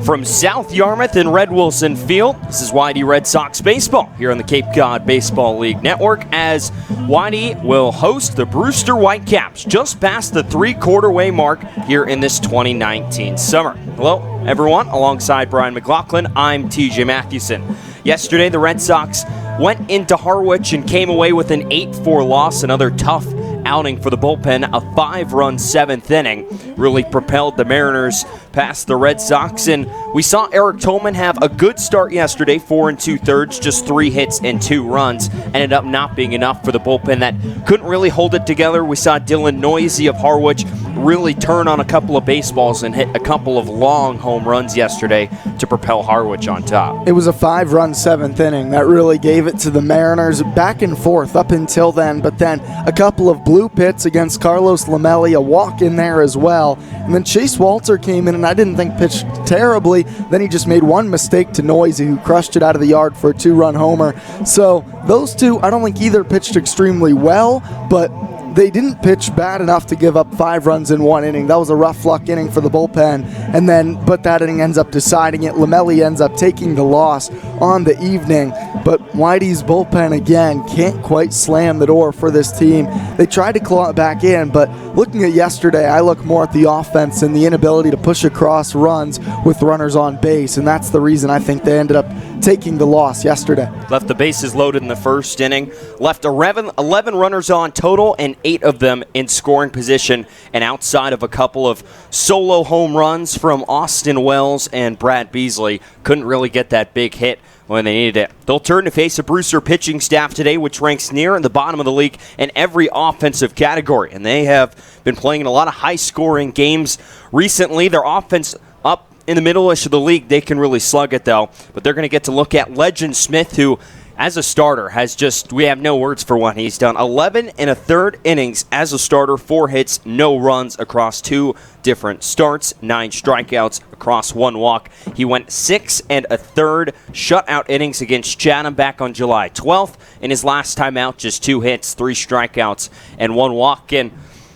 From South Yarmouth and Red Wilson Field, this is Whitey Red Sox Baseball here on the Cape Cod Baseball League Network as Whitey will host the Brewster Whitecaps just past the three-quarter way mark here in this 2019 summer. Hello, everyone. Alongside Brian McLaughlin, I'm TJ Mathewson. Yesterday, the Red Sox went into Harwich and came away with an 8-4 loss, another tough outing for the bullpen. A 5-run seventh inning really propelled the Mariners past the Red Sox, and we saw Eric Tolman have a good start yesterday, 4 2/3, just 3 hits and 2 runs. Ended up not being enough for the bullpen that couldn't really hold it together. We saw Dylan Noisy of Harwich really turn on a couple of baseballs and hit a couple of long home runs yesterday to propel Harwich on top. It was a 5-run seventh inning that really gave it to the Mariners back and forth up until then, but then a couple of blue pits against Carlos Lamelli, a walk in there as well, and then Chase Walter came in and I didn't think pitched terribly. Then he just made one mistake to Noisy, who crushed it out of the yard for a 2-run homer. So those two, I don't think either pitched extremely well, but they didn't pitch bad enough to give up 5 runs in 1 inning. That was a rough luck inning for the bullpen. But that inning ends up deciding it. Lamelli ends up taking the loss on the evening. But Whitey's bullpen, again, can't quite slam the door for this team. They tried to claw it back in, but looking at yesterday, I look more at the offense and the inability to push across runs with runners on base, and that's the reason I think they ended up taking the loss yesterday. Left the bases loaded in the first inning, left 11 runners on total, and 8 of them in scoring position, and outside of a couple of solo home runs from Austin Wells and Brad Beasley, couldn't really get that big hit when they needed it. They'll turn to face a Brewster pitching staff today, which ranks near the bottom of the league in every offensive category, and they have been playing in a lot of high-scoring games recently. Their offense up in the middle-ish of the league. They can really slug it, though, but they're going to get to look at Legend Smith, who as a starter has we have no words for what he's done. 11 1/3 innings as a starter, 4 hits, no runs across 2 different starts, 9 strikeouts across 1 walk. He went 6 1/3 shutout innings against Chatham back on July 12th. In his last time out, just 2 hits, 3 strikeouts, and 1 walk. And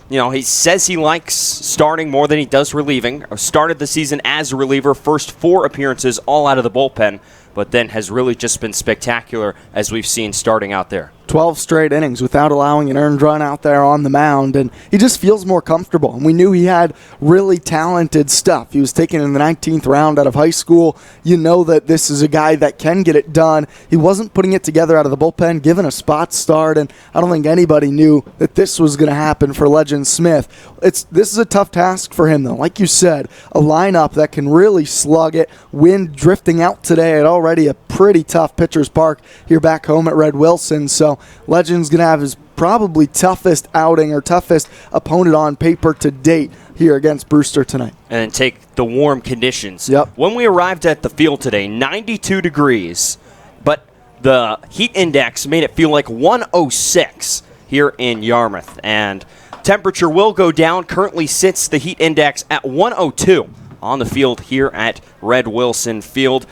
he says he likes starting more than he does relieving. Started the season as a reliever, first 4 appearances all out of the bullpen, but then has really just been spectacular as we've seen starting out there. 12 straight innings without allowing an earned run out there on the mound, and he just feels more comfortable. And we knew he had really talented stuff. He was taken in the 19th round out of high school. You know that this is a guy that can get it done. He wasn't putting it together out of the bullpen, given a spot start, and I don't think anybody knew that this was going to happen for Legend Smith. This is a tough task for him, though. Like you said, a lineup that can really slug it. Wind drifting out today at already a pretty tough pitcher's park here back home at Red Wilson, so Legend's going to have his probably toughest outing or toughest opponent on paper to date here against Brewster tonight. And then take the warm conditions. Yep. When we arrived at the field today, 92 degrees, but the heat index made it feel like 106 here in Yarmouth. And temperature will go down. Currently sits the heat index at 102 on the field here at Red Wilson Field.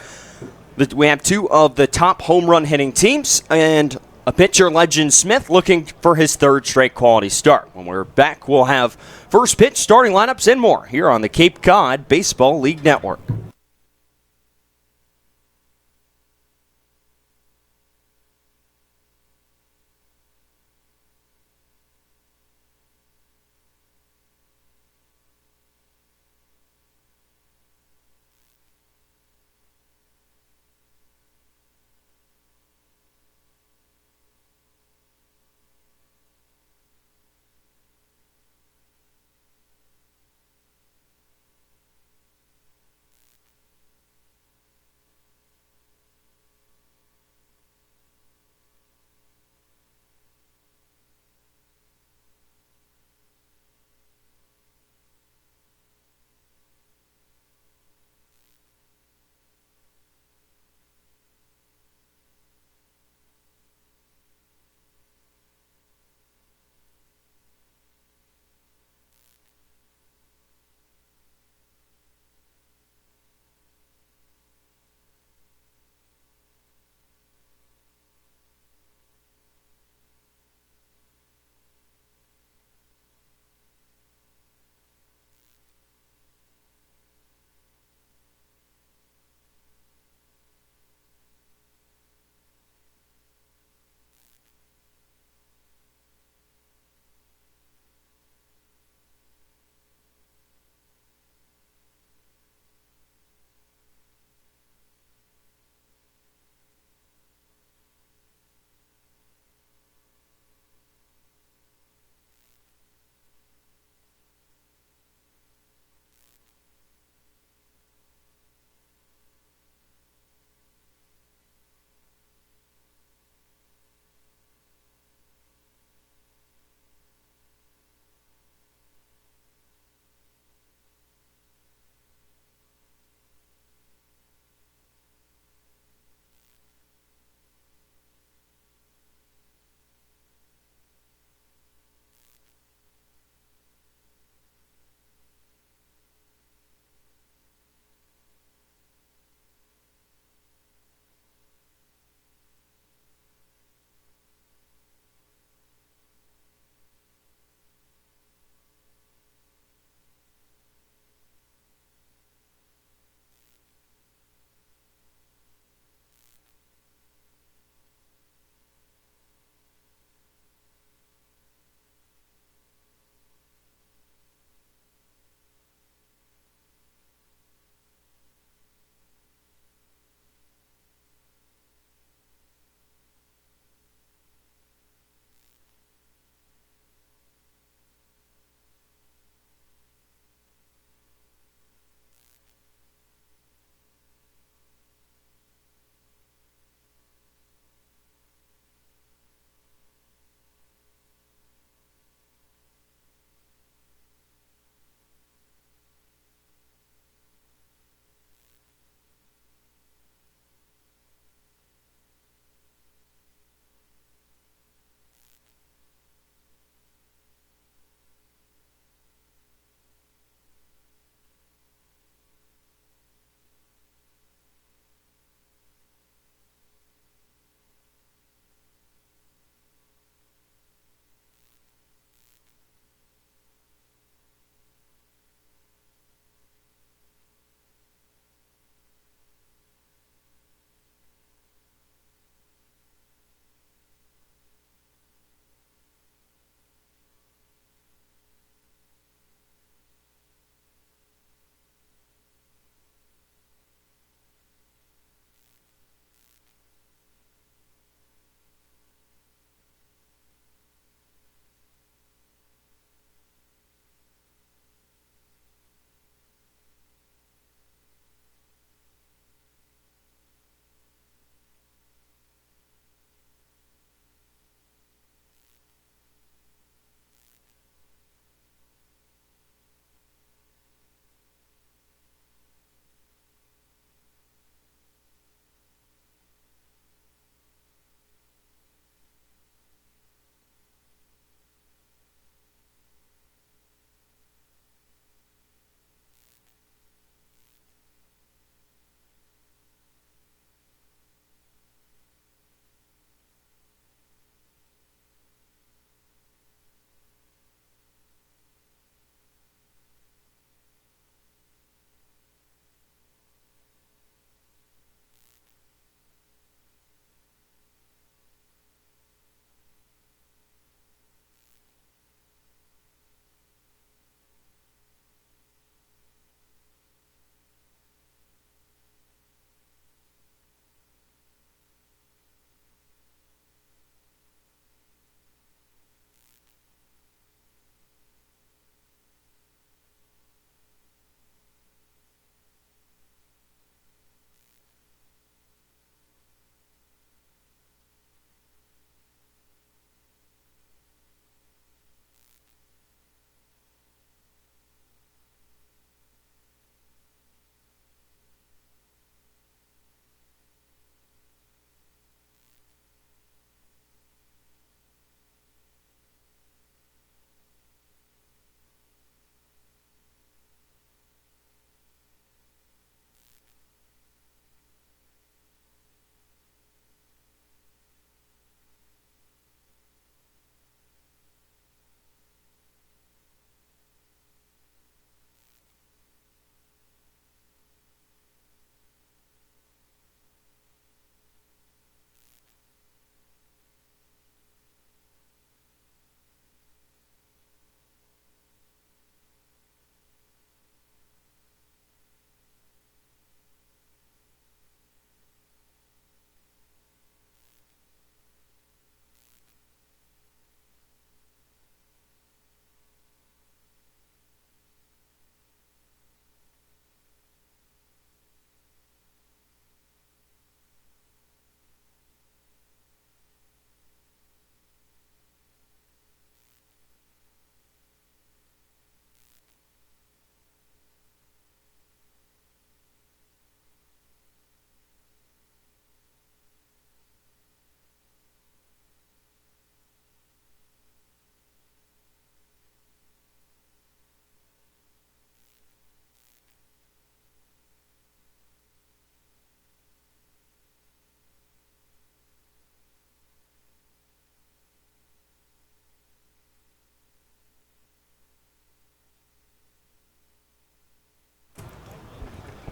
We have 2 of the top home run hitting teams, and a pitcher, Legend Smith, looking for his 3rd straight quality start. When we're back, we'll have first pitch, starting lineups, and more here on the Cape Cod Baseball League Network.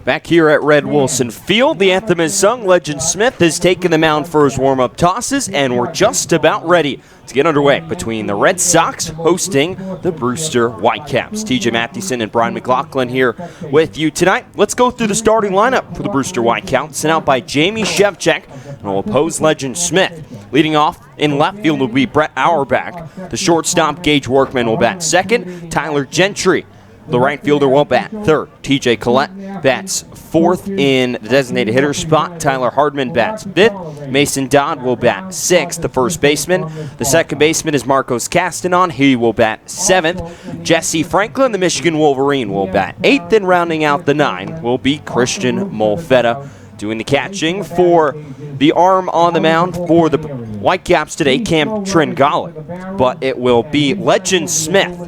Back here at Red Wilson Field, the anthem is sung. Legend Smith has taken the mound for his warm-up tosses, and we're just about ready to get underway between the Red Sox hosting the Brewster Whitecaps. TJ Mathewson and Brian McLaughlin here with you tonight. Let's go through the starting lineup for the Brewster Whitecaps, sent out by Jamie Shevchik, and will oppose Legend Smith. Leading off in left field will be Brett Auerbach. The shortstop, Gage Workman, will bat second. Tyler Gentry, the right fielder, will bat third. TJ Collett bats fourth in the designated hitter spot. Tyler Hardman bats fifth. Mason Dodd will bat sixth, the first baseman. The second baseman is Marcos Castanon. He will bat seventh. Jesse Franklin, the Michigan Wolverine, will bat eighth. And rounding out the nine will be Christian Molfetta. Doing the catching for the arm on the mound for the Whitecaps today, Cam Tringale. But it will be Legend Smith,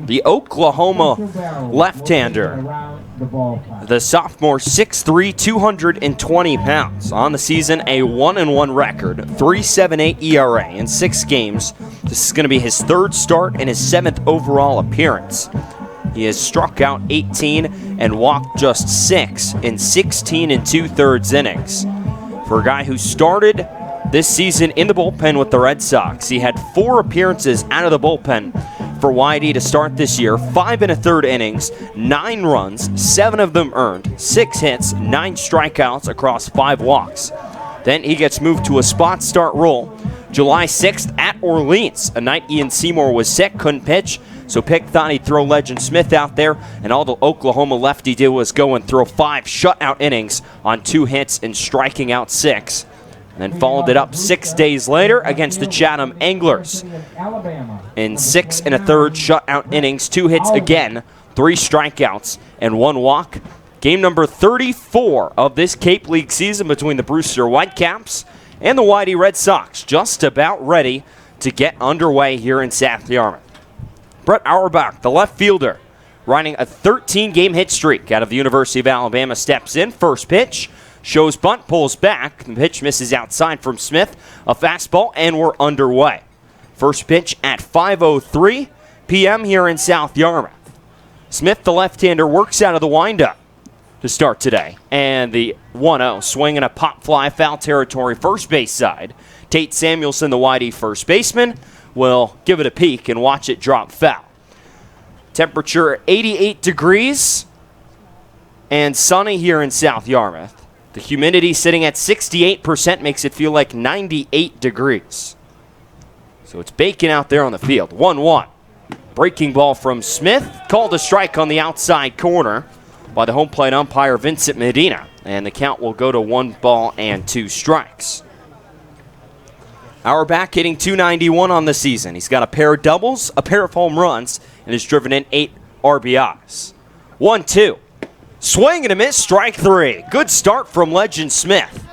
the Oklahoma left-hander. The sophomore, 6'3", 220 pounds. On the season, a 1-1 record, 3.78 ERA in 6 games. This is going to be his third start and his 7th overall appearance. He has struck out 18 and walked just 6 in 16 2/3 innings. For a guy who started this season in the bullpen with the Red Sox, he had 4 appearances out of the bullpen for Whitey to start this year. 5 1/3 innings, 9 runs, 7 of them earned, 6 hits, 9 strikeouts across 5 walks. Then he gets moved to a spot start role July 6th at Orleans, a night Ian Seymour was sick, couldn't pitch. So Pick thought he'd throw Legend Smith out there, and all the Oklahoma lefty did was go and throw 5 shutout innings on 2 hits and striking out 6. And then followed it up 6 days later against the Chatham Anglers. In 6 1/3 shutout innings, 2 hits again, 3 strikeouts, and 1 walk. Game number 34 of this Cape League season between the Brewster Whitecaps and the Whitey Red Sox, just about ready to get underway here in South Yarmouth. Brett Auerbach, the left fielder, riding a 13-game hit streak out of the University of Alabama, steps in. First pitch, shows bunt, pulls back. The pitch misses outside from Smith. A fastball, and we're underway. First pitch at 5:03 p.m. here in South Yarmouth. Smith, the left-hander, works out of the windup to start today. And the 1-0, swinging a pop fly, foul territory, first base side. Tate Samuelson, the Whitey first baseman, will give it a peek and watch it drop foul. Temperature 88 degrees and sunny here in South Yarmouth. The humidity sitting at 68% makes it feel like 98 degrees. So it's baking out there on the field. 1-1. Breaking ball from Smith. Called a strike on the outside corner by the home plate umpire Vincent Medina. And the count will go to 1 ball and 2 strikes. Auerbach hitting .291 on the season. He's got a pair of doubles, a pair of home runs, and has driven in 8 RBIs. 1-2. Swing and a miss, strike 3. Good start from Legend Smith.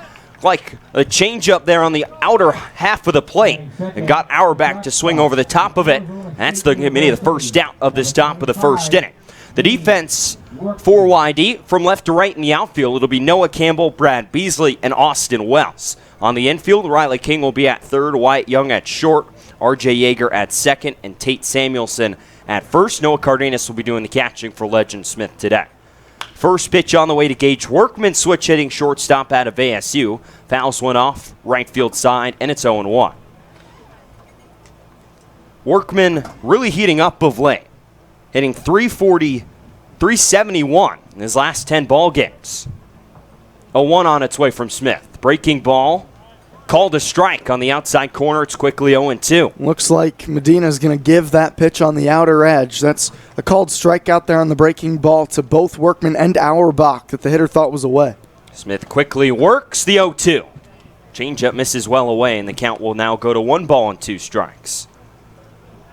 Like a changeup there on the outer half of the plate, and got Auerbach to swing over the top of it. That's the first out of this top of the first inning. The defense for YD from left to right in the outfield, it'll be Noah Campbell, Brad Beasley, and Austin Wells. On the infield, Riley King will be at third, Wyatt Young at short, RJ Yeager at second, and Tate Samuelson at first. Noah Cardenas will be doing the catching for Legend Smith today. First pitch on the way to Gage Workman, switch hitting shortstop out of ASU. Fouls one off, right field side, and it's 0-1. Workman really heating up of late, hitting .340, .371 in his last 10 ball games. 0-1 on its way from Smith. Breaking ball, called a strike on the outside corner. It's quickly 0-2. Looks like Medina's going to give that pitch on the outer edge. That's a called strike out there on the breaking ball to both Workman and Auerbach that the hitter thought was away. Smith quickly works the 0-2. Changeup misses well away, and the count will now go to 1 ball and 2 strikes.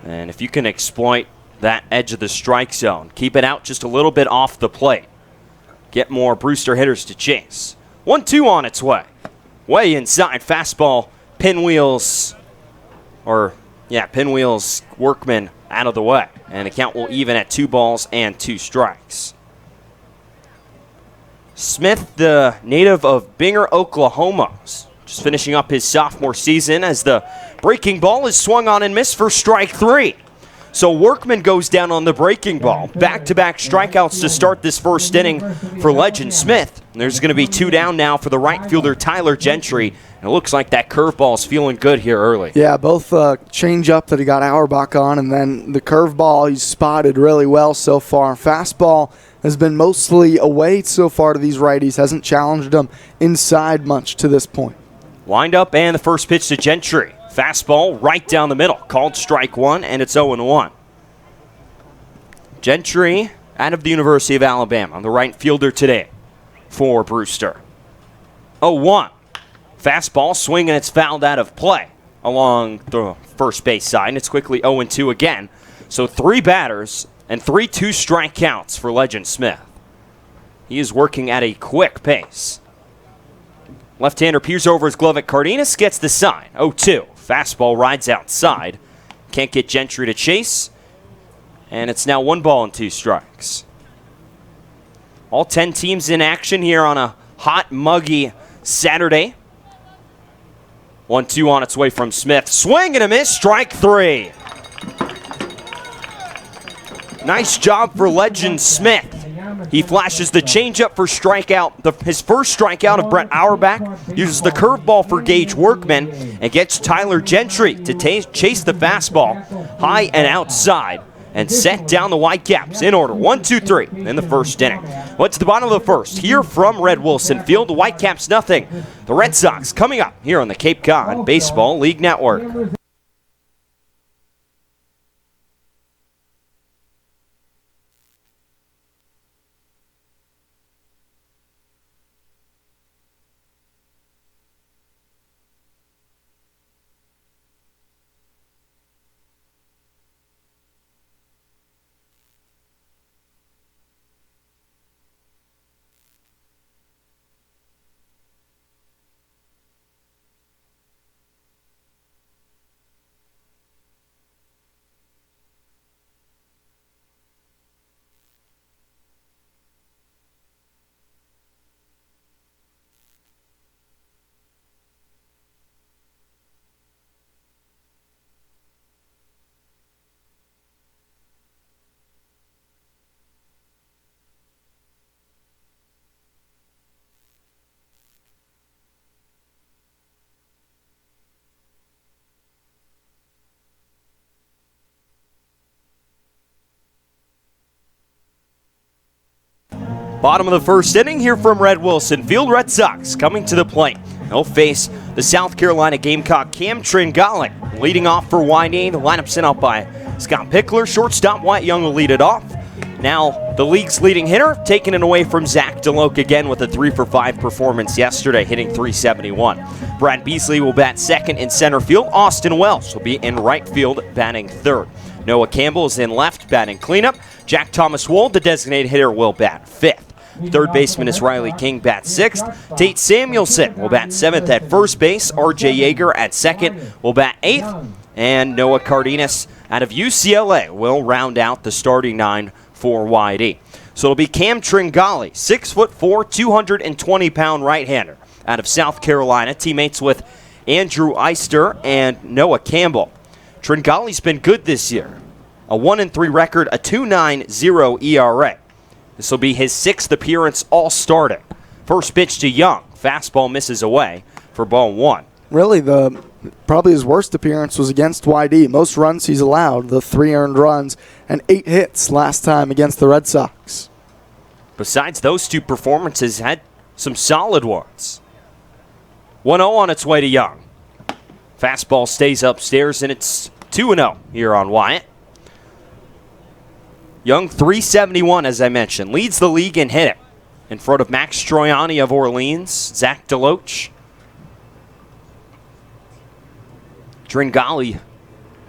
And if you can exploit that edge of the strike zone, keep it out just a little bit off the plate, get more Brewster hitters to chase. 1-2 on its way. Way inside, fastball, pinwheels Workman out of the way. And the count will even at 2 balls and 2 strikes. Smith, the native of Binger, Oklahoma, just finishing up his sophomore season as the breaking ball is swung on and missed for strike 3. So Workman goes down on the breaking ball. Back-to-back strikeouts to start this first inning for Legend Smith. And there's going to be 2 down now for the right fielder Tyler Gentry. And it looks like that curveball is feeling good here early. Yeah, both change-up that he got Auerbach on, and then the curveball he's spotted really well so far. Fastball has been mostly away so far to these righties. Hasn't challenged them inside much to this point. Wind up and the first pitch to Gentry. Fastball right down the middle. Called strike 1, and it's 0-1. Gentry out of the University of Alabama, the right fielder today for Brewster. 0-1. Fastball swing, and it's fouled out of play along the first base side, and it's quickly 0-2 again. So 3 batters and 3 2-strike counts for Legend Smith. He is working at a quick pace. Left-hander peers over his glove at Cardenas, gets the sign. 0-2. Fastball rides outside. Can't get Gentry to chase. And it's now 1 ball and 2 strikes. All 10 teams in action here on a hot, muggy Saturday. 1-2 on its way from Smith. Swing and a miss. Strike 3. Nice job for Legend Smith. He flashes the changeup for strikeout, his first strikeout of Brett Auerbach, uses the curveball for Gage Workman, and gets Tyler Gentry to chase the fastball high and outside and set down the Whitecaps in order. 1-2-3 in the first inning. What's the bottom of the first? Here from Red Wilson Field, the Whitecaps nothing. The Red Sox coming up here on the Cape Cod Baseball League Network. Bottom of the first inning here from Red Wilson Field. Red Sox coming to the plate. They'll face the South Carolina Gamecock Cam Tringale. Leading off for YD. The lineup sent out by Scott Pickler. Shortstop Wyatt Young will lead it off. Now the league's leading hitter, taking it away from Zach DeLoach again with a 3-for-5 performance yesterday, hitting .371. Brad Beasley will bat second in center field. Austin Wells will be in right field, batting third. Noah Campbell is in left, batting cleanup. Jack Thomas Wold, the designated hitter, will bat fifth. Third baseman is Riley King, bat sixth. Tate Samuelson will bat seventh at first base. R.J. Yeager at second will bat eighth. And Noah Cardenas out of UCLA will round out the starting 9 for YD. So it'll be Cam Tringale, 6'4", 220-pound right-hander out of South Carolina. Teammates with Andrew Eister and Noah Campbell. Tringale's been good this year. A 1-3 record, a 2.90 ERA. This will be his 6th appearance all starting. First pitch to Young. Fastball misses away for ball 1. Really, probably his worst appearance was against YD. Most runs he's allowed, the 3 earned runs, and 8 hits last time against the Red Sox. Besides those 2 performances, had some solid ones. 1-0 on its way to Young. Fastball stays upstairs, and it's 2-0 here on Wyatt. Young, .371, as I mentioned, leads the league in hitting in front of Max Stroiani of Orleans, Zach DeLoach. Tringale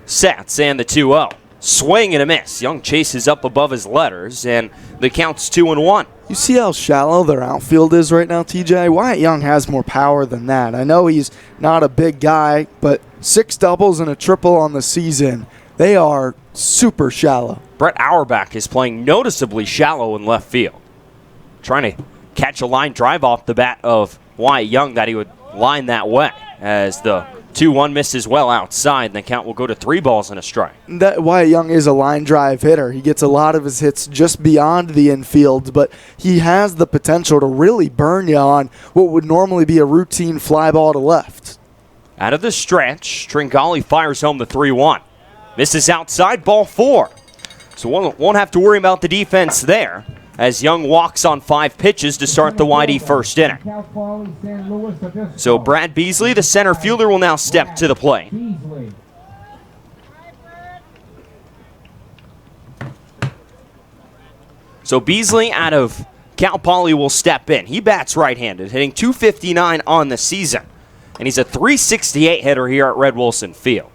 sets, and the 2-0. Swing and a miss. Young chases up above his letters, and the count's 2-1. You see how shallow their outfield is right now, TJ? Wyatt Young has more power than that. I know he's not a big guy, but 6 doubles and a triple on the season. They are super shallow. Brett Auerbach is playing noticeably shallow in left field. Trying to catch a line drive off the bat of Wyatt Young that he would line that way as the 2-1 misses well outside, and the count will go to 3 balls and a strike. Wyatt Young is a line drive hitter. He gets a lot of his hits just beyond the infield, but he has the potential to really burn you on what would normally be a routine fly ball to left. Out of the stretch, Tringali fires home the 3-1. Misses outside, ball 4. So won't have to worry about the defense there, as Young walks on 5 pitches to start the YD first inning. So Brad Beasley, the center fielder, will now step to the plate. So Beasley out of Cal Poly will step in. He bats right-handed, hitting .259 on the season. And he's a .368 hitter here at Red Wilson Field.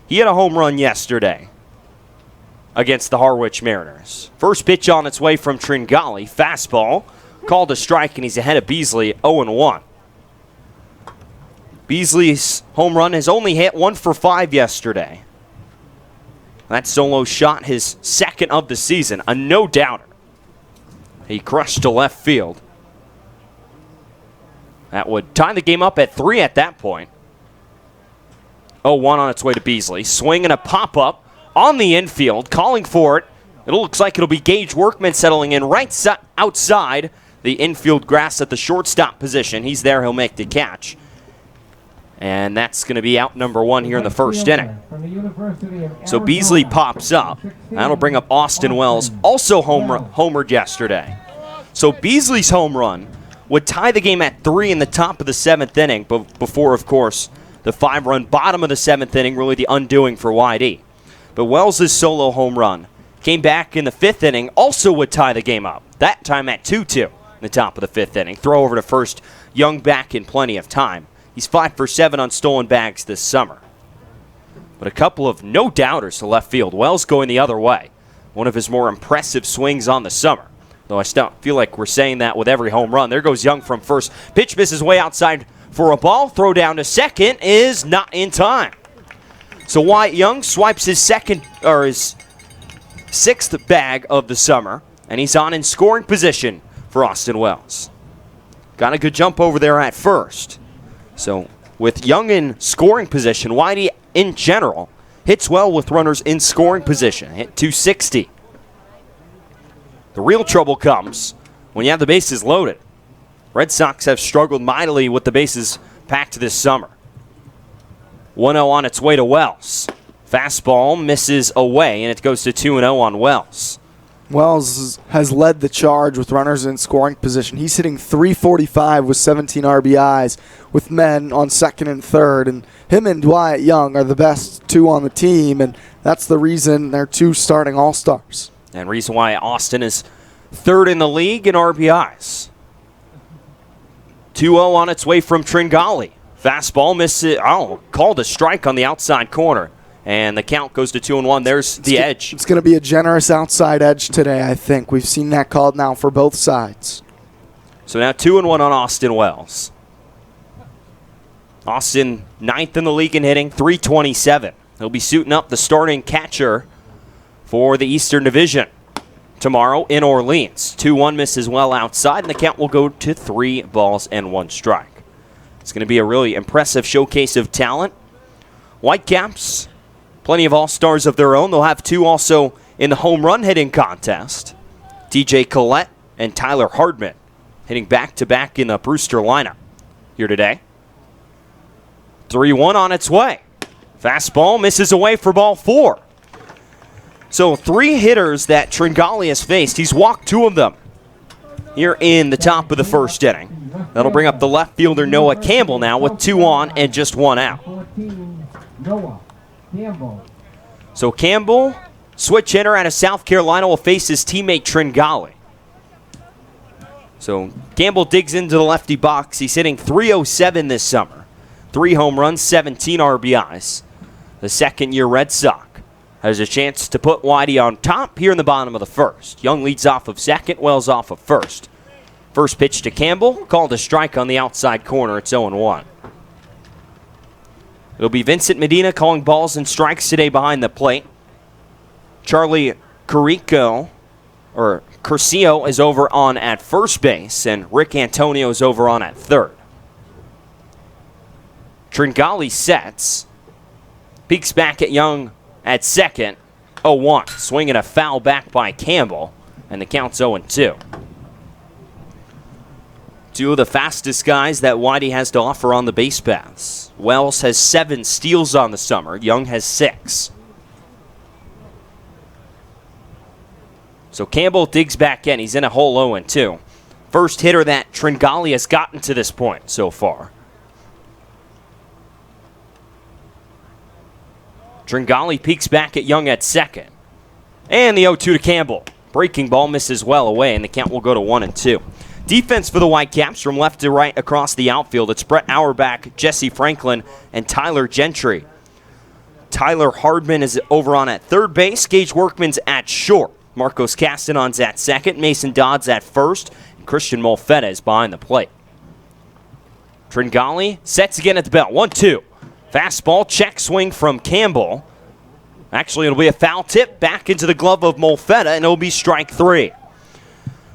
He had a home run yesterday against the Harwich Mariners. First pitch on its way from Tringali. Fastball, called a strike, and he's ahead of Beasley 0-1. Beasley's home run has only hit 1 for 5 yesterday. That solo shot, his second of the season, a no-doubter. He crushed to left field. That would tie the game up at 3 at that point. 0-1 on its way to Beasley. Swing and a pop-up on the infield, calling for it. It looks like it'll be Gage Workman settling in right outside the infield grass at the shortstop position. He's there, he'll make the catch. And that's going to be out number 1 here in the first inning. So Beasley pops up. That'll bring up Austin Wells, also homered yesterday. So Beasley's home run would tie the game at 3 in the top of the 7th inning, but before, of course, the 5-run bottom of the 7th inning, really the undoing for YD. But Wells' solo home run came back in the 5th inning, also would tie the game up. That time at 2-2 in the top of the 5th inning. Throw over to first, Young back in plenty of time. He's 5 for 7 on stolen bags this summer. But a couple of no-doubters to left field. Wells going the other way. One of his more impressive swings on the summer. Though I still feel like we're saying that with every home run. There goes Young from first. Pitch misses way outside for a ball. Throw down to second is not in time. So Wyatt Young swipes his his 6th bag of the summer, and he's on in scoring position for Austin Wells. Got a good jump over there at first. So with Young in scoring position, Whitey in general hits well with runners in scoring position. Hit .260. The real trouble comes when you have the bases loaded. Red Sox have struggled mightily with the bases packed this summer. 1-0 on its way to Wells. Fastball misses away, and it goes to 2-0 on Wells. Wells has led the charge with runners in scoring position. He's hitting .345 with 17 RBIs with men on second and third. And him and Wyatt Young are the best 2 on the team, and that's the reason they're 2 starting all-stars. And reason why Austin is 3rd in the league in RBIs. 2-0 on its way from Tringali. Fastball misses. Called a strike on the outside corner. And the count goes to 2-1. There's the edge. It's going to be a generous outside edge today, I think. We've seen that called now for both sides. So now 2-1 on Austin Wells. Austin 9th in the league in hitting, .327. He'll be suiting up the starting catcher for the Eastern Division tomorrow in Orleans. 2-1 misses well outside, and the count will go to 3 balls and 1 strike. It's going to be a really impressive showcase of talent. Whitecaps, plenty of all-stars of their own. They'll have 2 also in the home run hitting contest. DJ Collett and Tyler Hardman hitting back-to-back in the Brewster lineup here today. 3-1 on its way. Fastball misses away for ball 4. So 3 hitters that Tringali has faced. He's walked 2 of them here in the top of the first inning. That'll bring up the left fielder Noah Campbell now with 2 on and just 1 out. So Campbell, switch hitter out of South Carolina, will face his teammate Tringali. So Campbell digs into the lefty box. He's hitting .307 this summer. 3 home runs, 17 RBIs. The second-year Red Sox has a chance to put Whitey on top here in the bottom of the first. Young leads off of second, Wells off of first. First pitch to Campbell, called a strike on the outside corner. It's 0-1. It'll be Vincent Medina calling balls and strikes today behind the plate. Charlie Curcio is over on at first base, and Rick Antonio is over on at third. Tringali sets. Peeks back at Young at second. 0-1. Swinging a foul back by Campbell. And the count's 0-2. Two of the fastest guys that Whitey has to offer on the base paths. Wells has 7 steals on the summer. Young has 6. So Campbell digs back in. He's in a hole 0-2. First hitter that Tringali has gotten to this point so far. Tringali peeks back at Young at second. And the 0-2 to Campbell. Breaking ball misses well away, and the count will go to 1-2. Defense for the Whitecaps from left to right across the outfield. It's Brett Auerbach, Jesse Franklin, and Tyler Gentry. Tyler Hardman is over on at third base. Gage Workman's at short. Marcos Castanon's at second. Mason Dodd's at first. And Christian Molfetta is behind the plate. Tringali sets again at the belt. 1-2. Fastball check swing from Campbell. Actually, it'll be a foul tip back into the glove of Molfetta, and it'll be strike 3.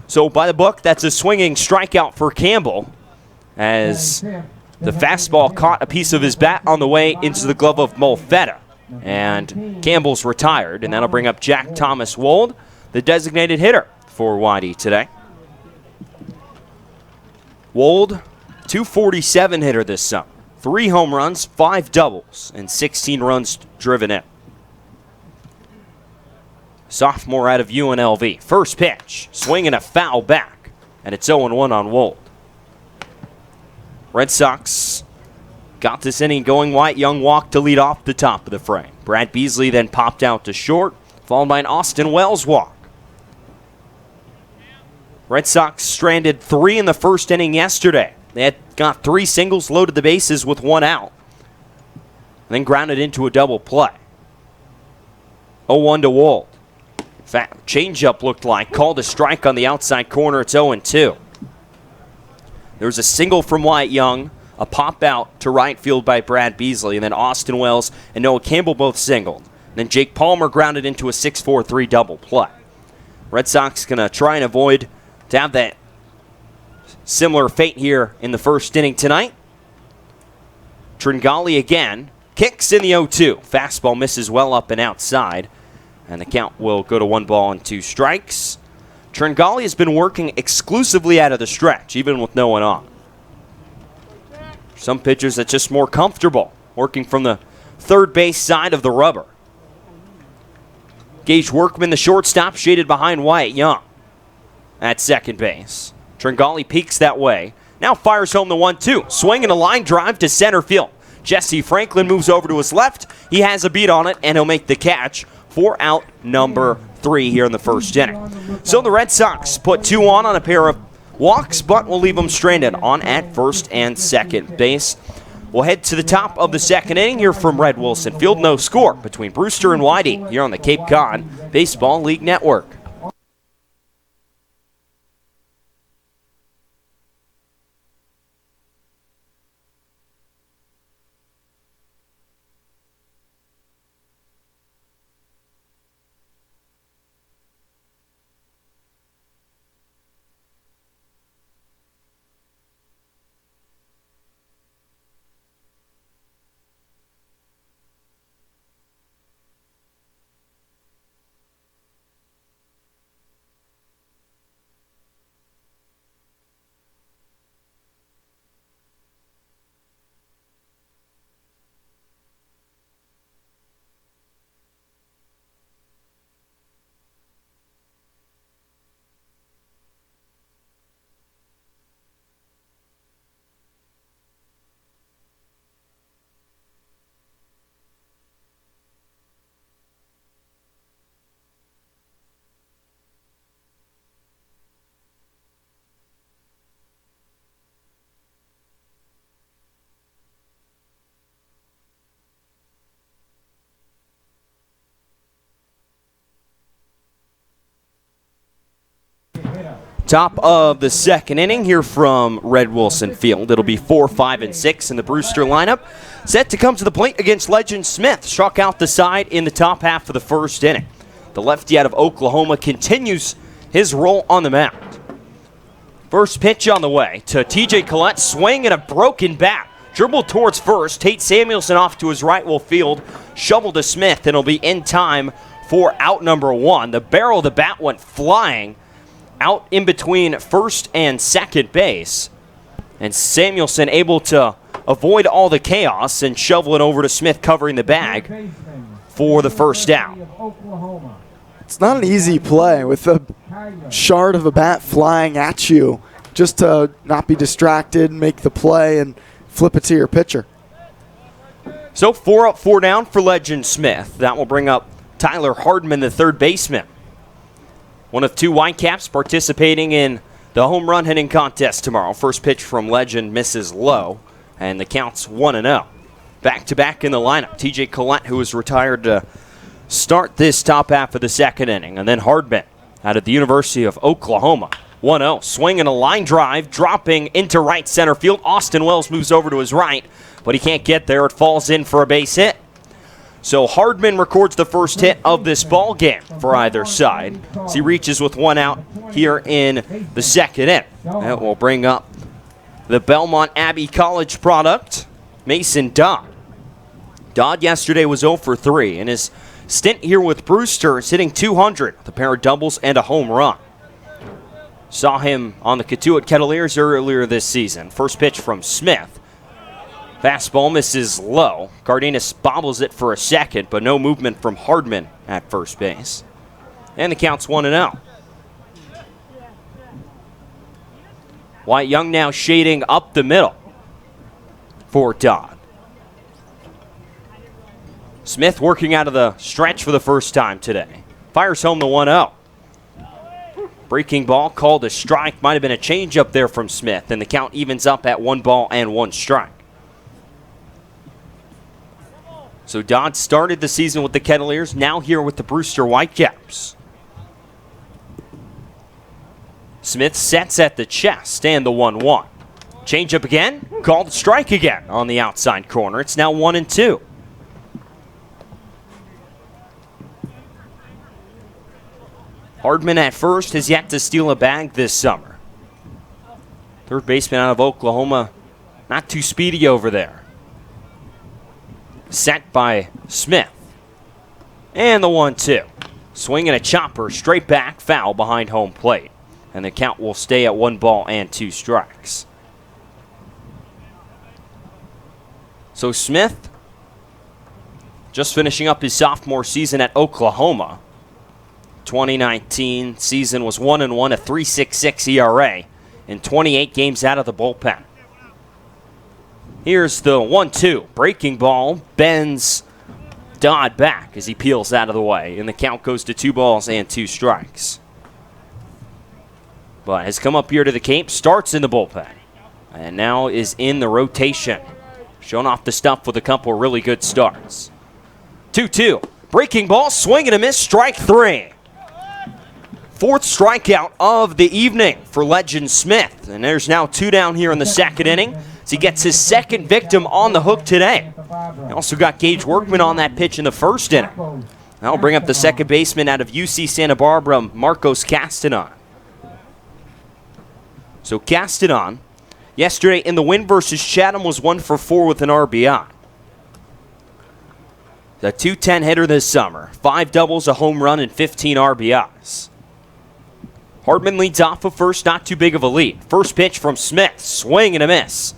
So by the book, that's a swinging strikeout for Campbell as the fastball caught a piece of his bat on the way into the glove of Molfetta. And Campbell's retired, and that'll bring up Jack Thomas Wold, the designated hitter for Whitey today. Wold, 247 hitter this summer. 3 home runs, 5 doubles, and 16 runs driven in. Sophomore out of UNLV. First pitch, swinging a foul back, and it's 0-1 on Wold. Red Sox got this inning going. Wyatt Young walked to lead off the top of the frame. Brad Beasley then popped out to short, followed by an Austin Wells walk. Red Sox stranded 3 in the first inning yesterday. They had got 3 singles, loaded the bases with 1 out, and then grounded into a double play. 0-1 to Wold. Changeup looked like. Called a strike on the outside corner. It's 0-2. There was a single from Wyatt Young, a pop out to right field by Brad Beasley, and then Austin Wells and Noah Campbell both singled. And then Jake Palmer grounded into a 6-4-3 double play. Red Sox going to try and avoid to have that similar fate here in the first inning tonight. Tringali again. Kicks in the 0-2. Fastball misses well up and outside. And the count will go to 1 ball and 2 strikes. Tringali has been working exclusively out of the stretch, even with no one on. Some pitchers that's just more comfortable working from the third base side of the rubber. Gage Workman, the shortstop, shaded behind Wyatt Young at second base. Tringali peeks that way. Now fires home the 1-2. Swinging a line drive to center field. Jesse Franklin moves over to his left. He has a beat on it, and he'll make the catch for out number 3 here in the first inning. So the Red Sox put 2 on a pair of walks, but will leave them stranded on at first and second base. We'll head to the top of the second inning here from Red Wilson Field. No score between Brewster and Whitey here on the Cape Cod Baseball League Network. Top of the second inning here from Red Wilson Field. It'll be 4, 5, and 6 in the Brewster lineup. Set to come to the plate against Legend Smith. Struck out the side in the top half of the first inning. The lefty out of Oklahoma continues his role on the mound. First pitch on the way to TJ Collett. Swing and a broken bat. Dribble towards first. Tate Samuelson off to his right will field. Shovel to Smith, and it'll be in time for out number 1. The barrel of the bat went flying out in between first and second base. And Samuelson able to avoid all the chaos and shovel it over to Smith, covering the bag for the first out. It's not an easy play with a shard of a bat flying at you, just to not be distracted, make the play, and flip it to your pitcher. So 4 up, 4 down for Legend Smith. That will bring up Tyler Hardman, the third baseman. One of 2 Whitecaps participating in the home run hitting contest tomorrow. First pitch from Legend misses low, and the count's 1-0. Back-to-back in the lineup. TJ Collett, who was retired to start this top half of the second inning. And then Hardman out of the University of Oklahoma. 1-0. Swinging a line drive, dropping into right center field. Austin Wells moves over to his right, but he can't get there. It falls in for a base hit. So Hardman records the first hit of this ball game for either side as he reaches with 1 out here in the second inning. That will bring up the Belmont Abbey College product, Mason Dodd. Dodd yesterday was 0 for 3, and his stint here with Brewster is hitting .200 with a pair of doubles and a home run. Saw him on the Catuit Kettleers earlier this season. First pitch from Smith. Fastball misses low. Cardenas bobbles it for a second, but no movement from Hardman at first base. And the count's 1-0. Wyatt Young now shading up the middle for Dodd. Smith working out of the stretch for the first time today. Fires home the 1-0. Breaking ball called a strike. Might have been a changeup there from Smith, and the count evens up at 1 ball and 1 strike. So Dodd started the season with the Kettleers, now here with the Brewster Whitecaps. Smith sets at the chest and the 1-1. Changeup again, called strike again on the outside corner. It's now 1-2. Hardman at first has yet to steal a bag this summer. Third baseman out of Oklahoma, not too speedy over there. Set by Smith. And the 1-2. Swinging a chopper straight back, foul behind home plate. And the count will stay at 1 ball and 2 strikes. So Smith, just finishing up his sophomore season at Oklahoma. 2019 season was 1-1, a 3.66 ERA in 28 games out of the bullpen. Here's the 1-2. Breaking ball bends Dodd back as he peels out of the way, and the count goes to 2 balls and 2 strikes. But has come up here to the Cape, starts in the bullpen, and now is in the rotation. Showing off the stuff with a couple of really good starts. 2-2. Breaking ball, swing and a miss, strike 3. 4th strikeout of the evening for Legend Smith. And there's now 2 down here in the second inning as he gets his second victim on the hook today. He also got Gage Workman on that pitch in the first inning. That'll bring up the second baseman out of UC Santa Barbara, Marcos Castanon. So Castanon, yesterday in the win versus Chatham, was 1 for 4 with an RBI. The .210 hitter this summer. 5 doubles, a home run, and 15 RBIs. Hardman leads off of first, not too big of a lead. First pitch from Smith, swing and a miss.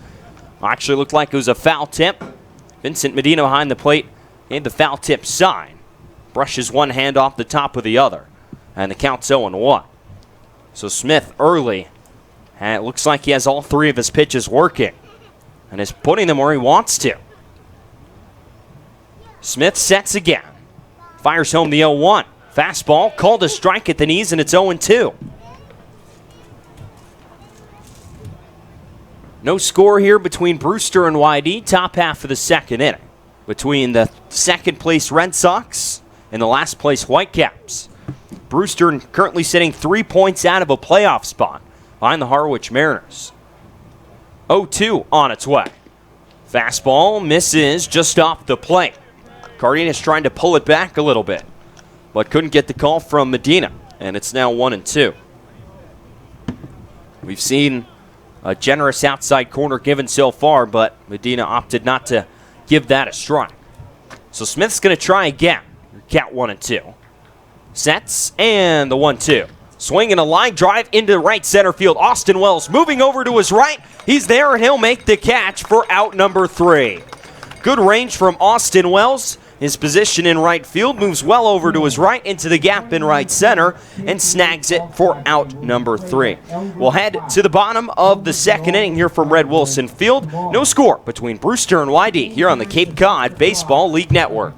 Actually looked like it was a foul tip. Vincent Medina behind the plate gave the foul tip sign. Brushes one hand off the top of the other. And the count's 0-1. So Smith early, and it looks like he has all 3 of his pitches working. And is putting them where he wants to. Smith sets again. Fires home the 0-1. Fastball, called a strike at the knees, and it's 0-2. No score here between Brewster and YD. Top half of the second inning. Between the second place Red Sox and the last place Whitecaps. Brewster currently sitting 3 points out of a playoff spot behind the Harwich Mariners. 0-2 on its way. Fastball misses just off the plate. Cardenas trying to pull it back a little bit, but couldn't get the call from Medina, and it's now 1-2. We've seen A generous outside corner given so far, but Medina opted not to give that a strike. So Smith's going to try again. Count 1-2. Sets, and the 1-2. Swinging a line drive into right center field. Austin Wells moving over to his right. He's there, and he'll make the catch for out number 3. Good range from Austin Wells. His position in right field, moves well over to his right into the gap in right center and snags it for out number 3. We'll head to the bottom of the second inning here from Red Wilson Field. No score between Brewster and YD here on the Cape Cod Baseball League Network.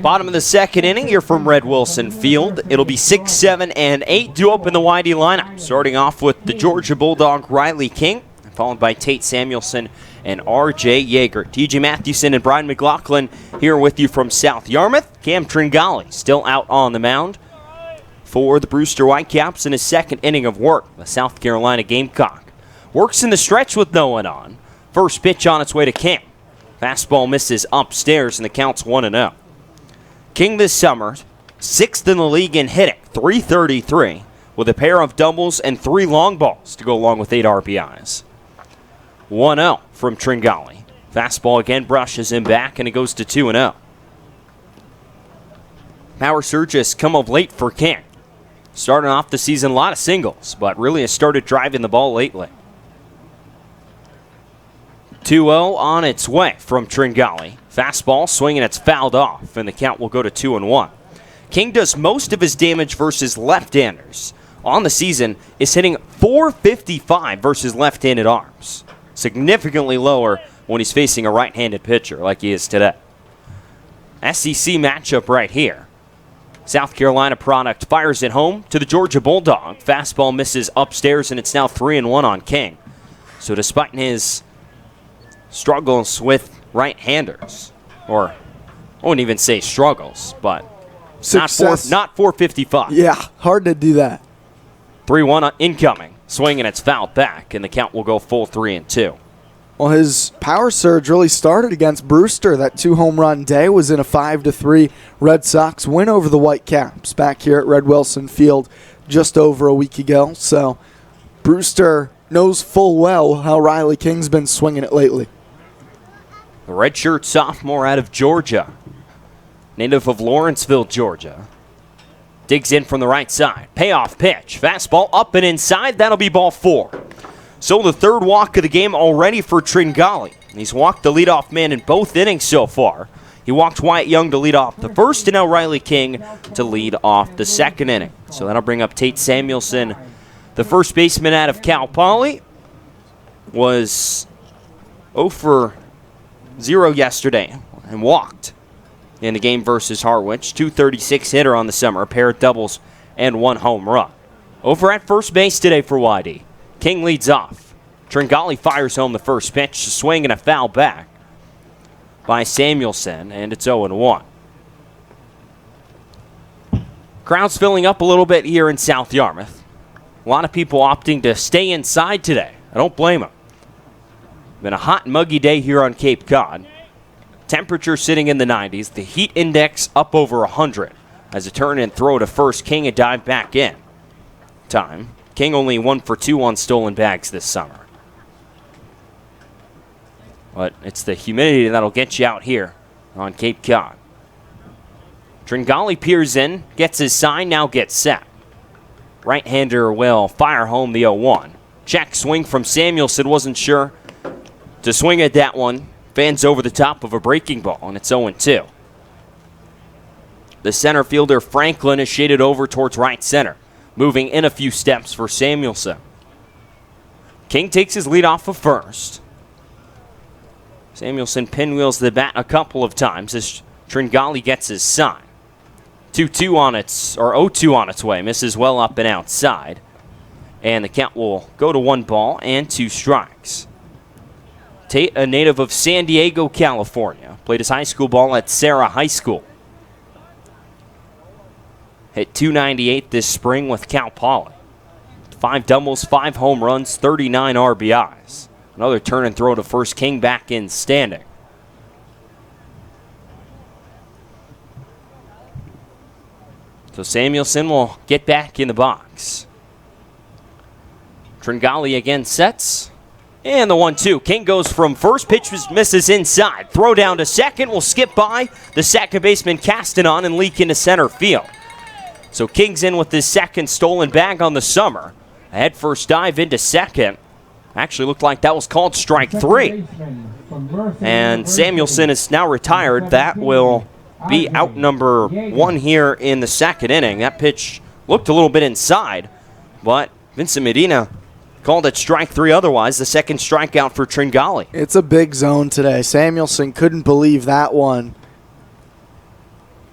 Bottom of the second inning, you're from Red Wilson Field. It'll be 6, 7, and 8 to open the YD lineup. Starting off with the Georgia Bulldog Riley King, followed by Tate Samuelson and R.J. Yeager. T.J. Mathewson and Brian McLaughlin here with you from South Yarmouth. Cam Tringali still out on the mound for the Brewster Whitecaps in his second inning of work. The South Carolina Gamecock works in the stretch with no one on. First pitch on its way to King. Fastball misses upstairs and the count's 1-0. King this summer, 6th in the league in hitting, .333, with a pair of doubles and 3 long balls to go along with 8 RBIs. 1-0 from Tringali. Fastball again brushes him back, and it goes to 2-0. Power surge has come of late for King. Starting off the season, a lot of singles, but really has started driving the ball lately. 2-0 on its way from Tringali. Fastball swinging, it's fouled off, and the count will go to 2-1. King does most of his damage versus left-handers. On the season, is hitting .455 versus left-handed arms. Significantly lower when he's facing a right-handed pitcher like he is today. SEC matchup right here. South Carolina product fires it home to the Georgia Bulldog. Fastball misses upstairs, and it's now 3-1 on King. So despite his struggles with right-handers, or I wouldn't even say struggles, but not .455. Yeah, hard to do that. 3-1 incoming. Swing, and it's fouled back, and the count will go full 3-2. Well, his power surge really started against Brewster. That 2-home run day was in a 5-3 Red Sox win over the Whitecaps back here at Red Wilson Field just over a week ago. So Brewster knows full well how Riley King's been swinging it lately. The redshirt sophomore out of Georgia, native of Lawrenceville, Georgia. Digs in from the right side. Payoff pitch. Fastball up and inside. That'll be ball 4. So the third walk of the game already for Tringali. He's walked the leadoff man in both innings so far. He walked Wyatt Young to lead off the first, and now Riley King to lead off the second inning. So that'll bring up Tate Samuelson. The first baseman out of Cal Poly was 0 for 0 yesterday and walked in the game versus Harwich. .236 hitter on the summer, a pair of doubles and 1 home run. Over at first base today for YD. King leads off. Tringali fires home the first pitch, a swing and a foul back by Samuelson, and it's 0-1. Crowd's filling up a little bit here in South Yarmouth. A lot of people opting to stay inside today. I don't blame them. Been a hot, muggy day here on Cape Cod. Temperature sitting in the 90s. The heat index up over 100. As a turn and throw to first, King a dive back in. Time. King only 1 for 2 on stolen bags this summer. But it's the humidity that'll get you out here on Cape Cod. Tringali peers in, gets his sign, now gets set. Right-hander will fire home the 0-1. Check swing from Samuelson, wasn't sure to swing at that one. Fans over the top of a breaking ball, and it's 0-2. The center fielder, Franklin, is shaded over towards right center, moving in a few steps for Samuelson. King takes his lead off of first. Samuelson pinwheels the bat a couple of times as Tringali gets his sign. 2-2 on its, or 0-2 on its way, misses well up and outside. And the count will go to 1 ball and 2 strikes. Tate, a native of San Diego, California, played his high school ball at Sarah High School. Hit .298 this spring with Cal Poly. 5 doubles, 5 home runs, 39 RBIs. Another turn and throw to first. King back in standing. So Samuelson will get back in the box. Tringali again sets. And the 1-2. King goes from first, pitch misses inside. Throw down to second, will skip by the second baseman Castanon and leak into center field. So King's in with his second stolen bag on the summer. A head first dive into second. Actually looked like that was called strike 3. And Samuelson is now retired. That will be out number 1 here in the second inning. That pitch looked a little bit inside, but Vincent Medina called it strike 3 otherwise. The second strikeout for Tringali. It's a big zone today. Samuelson couldn't believe that one.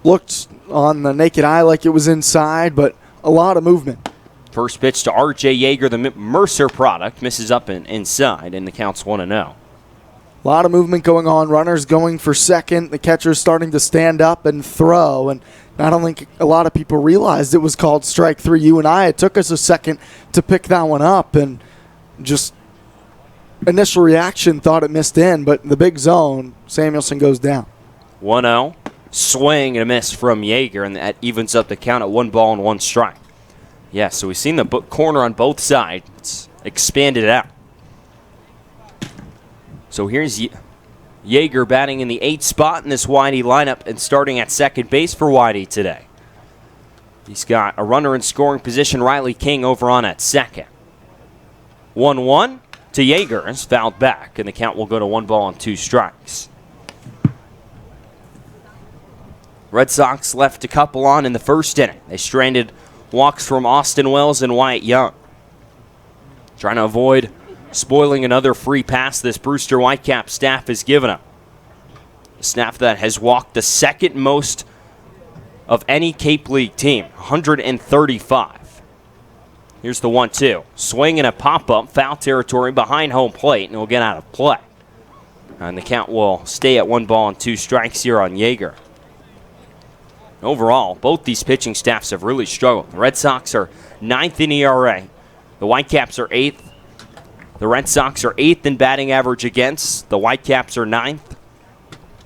Looked on the naked eye like it was inside, but a lot of movement. First pitch to R.J. Yeager, the Mercer product, misses up and inside, and the count's 1-0. A lot of movement going on. Runners going for second. The catcher's starting to stand up and throw. And I don't think a lot of people realized it was called strike 3. You and I, it took us a second to pick that one up. And just initial reaction, thought it missed in. But the big zone, Samuelson goes down. 1-0. Swing and a miss from Yeager, and that evens up the count at 1 ball and 1 strike. Yeah, so we've seen the corner on both sides. It's expanded out. So here's Yeager batting in the 8th spot in this Whitey lineup and starting at second base for Whitey today. He's got a runner in scoring position, Riley King, over on at second. 1-1 to Yeager is fouled back, and the count will go to 1 ball and 2 strikes. Red Sox left a couple on in the first inning. They stranded walks from Austin Wells and Wyatt Young. Trying to avoid spoiling another free pass this Brewster Whitecaps staff has given up. A staff that has walked the second most of any Cape League team, 135. Here's the 1-2. Swing and a pop-up, foul territory behind home plate, and it will get out of play. And the count will stay at 1 ball and 2 strikes here on Yeager. Overall, both these pitching staffs have really struggled. The Red Sox are 9th in ERA. The Whitecaps are 8th. The Red Sox are 8th in batting average against. The Whitecaps are 9th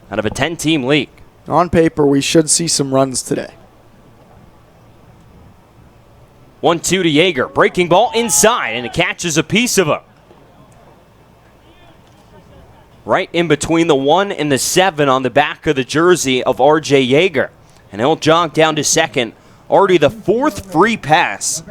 out of a 10-team league. On paper, we should see some runs today. 1-2 to Yeager. Breaking ball inside, and it catches a piece of him. Right in between the 1 and the 7 on the back of the jersey of R.J. Yeager. And he'll jog down to second. Already the 4th free pass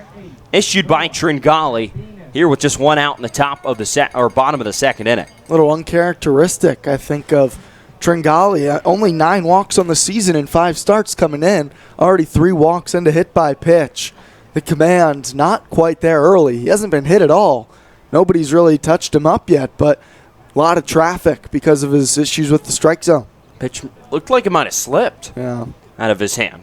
issued by Tringali here with just 1 out in the top of the bottom of the second inning. A little uncharacteristic, I think, of Tringali. Only 9 walks on the season and 5 starts coming in. Already 3 walks into hit by pitch. The command not quite there early. He hasn't been hit at all. Nobody's really touched him up yet, but a lot of traffic because of his issues with the strike zone. Pitch looked like it might have slipped out of his hand.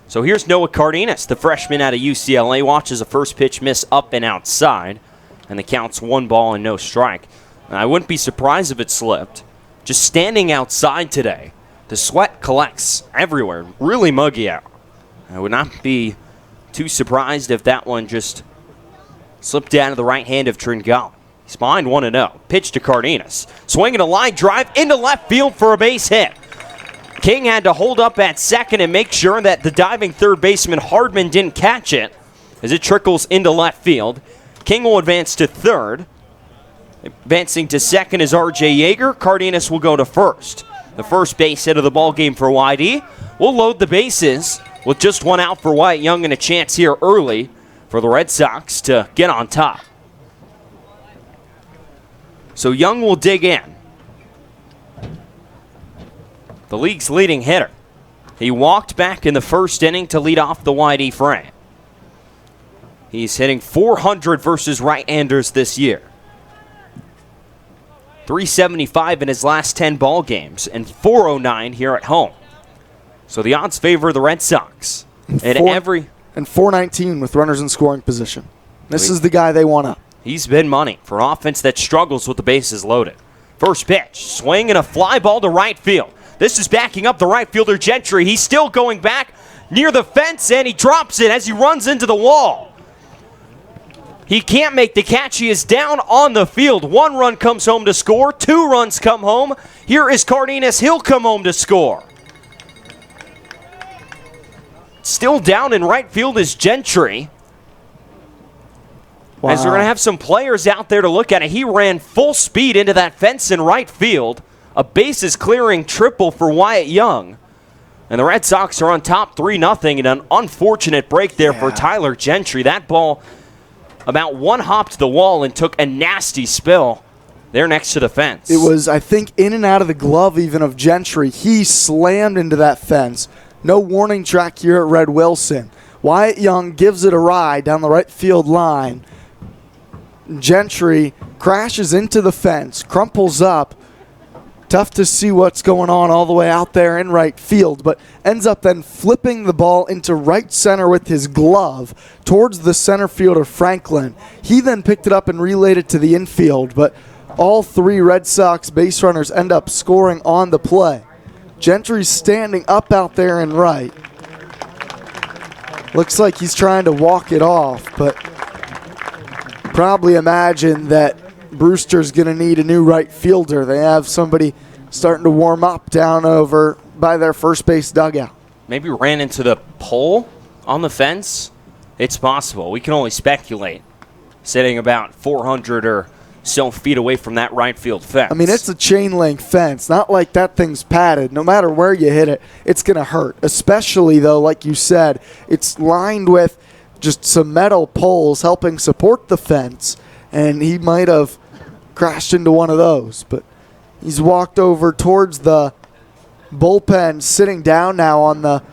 So here's Noah Cardenas, the freshman out of UCLA, watches a first pitch miss up and outside, and the count's 1 ball and no strike. And I wouldn't be surprised if it slipped. Just standing outside today, the sweat collects everywhere, really muggy out. I would not be too surprised if that one just slipped down to the right hand of Tringali. He's behind 1-0. Pitch to Cardenas. Swinging a line drive into left field for a base hit. King had to hold up at second and make sure that the diving third baseman Hardman didn't catch it as it trickles into left field. King will advance to third. Advancing to second is R.J. Yeager. Cardenas will go to first. The first base hit of the ball game for YD. We'll load the bases with just one out for Wyatt Young and a chance here early for the Red Sox to get on top. So Young will dig in. The league's leading hitter. He walked back in the first inning to lead off the YD frame. He's hitting .400 versus right-handers this year. .375 in his last 10 ball games and .409 here at home. So the odds favor the Red Sox. And .419 with runners in scoring position. This is the guy they want up. He's been money for offense that struggles with the bases loaded. First pitch, swing and a fly ball to right field. This is backing up the right fielder Gentry. He's still going back near the fence, and he drops it as he runs into the wall. He can't make the catch. He is down on the field. 1 run comes home to score. 2 runs come home. Here is Cardenas. He'll come home to score. Still down in right field is Gentry. Wow. As we're going to have some players out there to look at it. He ran full speed into that fence in right field. A bases clearing triple for Wyatt Young. And the Red Sox are on top 3-0 in an unfortunate break there for Tyler Gentry. That ball about one hopped the wall and took a nasty spill there next to the fence. It was, I think, in and out of the glove even of Gentry. He slammed into that fence. No warning track here at Red Wilson. Wyatt Young gives it a ride down the right field line. Gentry crashes into the fence, crumples up. Tough to see what's going on all the way out there in right field, but ends up then flipping the ball into right center with his glove towards the center fielder Franklin. He then picked it up and relayed it to the infield, but all 3 Red Sox base runners end up scoring on the play. Gentry's standing up out there in right. Looks like he's trying to walk it off, but probably imagine that Brewster's going to need a new right fielder. They have somebody starting to warm up down over by their first base dugout. Maybe ran into the pole on the fence. It's possible. We can only speculate. Sitting about 400 or so feet away from that right field fence. I mean, it's a chain link fence. Not like that thing's padded. No matter where you hit it, it's going to hurt. Especially, though, like you said, it's lined with just some metal poles helping support the fence. And he might have crashed into one of those. But he's walked over towards the bullpen, sitting down now on the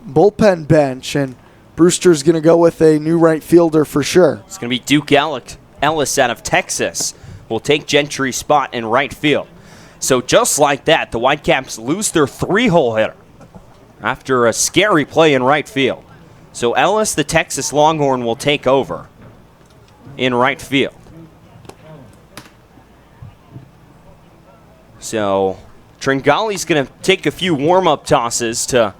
bullpen bench. And Brewster's going to go with a new right fielder for sure. It's going to be Duke Ellis out of Texas will take Gentry's spot in right field. So just like that, the Whitecaps lose their 3-hole hitter after a scary play in right field. So Ellis, the Texas Longhorn, will take over in right field. So Tringali's going to take a few warm-up tosses to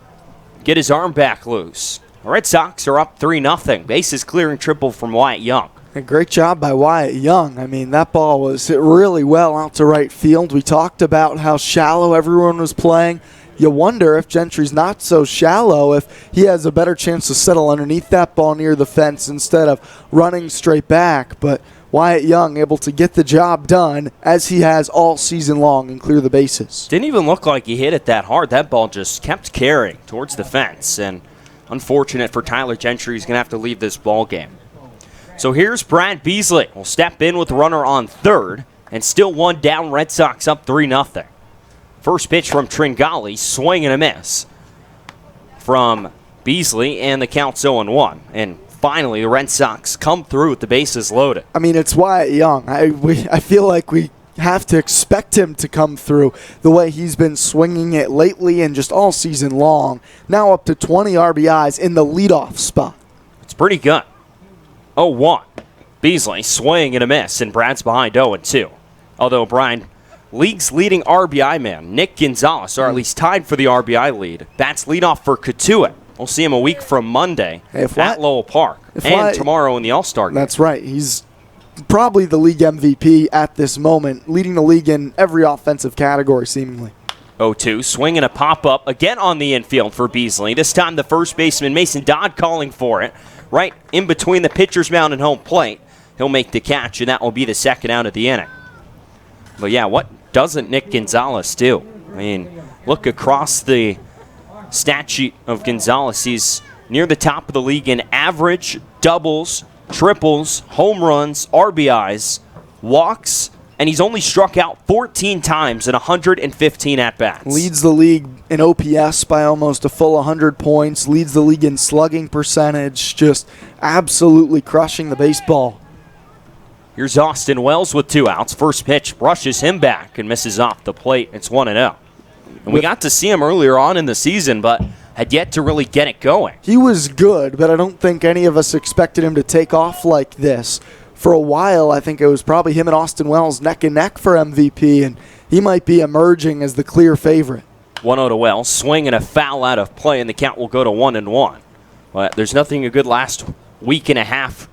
get his arm back loose. The Red Sox are up 3-0. Bases clearing triple from Wyatt Young. A great job by Wyatt Young. I mean, that ball was hit really well out to right field. We talked about how shallow everyone was playing. You wonder if Gentry's not so shallow, if he has a better chance to settle underneath that ball near the fence instead of running straight back. But Wyatt Young able to get the job done as he has all season long and clear the bases. Didn't even look like he hit it that hard. That ball just kept carrying towards the fence. And unfortunate for Tyler Gentry, he's going to have to leave this ball game. So here's Brad Beasley. Will step in with the runner on third, and still 1 down. Red Sox up 3-0. First pitch from Tringali, swing and a miss from Beasley, and the count's 0-1. And finally, the Red Sox come through with the bases loaded. I mean, it's Wyatt Young. I feel like we have to expect him to come through the way he's been swinging it lately and just all season long. Now up to 20 RBIs in the leadoff spot. It's pretty good. 0-1. Beasley, swing and a miss, and Brad's behind 0-2. Although Brian, league's leading RBI man, Nick Gonzalez, are at least tied for the RBI lead. Bats leadoff for Katuitt. We'll see him a week from Monday at Lowell Park and tomorrow in the All-Star game. That's right. He's probably the league MVP at this moment, leading the league in every offensive category seemingly. 0-2, swing and a pop-up again on the infield for Beasley. This time the first baseman, Mason Dodd, calling for it. Right in between the pitcher's mound and home plate. He'll make the catch, and that will be the second out of the inning. But yeah, what doesn't Nick Gonzalez do? I mean, look across the stat sheet of Gonzalez. He's near the top of the league in average, doubles, triples, home runs, RBIs, walks, and he's only struck out 14 times in 115 at-bats. Leads the league in OPS by almost a full 100 points, leads the league in slugging percentage, just absolutely crushing the baseball. Here's Austin Wells with 2 outs. First pitch brushes him back and misses off the plate. It's 1-0. And we got to see him earlier on in the season, but had yet to really get it going. He was good, but I don't think any of us expected him to take off like this. For a while, I think it was probably him and Austin Wells neck and neck for MVP, and he might be emerging as the clear favorite. 1-0 to Wells. Swing and a foul out of play, and the count will go to 1-1. But there's nothing a good last week and a half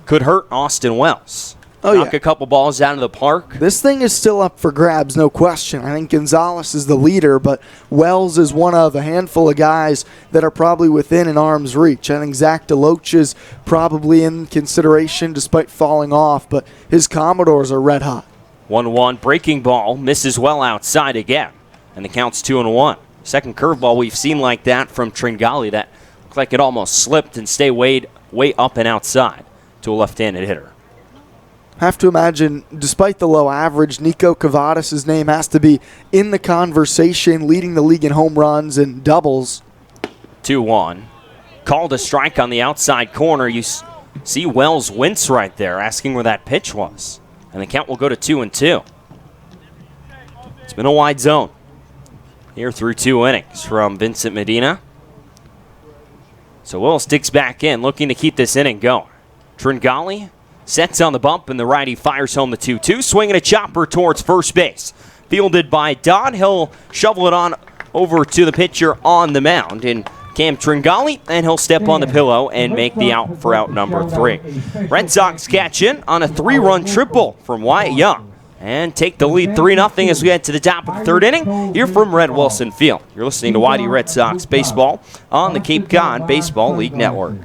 could hurt Austin Wells. Knock a couple balls out of the park. This thing is still up for grabs, no question. I think Gonzalez is the leader, but Wells is one of a handful of guys that are probably within an arm's reach. I think Zach DeLoach is probably in consideration despite falling off, but his Commodores are red hot. 1-1, breaking ball, misses well outside again, and the count's 2-1. Second curveball we've seen like that from Tringali that looked like it almost slipped and stayed way up and outside to a left-handed hitter. Have to imagine, despite the low average, Nico Cavadis' name has to be in the conversation, leading the league in home runs and doubles. 2-1. Called a strike on the outside corner. You see Wells wince right there, asking where that pitch was. And the count will go to 2-2. It's been a wide zone here through 2 innings from Vincent Medina. So Wells digs back in, looking to keep this inning going. Tringali sets on the bump, and the righty fires home the 2-2. Swinging a chopper towards first base. Fielded by Dodd. He'll shovel it on over to the pitcher on the mound. And Cam Tringali, and he'll step on the pillow and make the out for out number 3. Red Sox catch in on a 3-run triple from Wyatt Young and take the lead 3-0 as we head to the top of the 3rd inning here from Red Wilson Field. You're listening to YD Red Sox Baseball on the Cape Cod Baseball League Network.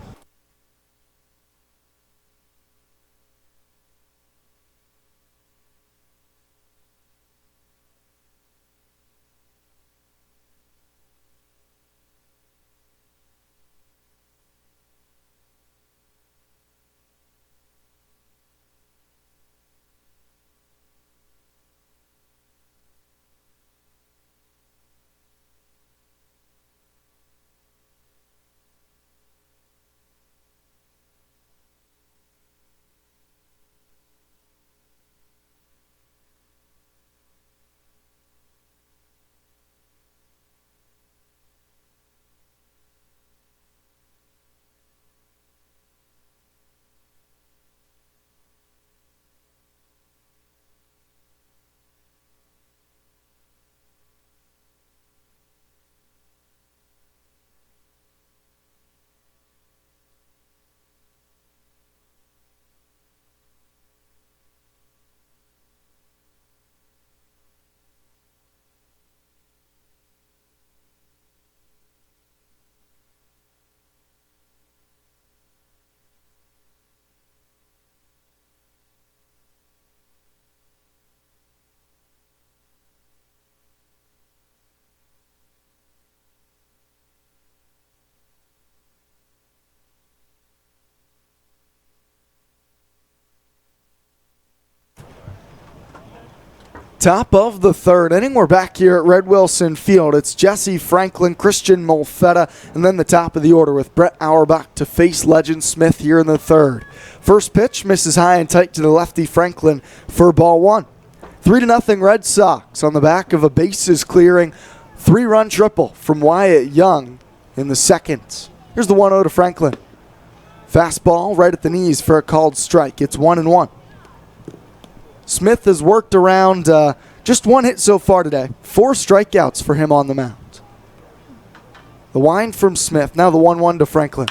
Top of the 3rd inning. We're back here at Red Wilson Field. It's Jesse Franklin, Christian Molfetta, and then the top of the order with Brett Auerbach to face Legend Smith here in the 3rd. First pitch misses high and tight to the lefty Franklin for ball 1. 3-0 Red Sox on the back of a bases clearing 3-run triple from Wyatt Young in the 2nd. Here's the 1-0 to Franklin. Fastball right at the knees for a called strike. It's 1-1. Smith has worked around just 1 hit so far today. 4 strikeouts for him on the mound. The wind from Smith. Now the 1-1 to Franklin.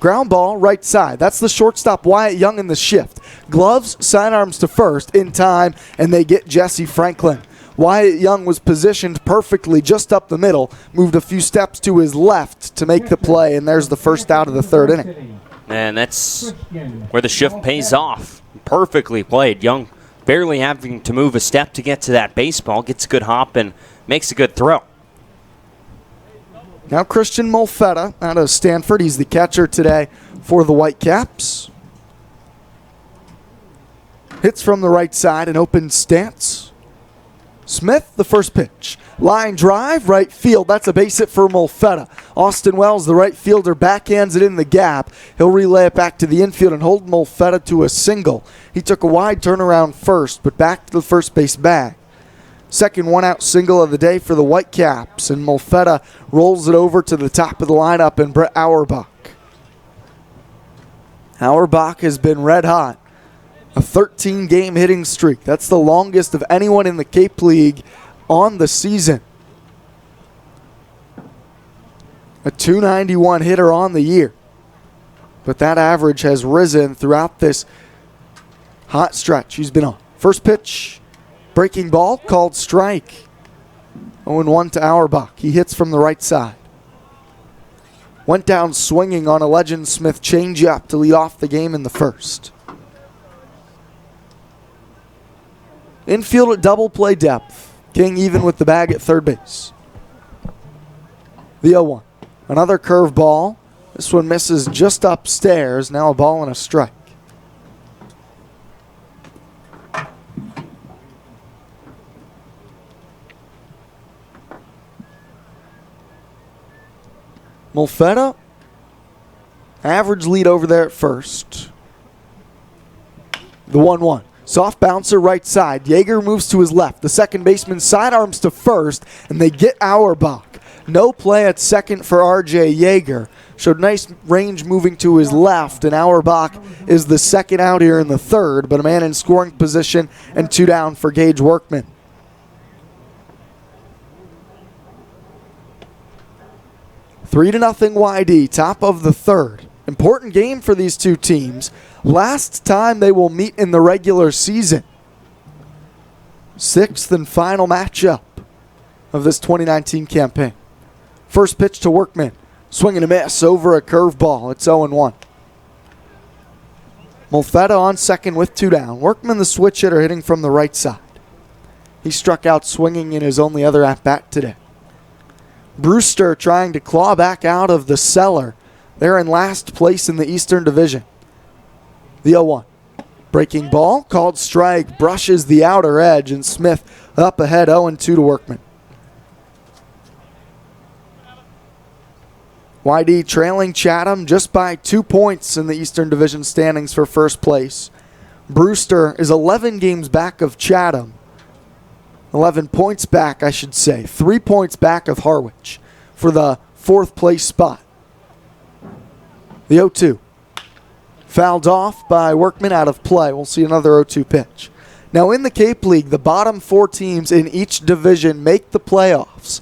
Ground ball, right side. That's the shortstop, Wyatt Young, in the shift. Gloves, sidearms to first in time, and they get Jesse Franklin. Wyatt Young was positioned perfectly just up the middle, moved a few steps to his left to make the play, and there's the first out of the third inning. And that's where the shift pays off. Perfectly played. Young barely having to move a step to get to that baseball, gets a good hop and makes a good throw. Now Christian Molfetta out of Stanford. He's the catcher today for the Whitecaps. Hits from the right side, an open stance. Smith, the first pitch. Line drive, right field. That's a base hit for Molfetta. Austin Wells, the right fielder, backhands it in the gap. He'll relay it back to the infield and hold Molfetta to a single. He took a wide turnaround first, but back to the first base bag. Second one-out single of the day for the Whitecaps, and Molfetta rolls it over to the top of the lineup and Brett Auerbach. Auerbach has been red hot. A 13-game hitting streak. That's the longest of anyone in the Cape League on the season. A .291 hitter on the year. But that average has risen throughout this hot stretch he's been on. First pitch. Breaking ball, called strike. 0-1 to Auerbach. He hits from the right side. Went down swinging on a Legend Smith changeup to lead off the game in the first. Infield at double play depth. King even with the bag at third base. The 0-1. Another curve ball. This one misses just upstairs. Now a ball and a strike. Molfetta, average lead over there at first. The 1-1. Soft bouncer right side. Yeager moves to his left. The second baseman sidearms to first, and they get Auerbach. No play at second for R.J. Yeager. Showed nice range moving to his left, and Auerbach is the second out here in the third, but a man in scoring position and 2 down for Gage Workman. 3-0 YD, top of the third. Important game for these two teams. Last time they will meet in the regular season. 6th and final matchup of this 2019 campaign. First pitch to Workman. Swing and a miss over a curveball. It's 0-1. Molfetta on second with 2 down. Workman, the switch hitter, hitting from the right side. He struck out swinging in his only other at-bat today. Brewster trying to claw back out of the cellar. They're in last place in the Eastern Division. The 0-1. Breaking ball, called strike, brushes the outer edge, and Smith up ahead 0-2 to Workman. YD trailing Chatham just by 2 points in the Eastern Division standings for first place. Brewster is 11 games back of Chatham. 11 points back, I should say. 3 points back of Harwich for the 4th place spot. The 0-2. Fouled off by Workman, out of play. We'll see another 0-2 pitch. Now in the Cape League, the bottom 4 teams in each division make the playoffs.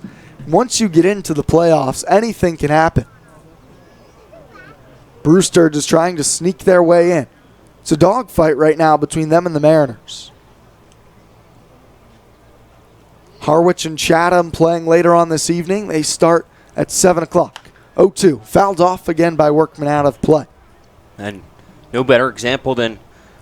Once you get into the playoffs, anything can happen. Brewster just trying to sneak their way in. It's a dogfight right now between them and the Mariners. Harwich and Chatham playing later on this evening. They start at 7 o'clock. 0-2. Fouled off again by Workman, out of play. And no better example than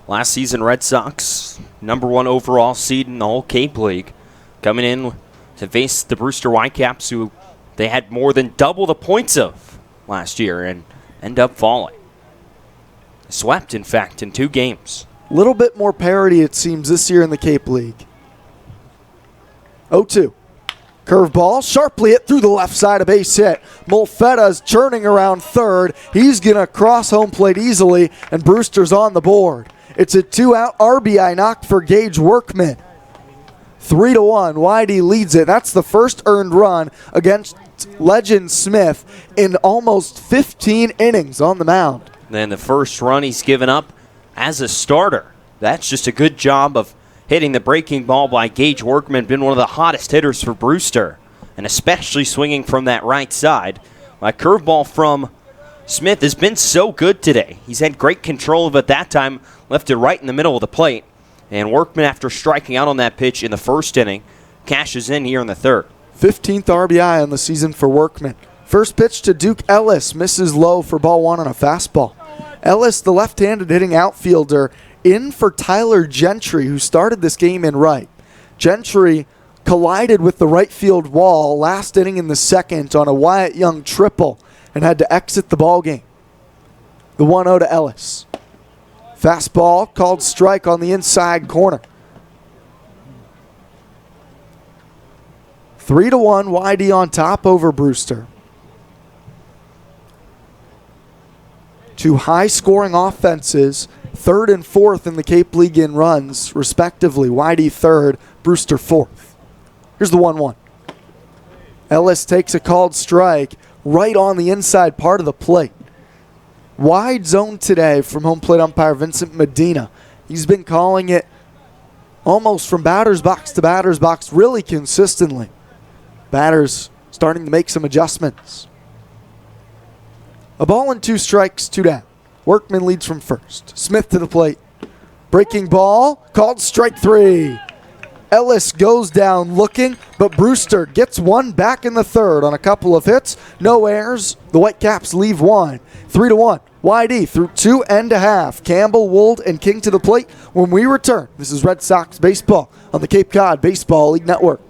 last season Red Sox, #1 overall seed in the whole Cape League, coming in to face the Brewster Whitecaps, who they had more than double the points of last year and end up falling. Swept, in fact, in 2 games. A little bit more parity, it seems, this year in the Cape League. 0-2. Curveball, sharply hit through the left side, a base hit. Molfetta's churning around third. He's going to cross home plate easily, and Brewster's on the board. It's a 2-out RBI knock for Gage Workman. 3-1, YD leads it. That's the first earned run against Legend Smith in almost 15 innings on the mound. Then the first run he's given up as a starter. That's just a good job of hitting the breaking ball by Gage Workman. Been one of the hottest hitters for Brewster, and especially swinging from that right side. A curveball from Smith has been so good today. He's had great control of it that time, left it right in the middle of the plate. And Workman, after striking out on that pitch in the first inning, cashes in here in the third. 15th RBI on the season for Workman. First pitch to Duke Ellis, misses low for ball one on a fastball. Ellis, the left-handed hitting outfielder, in for Tyler Gentry, who started this game in right. Gentry collided with the right field wall last inning in the second on a Wyatt Young triple and had to exit the ball game. The 1-0 to Ellis. Fastball called strike on the inside corner. 3-1, YD on top over Brewster. Two high-scoring offenses, third and fourth in the Cape League in runs, respectively. YD third, Brewster fourth. Here's the 1-1. Ellis takes a called strike right on the inside part of the plate. Wide zone today from home plate umpire Vincent Medina. He's been calling it almost from batter's box to batter's box really consistently. Batters starting to make some adjustments. A ball and 2 strikes, 2 down. Workman leads from first. Smith to the plate. Breaking ball, called strike 3. Ellis goes down looking, but Brewster gets one back in the third on a couple of hits. No errors. The Whitecaps leave one. 3-1. YD through 2 and a half. Campbell, Wold, and King to the plate. When we return, this is Red Sox baseball on the Cape Cod Baseball League Network.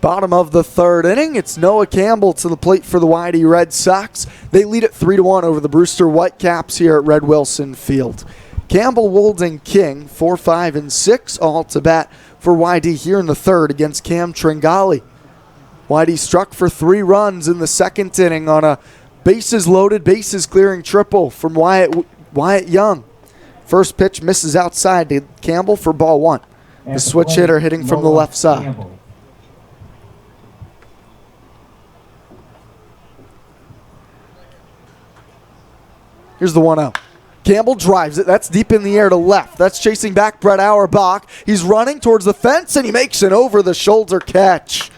Bottom of the third inning, it's Noah Campbell to the plate for the YD Red Sox. They lead it 3-1 over the Brewster Whitecaps here at Red Wilson Field. Campbell, Wold, and King, 4, 5, and 6, all to bat for YD here in the third against Cam Tringali. YD struck for 3 runs in the second inning on a bases-loaded, bases-clearing triple from Wyatt Young. First pitch misses outside to Campbell for ball 1. The switch hitter hitting from the left side. Here's the 1-0. Campbell drives it. That's deep in the air to left. That's chasing back Brett Auerbach. He's running towards the fence, and he makes an over-the-shoulder catch.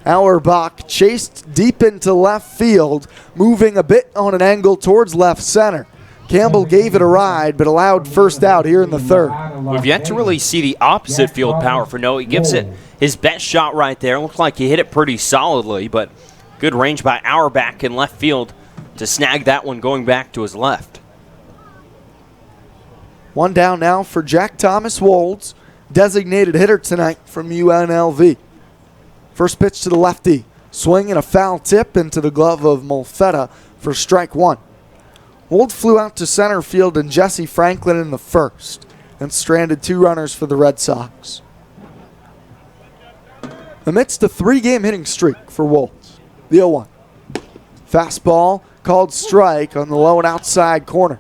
Auerbach chased deep into left field, moving a bit on an angle towards left center. Campbell gave it a ride, but allowed first out here in the third. We've yet to really see the opposite field power for Noah. He gives it his best shot right there. Looks like he hit it pretty solidly, but good range by Auerbach in left field to snag that one going back to his left. One down now for Jack Thomas Wolds, designated hitter tonight from UNLV. First pitch to the lefty. Swing and a foul tip into the glove of Molfetta for strike 1. Wold flew out to center field and Jesse Franklin in the first and stranded 2 runners for the Red Sox. Amidst a 3-game hitting streak for Wolds. The 0-1. Fastball called strike on the low and outside corner.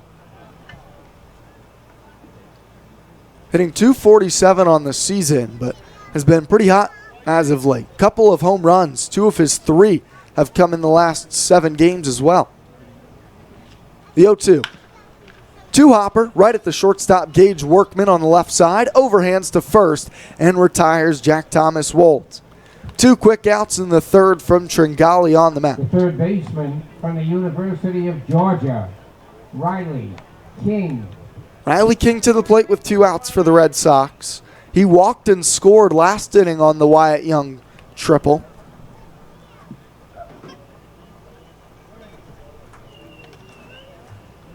Hitting .247 on the season, but has been pretty hot as of late. Couple of home runs. 2 of his 3 have come in the last 7 games as well. The 0-2. 2-hopper right at the shortstop. Gage Workman on the left side. Overhands to first and retires Jack Thomas Wold. 2 quick outs in the third from Tringali on the mound. The third baseman from the University of Georgia, Riley King. Riley King to the plate with 2 outs for the Red Sox. He walked and scored last inning on the Wyatt Young triple.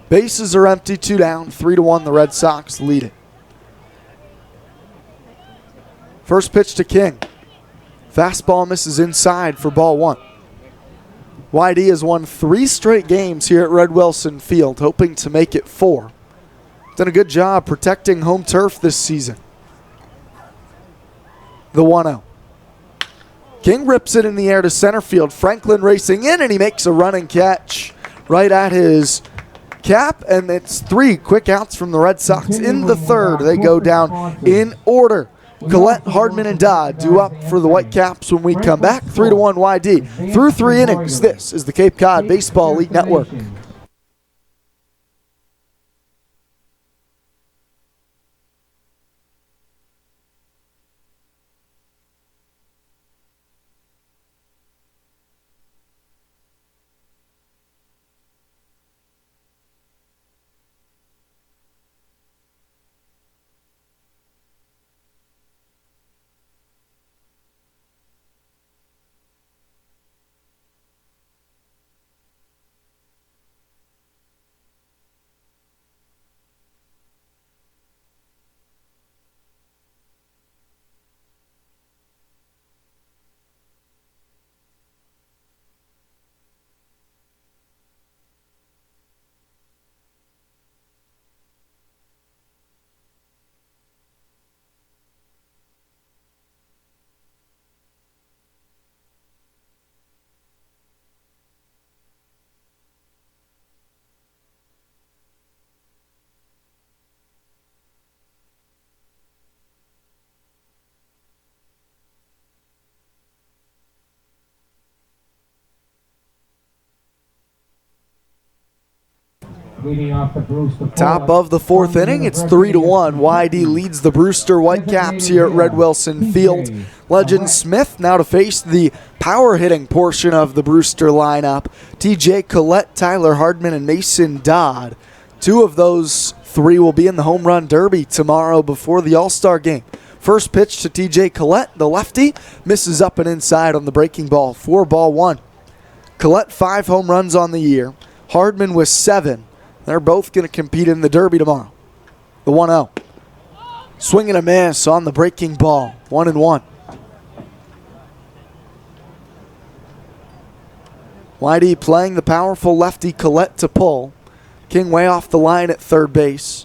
Bases are empty, 2 down, 3-1. The Red Sox lead it. First pitch to King. Fastball misses inside for ball 1. YD has won 3 straight games here at Red Wilson Field, hoping to make it 4. Done a good job protecting home turf this season. The 1-0. King rips it in the air to center field. Franklin racing in, and he makes a running catch right at his cap, and it's 3 quick outs from the Red Sox in the third. They go down in order. Collett, Hardman, and Dodd do up for the Whitecaps when we come back. 3-1 YD. Through 3 innings, this is the Cape Cod Baseball League Network. Top of the 4th inning, it's 3-1. YD leads the Brewster Whitecaps here at Red Wilson Field. Legend Smith now to face the power hitting portion of the Brewster lineup. TJ Collett, Tyler Hardman, and Mason Dodd. 2 of those 3 will be in the home run derby tomorrow before the All-Star game. First pitch to TJ Collett, the lefty, misses up and inside on the breaking ball for ball 1. Collett 5 home runs on the year. Hardman with 7. They're both going to compete in the Derby tomorrow. The 1-0. Swing and a miss on the breaking ball. 1-1. YD playing the powerful lefty Collett to pull. King way off the line at third base.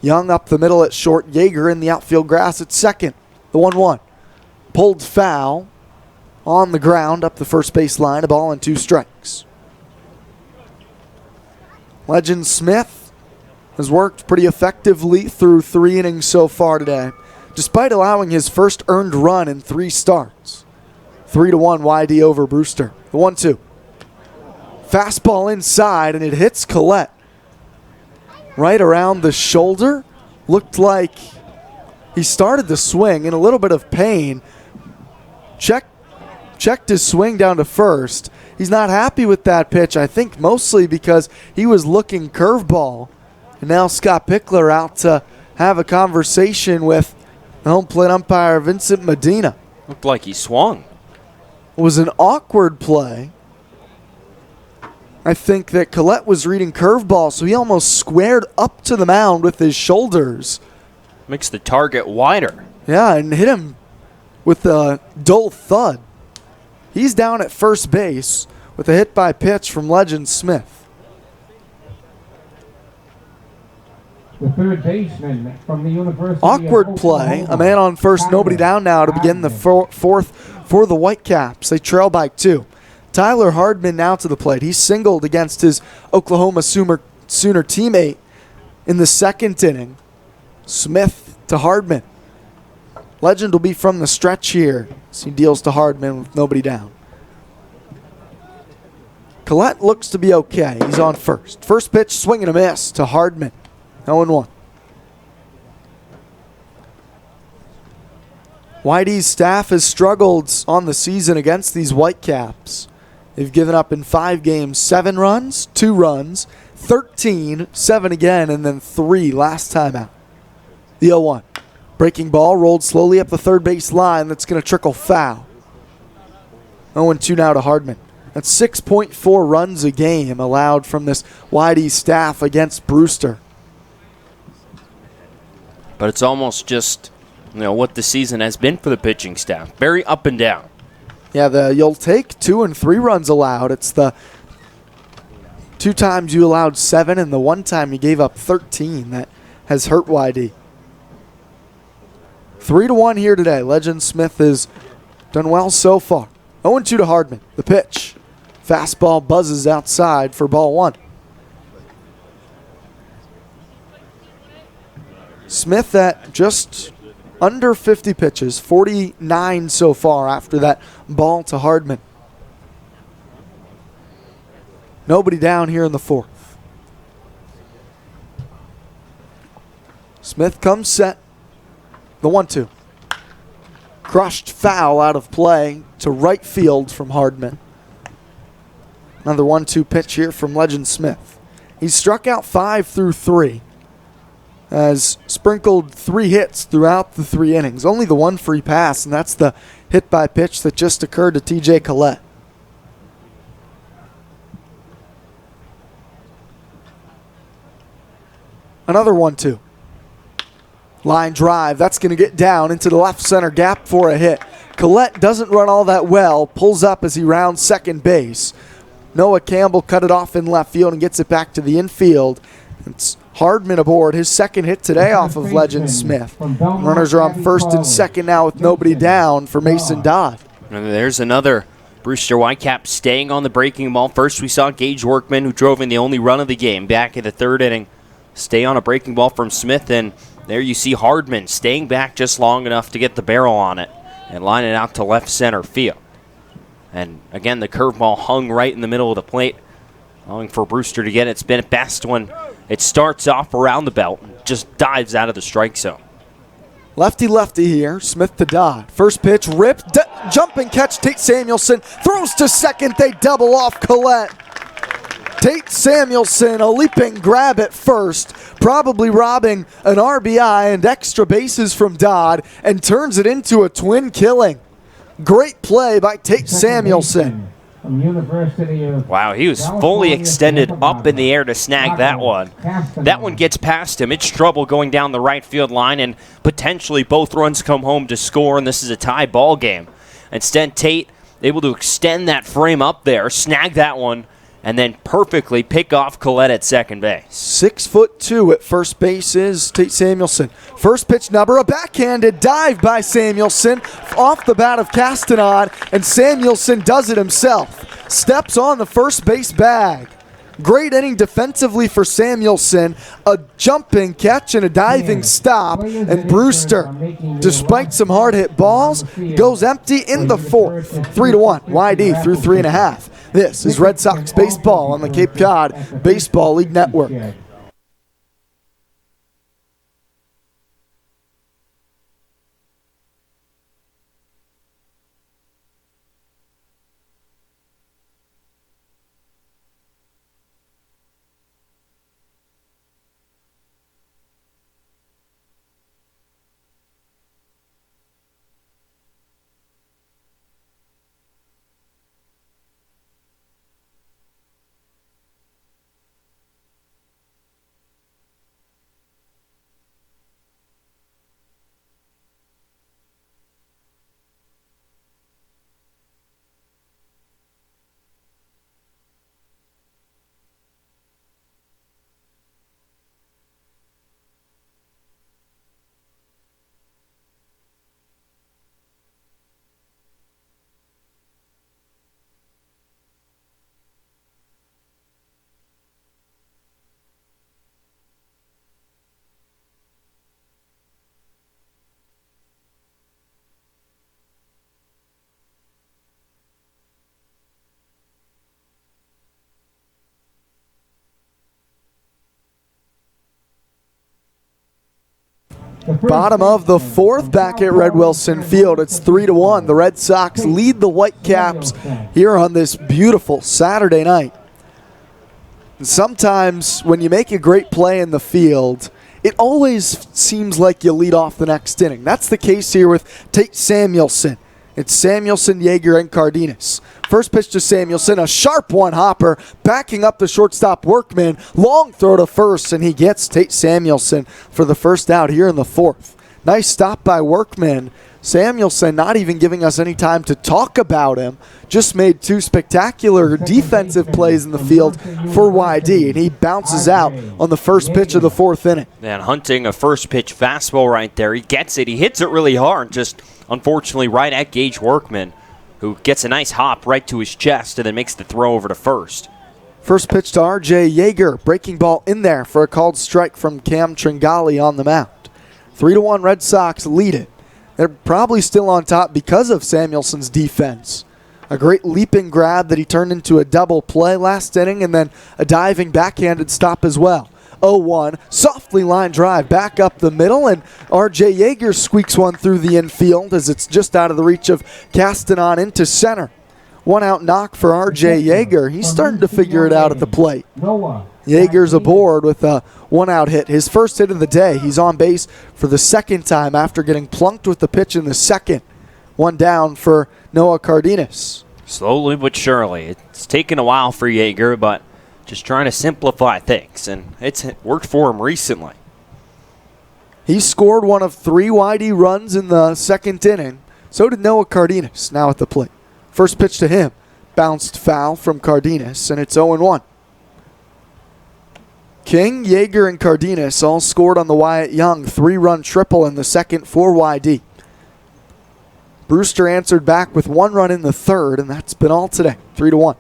Young up the middle at short. Yeager in the outfield grass at second. The 1-1. Pulled foul on the ground up the first base line. A ball and 2 strikes. Legend Smith has worked pretty effectively through 3 innings so far today, despite allowing his first earned run in 3 starts. 3-1 YD over Brewster. The 1-2. Fastball inside, and it hits Collett right around the shoulder. Looked like he started the swing in a little bit of pain. Checked his swing down to first. He's not happy with that pitch, I think mostly because he was looking curveball. And now Scott Pickler out to have a conversation with the home plate umpire, Vincent Medina. Looked like he swung. It was an awkward play. I think that Collett was reading curveball, so he almost squared up to the mound with his shoulders. Makes the target wider. Yeah, and hit him with a dull thud. He's down at first base with a hit by pitch from Legend Smith. The third baseman from the University Awkward of play. Oklahoma. A man on first, nobody down now to begin the fourth for the Whitecaps. They trail by 2. Tyler Hardman now to the plate. He singled against his Oklahoma Sooner teammate in the 2nd inning. Smith to Hardman. Legend will be from the stretch here as he deals to Hardman with nobody down. Collett looks to be okay. He's on first. First pitch, swing and a miss to Hardman. 0-1. Whitey's staff has struggled on the season against these Whitecaps. They've given up in 5 games 7 runs, 2 runs, 13, 7 again, and then 3 last time out. The 0-1. Breaking ball rolled slowly up the third base line. That's going to trickle foul. 0-2 now to Hardman. That's 6.4 runs a game allowed from this Whitey staff against Brewster. But it's almost just, what the season has been for the pitching staff. Very up and down. Yeah, you'll take 2 and 3 runs allowed. It's the 2 times you allowed 7 and the 1 time you gave up 13 that has hurt Whitey. 3-1 here today. Legend Smith has done well so far. 0-2 to Hardman. The pitch. Fastball buzzes outside for ball 1. Smith at just under 50 pitches, 49 so far after that ball to Hardman. Nobody down here in the 4th. Smith comes set. The 1-2. Crushed foul out of play to right field from Hardman. Another 1-2 pitch here from Legend Smith. He's struck out 5 through 3. Has sprinkled 3 hits throughout the 3 innings. Only the 1 free pass, and that's the hit by pitch that just occurred to TJ Collett. Another 1-2. Line drive. That's going to get down into the left center gap for a hit. Collett doesn't run all that well. Pulls up as he rounds second base. Noah Campbell cut it off in left field and gets it back to the infield. It's Hardman aboard. His second hit today off of Legend Smith. Runners are on first and second now with nobody down for Mason Dodd. And there's another Brewster Whitecap staying on the breaking ball. First we saw Gage Workman, who drove in the only run of the game back in the 3rd inning, stay on a breaking ball from Smith. And there you see Hardman staying back just long enough to get the barrel on it and line it out to left center field. And again, the curveball hung right in the middle of the plate, allowing for Brewster to get its best when it starts off around the belt and just dives out of the strike zone. Lefty here, Smith to Dodd. First pitch, ripped, jumping catch, Tate Samuelson throws to second, they double off Collett. Tate Samuelson, a leaping grab at first, probably robbing an RBI and extra bases from Dodd, and turns it into a twin killing. Great play by Tate Samuelson. Wow, he was fully extended up in the air to snag that one. That one gets past him. It's trouble going down the right field line, and potentially both runs come home to score, and this is a tie ball game. Instead, Tate able to extend that frame up there, snag that one, and then perfectly pick off Collett at second base. 6'2" at first base is Tate Samuelson. First pitch number, a backhanded dive by Samuelson off the bat of Castanon, and Samuelson does it himself. Steps on the first base bag. Great inning defensively for Samuelson. A jumping catch and a diving stop, and Brewster, despite some hard hit balls, goes empty in the 4th. 3-1, YD through 3.5. This is Red Sox baseball on the Cape Cod Baseball League Network. Bottom of the fourth back at Red Wilson Field. It's 3-1. The Red Sox lead the Whitecaps here on this beautiful Saturday night. Sometimes when you make a great play in the field, it always seems like you lead off the next inning. That's the case here with Tate Samuelson. It's Samuelson, Yeager, and Cardenas. First pitch to Samuelson, a sharp one-hopper, backing up the shortstop Workman. Long throw to first, and he gets Tate Samuelson for the first out here in the fourth. Nice stop by Workman. Samuelson not even giving us any time to talk about him. Just made two spectacular defensive plays in the field for YD, and he bounces out on the first pitch of the fourth inning. And hunting a first pitch fastball right there. He gets it. He hits it really hard, just unfortunately right at Gage Workman, who gets a nice hop right to his chest and then makes the throw over to first. First pitch to R.J. Yeager. Breaking ball in there for a called strike from Cam Tringali on the mound. 3-1 Red Sox lead it. They're probably still on top because of Samuelson's defense. A great leaping grab that he turned into a double play last inning, and then a diving backhanded stop as well. 0-1, softly line drive back up the middle, and R.J. Yeager squeaks one through the infield as it's just out of the reach of Castanon into center. One out knock for R.J. Yeager. He's starting to figure it out at the plate. Yeager's aboard with a one-out hit. His first hit of the day. He's on base for the second time after getting plunked with the pitch in the second. One down for Noah Cardenas. Slowly but surely. It's taken a while for Yeager, but just trying to simplify things, and it's worked for him recently. He scored one of 3 YD runs in the second inning. So did Noah Cardenas, now at the plate. First pitch to him. Bounced foul from Cardenas, and it's 0-1. King, Yeager, and Cardenas all scored on the Wyatt Young 3-run triple in the second for YD. Brewster answered back with 1 run in the third, and that's been all today, 3-1.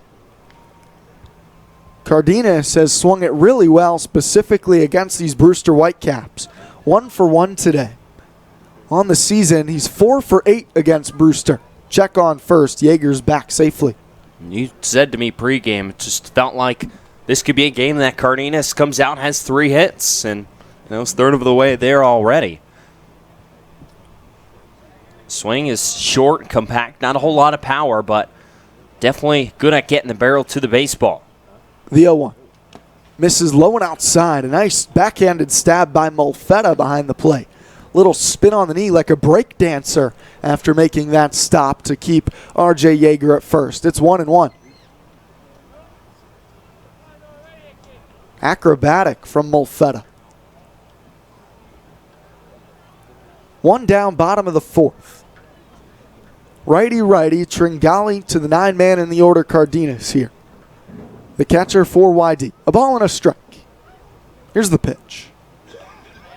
Cardenas has swung it really well, specifically against these Brewster Whitecaps. 1 for 1 today. On the season, he's 4 for 8 against Brewster. Check on first. Yeager's back safely. You said to me pregame, it just felt like this could be a game that Cardenas comes out, has 3 hits, and it's third of the way there already. Swing is short and compact, not a whole lot of power, but definitely good at getting the barrel to the baseball. The 0-1. Misses low and outside. A nice backhanded stab by Molfetta behind the plate. Little spin on the knee like a break dancer after making that stop to keep R.J. Yeager at first. It's 1-1. Acrobatic from Molfetta. 1 down, bottom of the fourth. Righty-righty, Tringali to the 9-man in the order, Cardenas here. The catcher for YD. A ball and a strike. Here's the pitch.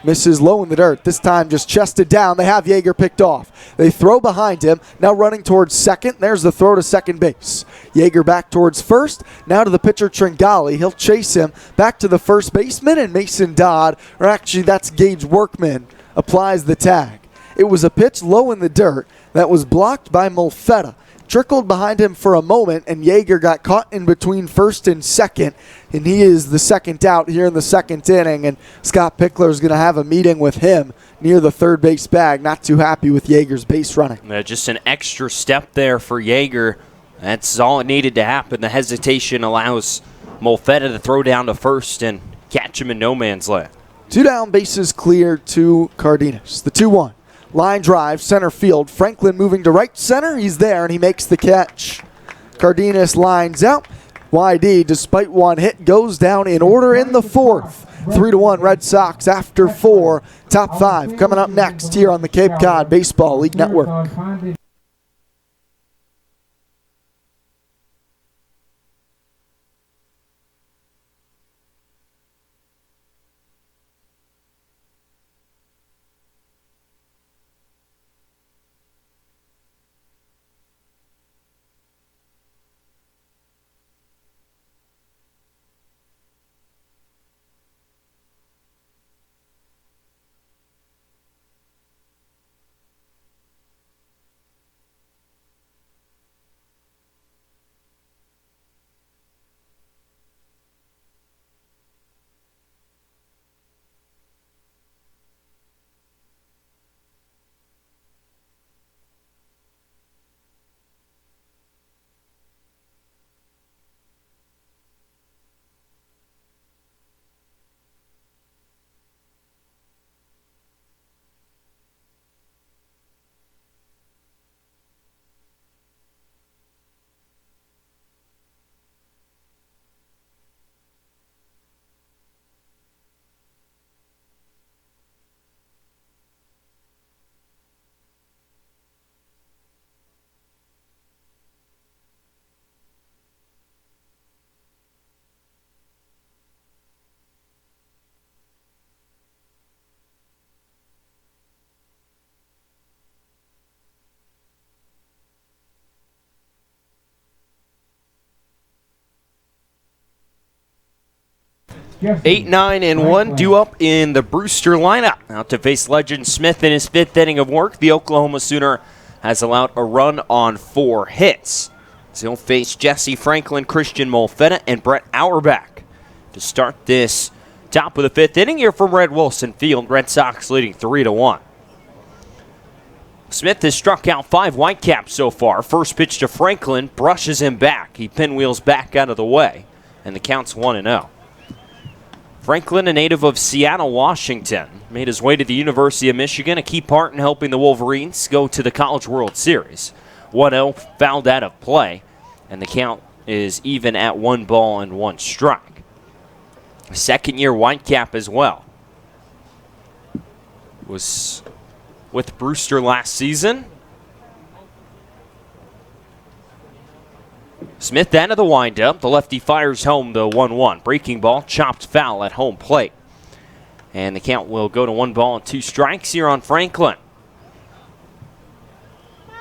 Misses low in the dirt. This time just chested down. They have Yeager picked off. They throw behind him. Now running towards second. There's the throw to second base. Yeager back towards first. Now to the pitcher Tringali. He'll chase him back to the first baseman, and Mason Dodd, or actually that's Gage Workman, applies the tag. It was a pitch low in the dirt that was blocked by Molfetta. Trickled behind him for a moment, and Yeager got caught in between first and second, and he is the second out here in the second inning, and Scott Pickler is going to have a meeting with him near the third base bag. Not too happy with Yeager's base running. Just an extra step there for Yeager. That's all it needed to happen. The hesitation allows Molfetta to throw down to first and catch him in no man's land. 2 down, bases clear to Cardenas. The 2-1. Line drive, center field. Franklin moving to right center. He's there, and he makes the catch. Cardenas lines out. YD, despite 1 hit, goes down in order in the fourth. 3-1 Red Sox after 4. Top 5 coming up next here on the Cape Cod Baseball League Network. Jesse 8, 9, and 1 Franklin. due up in the Brewster lineup. Out to face Legend Smith in his 5th inning of work. The Oklahoma Sooner has allowed a run on 4 hits. So he'll face Jesse Franklin, Christian Molfetta, and Brett Auerbach to start this top of the 5th inning here from Red Wilson Field. Red Sox leading 3-1. Smith has struck out 5 Whitecaps so far. First pitch to Franklin, brushes him back. He pinwheels back out of the way, and the count's 1-0. Franklin, a native of Seattle, Washington, made his way to the University of Michigan, a key part in helping the Wolverines go to the College World Series. 1-0 fouled out of play, and the count is even at 1 ball and 1 strike. Second-year Whitecap as well. Was with Brewster last season. Smith out of the windup. The lefty fires home the 1-1. Breaking ball, chopped foul at home plate. And the count will go to 1 ball and 2 strikes here on Franklin.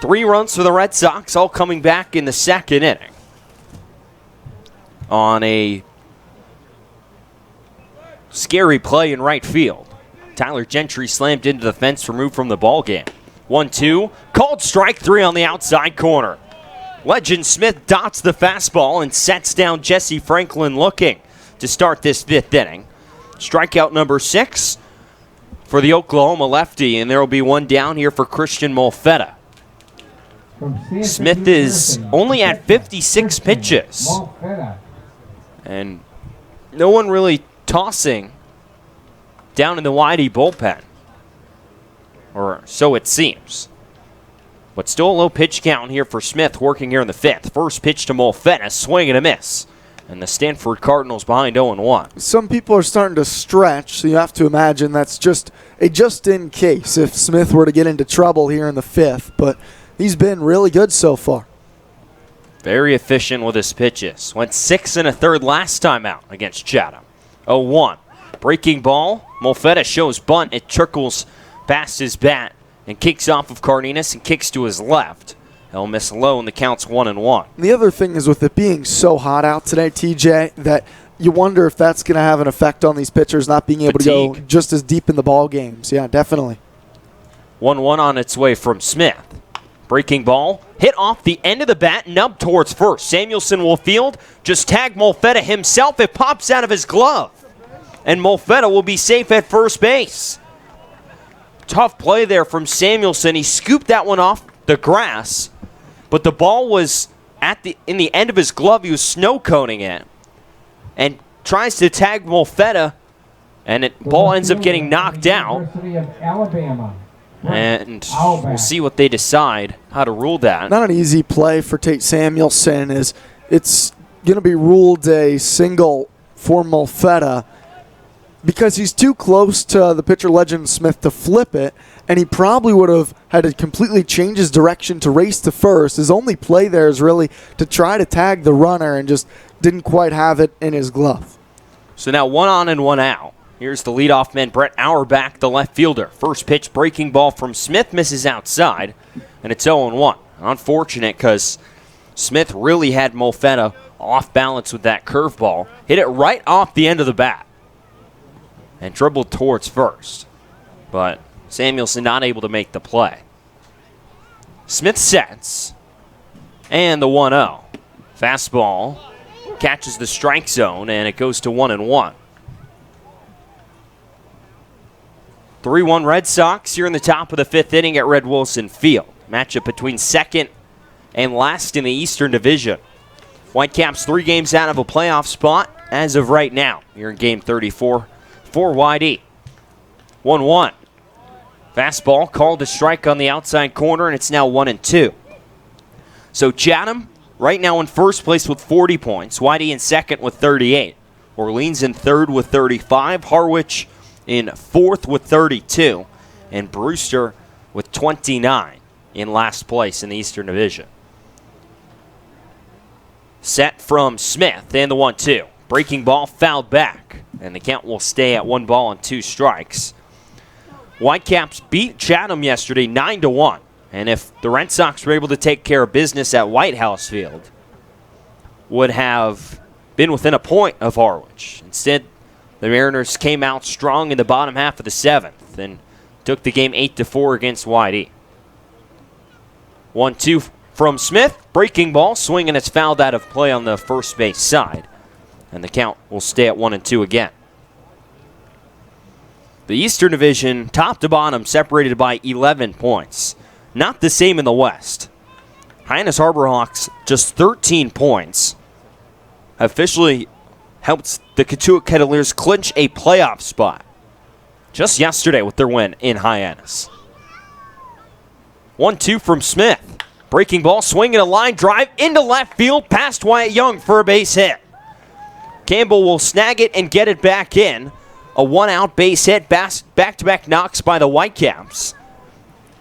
3 runs for the Red Sox, all coming back in the 2nd inning. On a scary play in right field. Tyler Gentry slammed into the fence, removed from the ball game. 1-2, called strike 3 on the outside corner. Legend Smith dots the fastball and sets down Jesse Franklin looking to start this 5th inning. Strikeout number 6 for the Oklahoma lefty, and there will be 1 down here for Christian Molfetta. Smith is only at 56 pitches. And no one really tossing down in the Whitey bullpen. Or so it seems. But still a low pitch count here for Smith working here in the 5th. First pitch to Molfetta, swing and a miss. And the Stanford Cardinals behind 0-1. Some people are starting to stretch, so you have to imagine that's just a just-in case if Smith were to get into trouble here in the 5th. But he's been really good so far. Very efficient with his pitches. Went 6 1/3 last time out against Chatham. 0-1. Breaking ball. Molfetta shows bunt. It trickles past his bat and kicks off of Cardenas and kicks to his left. He'll miss low, and the count's 1-1. The other thing is with it being so hot out today, TJ, that you wonder if that's going to have an effect on these pitchers not being able to go just as deep in the ball games. Yeah, definitely. 1-1 on its way from Smith. Breaking ball, hit off the end of the bat, nub towards first. Samuelson will field, just tag Molfetta himself. It pops out of his glove, and Molfetta will be safe at first base. Tough play there from Samuelson. He scooped that one off the grass, but the ball was in the end of his glove. He was snow coning it and tries to tag Molfetta, and the ball ends up getting knocked out. University of Alabama. And we'll see what they decide how to rule that. Not an easy play for Tate Samuelson. It's going to be ruled a single for Molfetta because he's too close to the pitcher Legend Smith to flip it, and he probably would have had to completely change his direction to race to first. His only play there is really to try to tag the runner and just didn't quite have it in his glove. So now 1 on and 1 out. Here's the leadoff man, Brett Auerbach, the left fielder. First pitch, breaking ball from Smith, misses outside, and it's 0-1. Unfortunate because Smith really had Molfetta off balance with that curveball. Hit it right off the end of the bat and dribbled towards first. But Samuelson not able to make the play. Smith sets, and the 1-0. Fastball catches the strike zone, and it goes to 1-1. 3-1 Red Sox here in the top of the 5th inning at Red Wilson Field. Matchup between second and last in the Eastern Division. Whitecaps 3 games out of a playoff spot as of right now. Here in Game 34 for Whitey. 1-1. Fastball called a strike on the outside corner, and it's now 1-2. So Chatham right now in first place with 40 points. Whitey in second with 38. Orleans in third with 35. Harwich in 4th with 32, and Brewster with 29 in last place in the Eastern Division. Set from Smith, and the 1-2. Breaking ball fouled back, and the count will stay at 1 ball and 2 strikes. Whitecaps beat Chatham yesterday 9-1, and if the Red Sox were able to take care of business at White House Field, would have been within a point of Harwich. Instead, The Mariners came out strong in the bottom half of the 7th and took the game 8-4 against Whitey. 1-2 from Smith. Breaking ball, swinging, it's fouled out of play on the first base side. And the count will stay at 1-2 again. The Eastern Division, top to bottom, separated by 11 points. Not the same in the West. Hyannis Harbor Hawks, just 13 points, officially helped the Katuitt Kettleers clinch a playoff spot just yesterday with their win in Hyannis. 1-2 from Smith. Breaking ball, swinging a line drive into left field past Wyatt Young for a base hit. Campbell will snag it and get it back in. A one-out base hit, back-to-back knocks by the Whitecaps.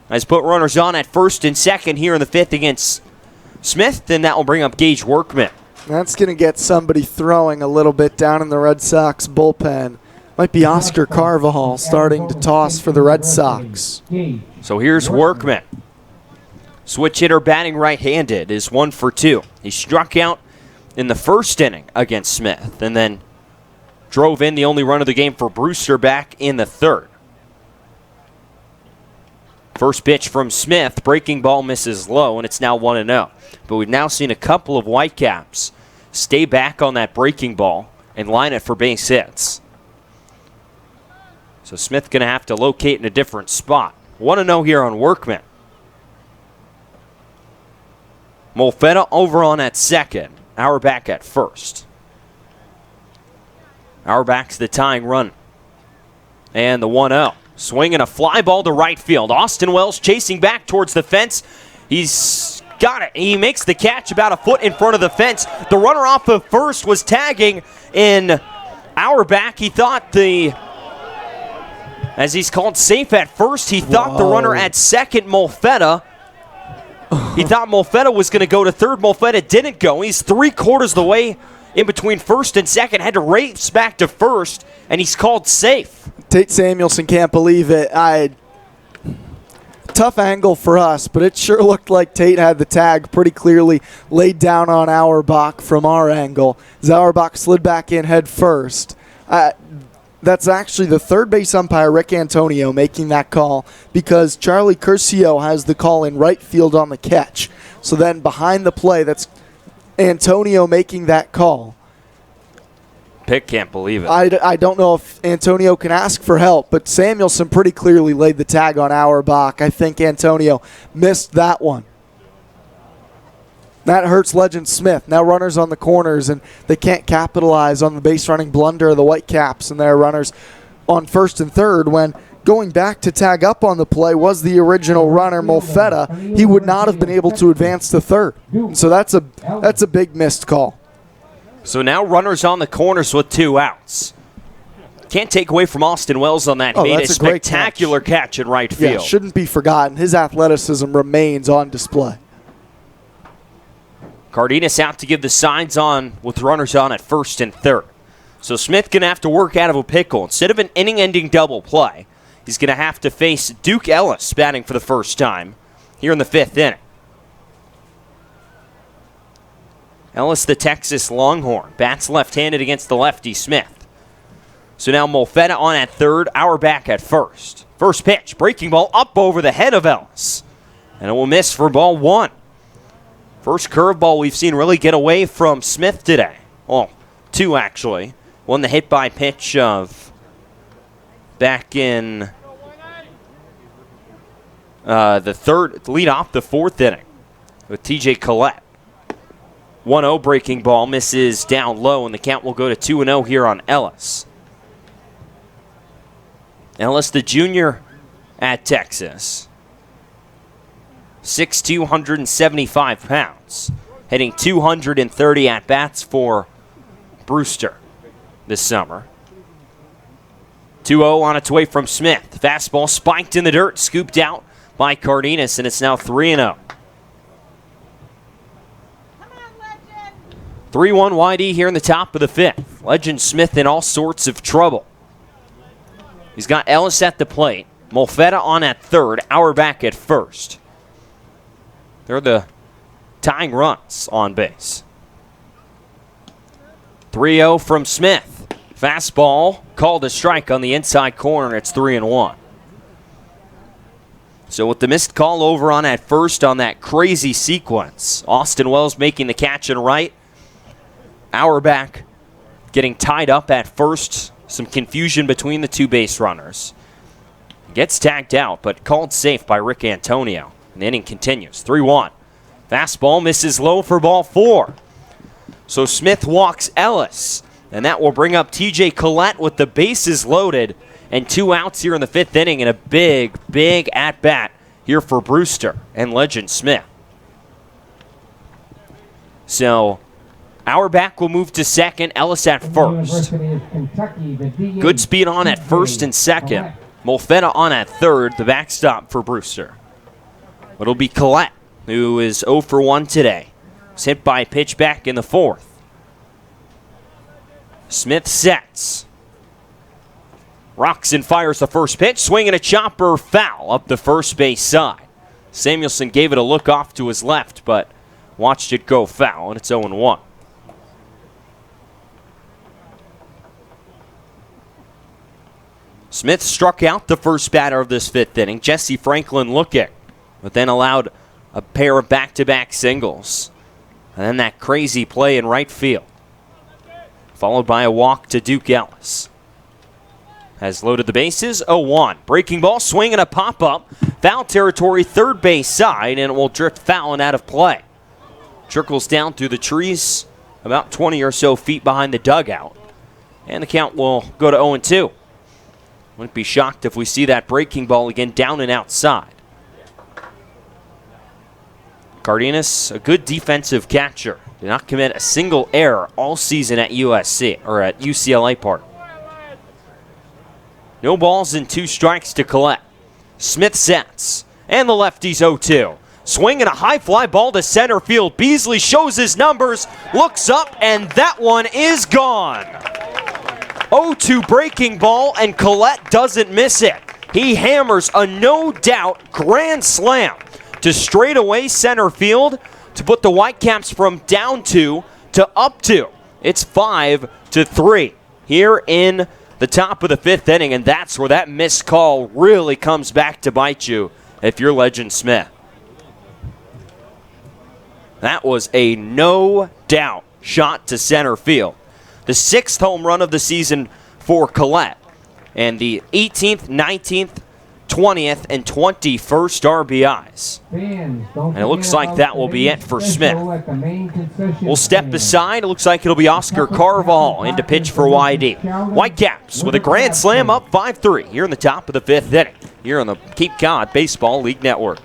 Has put runners on at first and second here in the 5th against Smith, then that will bring up Gage Workman. That's going to get somebody throwing a little bit down in the Red Sox bullpen. Might be Oscar Carvajal starting to toss for the Red Sox. So here's Workman. Switch hitter batting right-handed is 1 for 2. He struck out in the first inning against Smith and then drove in the only run of the game for Brewster back in the 3rd. First pitch from Smith, breaking ball misses low, and it's now 1-0. But we've now seen a couple of Whitecaps stay back on that breaking ball and line it for base hits. So Smith going to have to locate in a different spot. 1-0 here on Workman. Molfetta over on at second. Auerbach at first. Auerbach's the tying run. And the 1-0. Swinging a fly ball to right field. Austin Wells chasing back towards the fence. He's got it. He makes the catch about a foot in front of the fence. The runner off of first was tagging in Auerbach. He thought as he's called safe at first, he thought the runner at second, Molfetta. He thought Molfetta was going to go to third. Molfetta didn't go. He's 3/4 of the way in between first and second. Had to race back to first, and he's called safe. Tate Samuelson can't believe it. Tough angle for us, but it sure looked like Tate had the tag pretty clearly laid down on Auerbach from our angle. As Auerbach slid back in head first. That's actually the third base umpire, Rick Antonio, making that call because Charlie Curcio has the call in right field on the catch. So then behind the play, that's Antonio making that call. Pick can't believe it. I don't know if Antonio can ask for help, but Samuelson pretty clearly laid the tag on Auerbach. I think Antonio missed that one. That hurts Legend Smith. Now runners on the corners, and they can't capitalize on the base running blunder of the Whitecaps and their runners on first and third when going back to tag up on the play was the original runner, Molfetta. He would not have been able to advance to third. So that's a big missed call. So now runners on the corners with 2 outs. Can't take away from Austin Wells on that. He made a spectacular catch in right field. Yeah, shouldn't be forgotten. His athleticism remains on display. Cardenas out to give the signs on with runners on at first and third. So Smith going to have to work out of a pickle. Instead of an inning-ending double play, he's going to have to face Duke Ellis batting for the first time here in the 5th inning. Ellis, the Texas Longhorn, bats left-handed against the lefty Smith. So now Molfetta on at third, Auerbach at first. First pitch, breaking ball up over the head of Ellis. And it will miss for ball 1. First curveball we've seen really get away from Smith today. Well, 2 actually. One the hit by pitch of back in the third, lead off the 4th inning with TJ Collett. 1-0 breaking ball misses down low, and the count will go to 2-0 here on Ellis. Ellis, the junior at Texas. 6'2", 175 pounds. Hitting 230 at-bats for Brewster this summer. 2-0 on its way from Smith. Fastball spiked in the dirt, scooped out by Cardenas, and it's now 3-0. 3-1 YD here in the top of the 5th. Legend Smith in all sorts of trouble. He's got Ellis at the plate. Molfetta on at third. Auerbach at first. They're the tying runs on base. 3-0 from Smith. Fastball called a strike on the inside corner. It's 3-1. So with the missed call over on at first on that crazy sequence, Austin Wells making the catch and right. Auerbach getting tied up at first. Some confusion between the two base runners. Gets tagged out, but called safe by Rick Antonio. And the inning continues. 3-1. Fastball misses low for ball 4. So Smith walks Ellis. And that will bring up TJ Collett with the bases loaded and 2 outs here in the 5th inning, and a big, big at-bat here for Brewster and Legend Smith. So Auerbach will move to second, Ellis at first. Good speed on at first and second. Molfetta on at third, the backstop for Brewster. It'll be Collett, who is 0 for 1 today. Was hit by a pitch back in the 4th. Smith sets. Rocks and fires the first pitch, swinging a chopper foul up the first base side. Samuelson gave it a look off to his left, but watched it go foul, and it's 0-1. Smith struck out the first batter of this 5th inning, Jesse Franklin looking, but then allowed a pair of back-to-back singles. And then that crazy play in right field, followed by a walk to Duke Ellis. Has loaded the bases, 0-1. Breaking ball, swing and a pop-up. Foul territory, third base side, and it will drift foul and out of play. Trickles down through the trees, about 20 or so feet behind the dugout. And the count will go to 0-2. Wouldn't be shocked if we see that breaking ball again down and outside. Cardenas, a good defensive catcher. Did not commit a single error all season at USC, or at UCLA Park. No balls and 2 strikes to Collett. Smith sets, and the lefty's 0-2. Swing and a high fly ball to center field. Beasley shows his numbers, looks up, and that one is gone. 0-2 breaking ball, and Collett doesn't miss it. He hammers a no-doubt grand slam to straightaway center field to put the Whitecaps from down 2 to up 2. It's 5-3 here in the top of the 5th inning, and that's where that missed call really comes back to bite you if you're Legend Smith. That was a no-doubt shot to center field. The 6th home run of the season for Collett, and the 18th, 19th, 20th, and 21st RBIs. And it looks like that will be it for Smith. We'll step aside. It looks like it'll be Oscar Carvajal in to pitch for YD. Whitecaps with a grand slam up 5-3 here in the top of the 5th inning here on the Cape Cod Baseball League Network.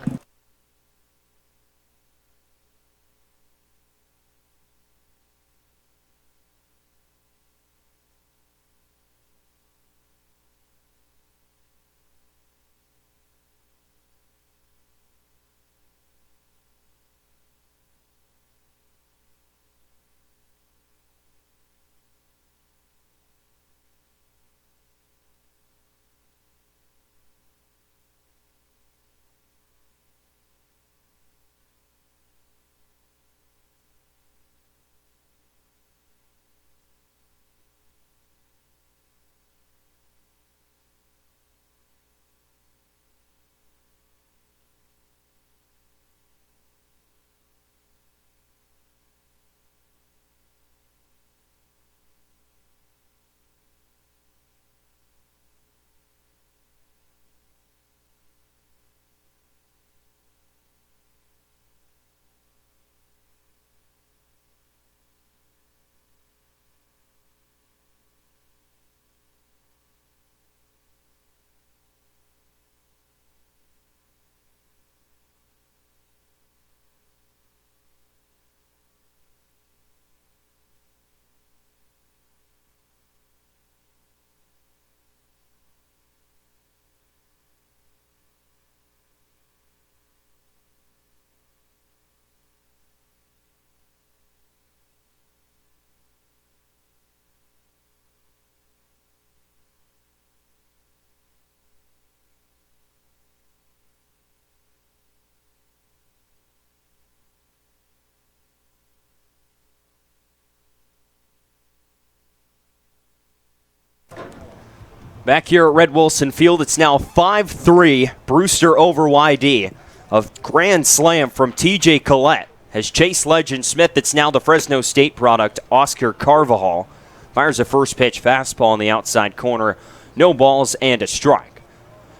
Back here at Red Wilson Field, it's now 5-3, Brewster over YD. A grand slam from TJ Collett has chased Legend Smith. It's now the Fresno State product, Oscar Carvajal. Fires a first pitch fastball in the outside corner. No balls and a strike.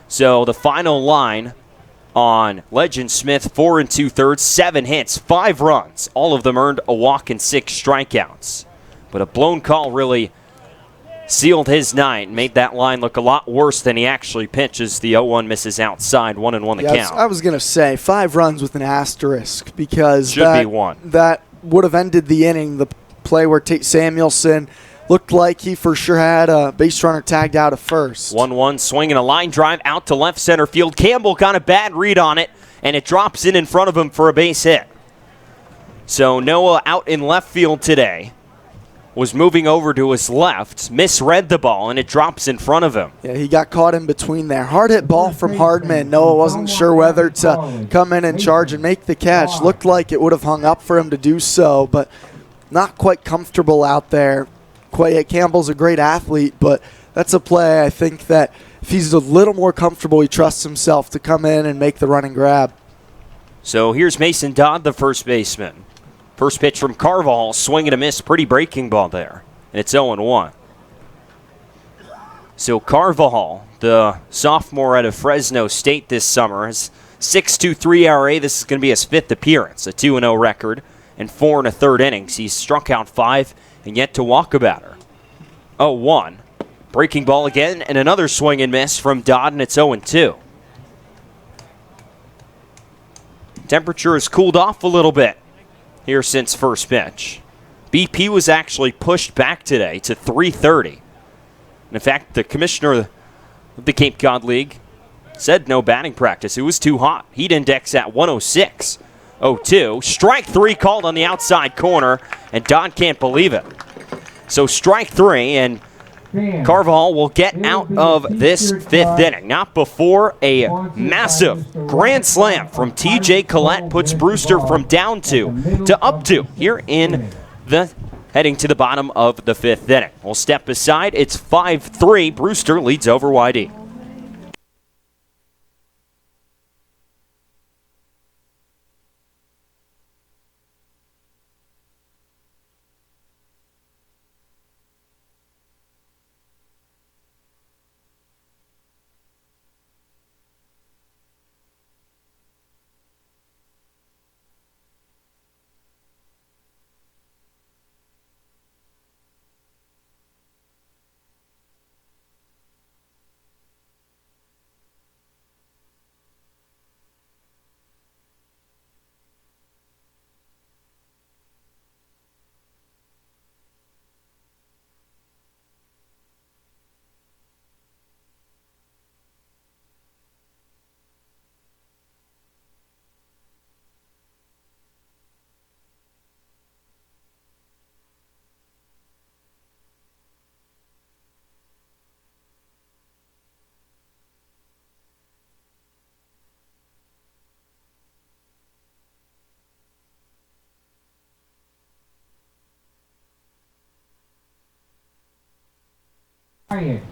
So the final line on Legend Smith, 4 2/3, 7 hits, 5 runs. All of them earned a walk and 6 strikeouts. But a blown call really sealed his night and made that line look a lot worse than he actually pitches. The 0-1 misses outside, 1-1 the count. I was going to say 5 runs with an asterisk because Should be 1. That would have ended the inning. The play where Tate Samuelson looked like he for sure had a base runner tagged out at first. 1-1, swinging a line drive out to left center field. Campbell got a bad read on it, and it drops in front of him for a base hit. So Noah out in left field today. Was moving over to his left, misread the ball, and it drops in front of him. Yeah, he got caught in between there. Hard hit ball from Hardman. Noah wasn't sure whether to come in and charge and make the catch. Looked like it would have hung up for him to do so, but not quite comfortable out there. Campbell's a great athlete, but that's a play I think that if he's a little more comfortable, he trusts himself to come in and make the running grab. So here's Mason Dodd, the first baseman. First pitch from Carvajal, swing and a miss, pretty breaking ball there. And it's 0-1. So Carvajal, the sophomore out of Fresno State this summer, has 6.23 ERA. This is going to be his 5th appearance, a 2-0 record, and 4 1/3 innings. He's struck out 5 and yet to walk a batter. 0-1. Breaking ball again, and another swing and miss from Dodd, and it's 0-2. Temperature has cooled off a little bit here since first pitch. BP was actually pushed back today to 330. And in fact, the commissioner of the Cape Cod League said no batting practice. It was too hot. Heat index at 106. 0-2. Strike 3 called on the outside corner, and Don can't believe it. So strike 3, and Carvajal will get out of this 5th inning. Not before a massive grand slam from TJ Collett puts Brewster from down 2 to up 2 here in the heading to the bottom of the 5th inning. We'll step aside. It's 5-3. Brewster leads over YD.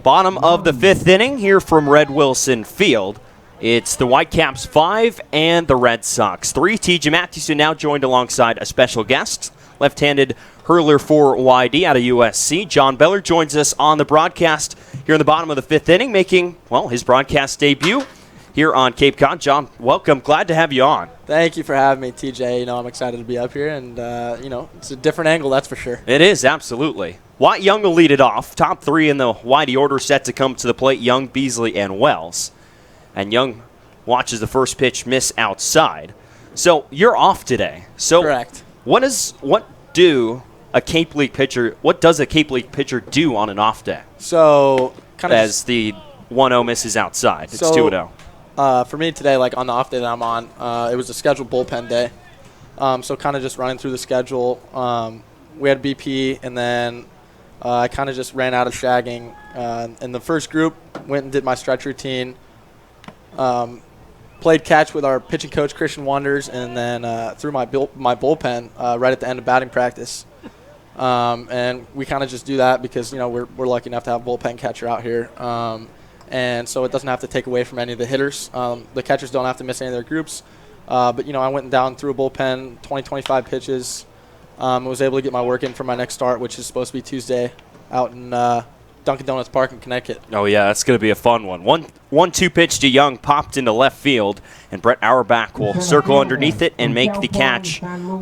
Bottom of the 5th inning here from Red Wilson Field. It's the Whitecaps 5 and the Red Sox 3. TJ Matthewson now joined alongside a special guest, left-handed hurler for YD out of USC. John Beller joins us on the broadcast here in the bottom of the 5th inning, making, well, his broadcast debut here on Cape Cod. John, welcome. Glad to have you on. Thank you for having me, TJ. I'm excited to be up here, and, it's a different angle, that's for sure. It is, absolutely. Wyatt Young will lead it off. Top 3 in the YD order set to come to the plate, Young, Beasley, and Wells. And Young watches the first pitch miss outside. So you're off today. So correct. What does a Cape League pitcher do on an off day? So kind of as the 1-0 misses outside. It's 2-0. For me today, like on the off day that I'm on, it was a scheduled bullpen day. So kind of just running through the schedule. We had BP, and then I kind of just ran out of shagging. In the first group, went and did my stretch routine. Played catch with our pitching coach, Christian Wonders, and then threw my bullpen right at the end of batting practice. And we kind of just do that because, we're lucky enough to have a bullpen catcher out here. And so it doesn't have to take away from any of the hitters. The catchers don't have to miss any of their groups. But, I went down through a bullpen, 25 pitches. Was able to get my work in for my next start, which is supposed to be Tuesday out in Dunkin' Donuts Park in Connecticut. Oh, yeah, that's going to be a fun one. 1-2 pitch to Young, popped into left field, and Brett Auerbach will circle underneath it and make the catch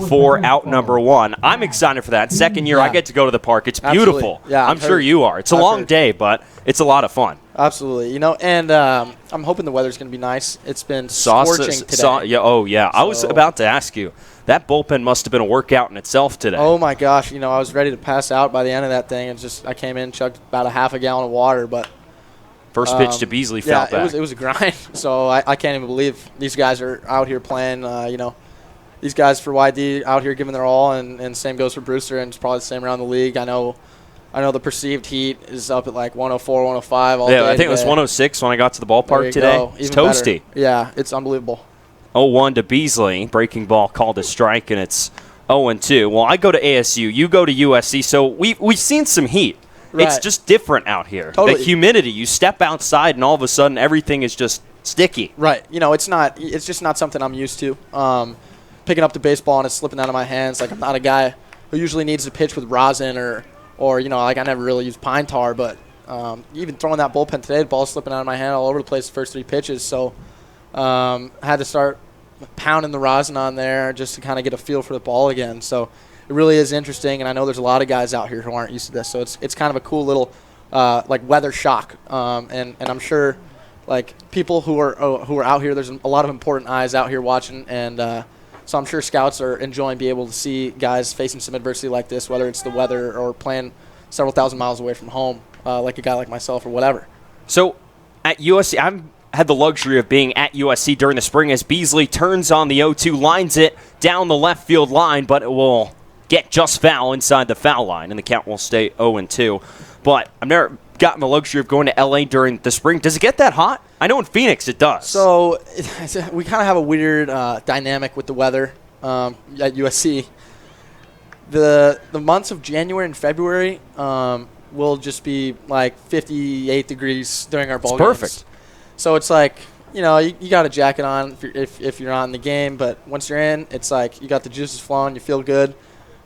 for out number 1. I'm excited for that. Second year, I get to go to the park. It's beautiful. Absolutely. Yeah, I'm sure you are. It's a long day, but it's a lot of fun. Absolutely. And I'm hoping the weather's going to be nice. It's been scorching today. Yeah. I was about to ask you. That bullpen must have been a workout in itself today. Oh, my gosh. I was ready to pass out by the end of that thing. I came in, chugged about a half a gallon of water. But first pitch to Beasley fell back. It was a grind. So I can't even believe these guys are out here playing. These guys for YD out here giving their all, and same goes for Brewster, and it's probably the same around the league. I know the perceived heat is up at like 104, 105 all day. Yeah, I think it was 106 when I got to the ballpark today. It's toasty. Better. Yeah, it's unbelievable. 0-1 to Beasley. Breaking ball called a strike, and it's 0-2. Well, I go to ASU. You go to USC. So we've seen some heat. Right. It's just different out here. Totally. The humidity. You step outside, and all of a sudden, everything is just sticky. Right. It's just not something I'm used to. Picking up the baseball and it's slipping out of my hands. Like, I'm not a guy who usually needs to pitch with rosin or I never really use pine tar. But even throwing that bullpen today, the ball's slipping out of my hand all over the place the first 3 pitches. So I had to start pounding the rosin on there just to kind of get a feel for the ball again. So it really is interesting, and I know there's a lot of guys out here who aren't used to this. So it's kind of a cool little weather shock, and I'm sure people who are out here, there's a lot of important eyes out here watching, and so I'm sure scouts are enjoying being able to see guys facing some adversity like this, whether it's the weather or playing several thousand miles away from home, like a guy like myself or whatever. So at USC, I've had the luxury of being at USC during the spring as Beasley turns on the 0-2, lines it down the left field line, but it will get just foul inside the foul line, and the count will stay 0-2. But I've never gotten the luxury of going to LA during the spring. Does it get that hot? I know in Phoenix it does. So we kind of have a weird dynamic with the weather at USC. The months of January and February will just be like 58 degrees during our ball games. Perfect. So it's like, you got a jacket on if you're not in the game, but once you're in, it's like you got the juices flowing, you feel good.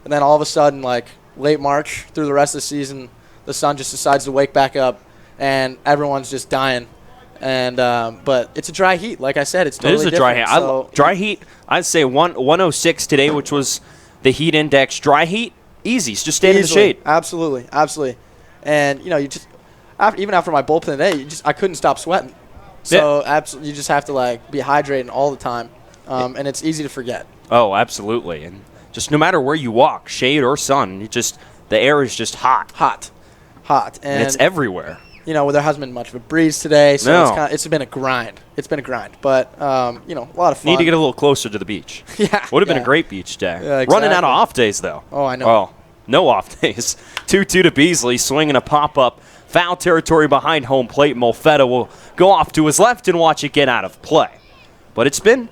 And then all of a sudden, like late March through the rest of the season, the sun just decides to wake back up, and everyone's just dying. And but it's a dry heat. Like I said, it's totally different. Dry heat. Dry heat, I'd say 106 today, which was the heat index. Dry heat, easy. Just stand in the shade. Absolutely. And, you just even after my bullpen today, I couldn't stop sweating. So absolutely, you just have to be hydrating all the time, and it's easy to forget. Oh, absolutely, and just no matter where you walk, shade or sun, the air is just hot, and it's everywhere. There hasn't been much of a breeze today, so No. it's been a grind. But a lot of fun. Need to get a little closer to the beach. Yeah, would have been a great beach day. Yeah, exactly. Running out of off days though. Oh, I know. Well, no off days. 2-2 to Beasley, swinging a pop up. Foul territory behind home plate. Molfetta will go off to his left and watch it get out of play. But it's been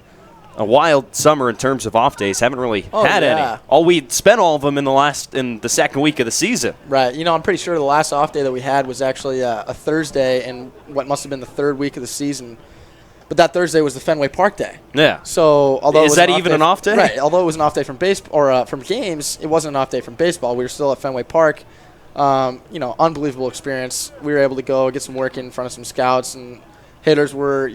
a wild summer in terms of off days. Haven't really had any. We spent all of them in the second week of the season. Right. I'm pretty sure the last off day that we had was actually a Thursday in what must have been the third week of the season. But that Thursday was the Fenway Park day. Yeah. So although is that even an off day? Right. Although it was an off day from baseball or from games, it wasn't an off day from baseball. We were still at Fenway Park. Unbelievable experience. We were able to go get some work in front of some scouts, and hitters were,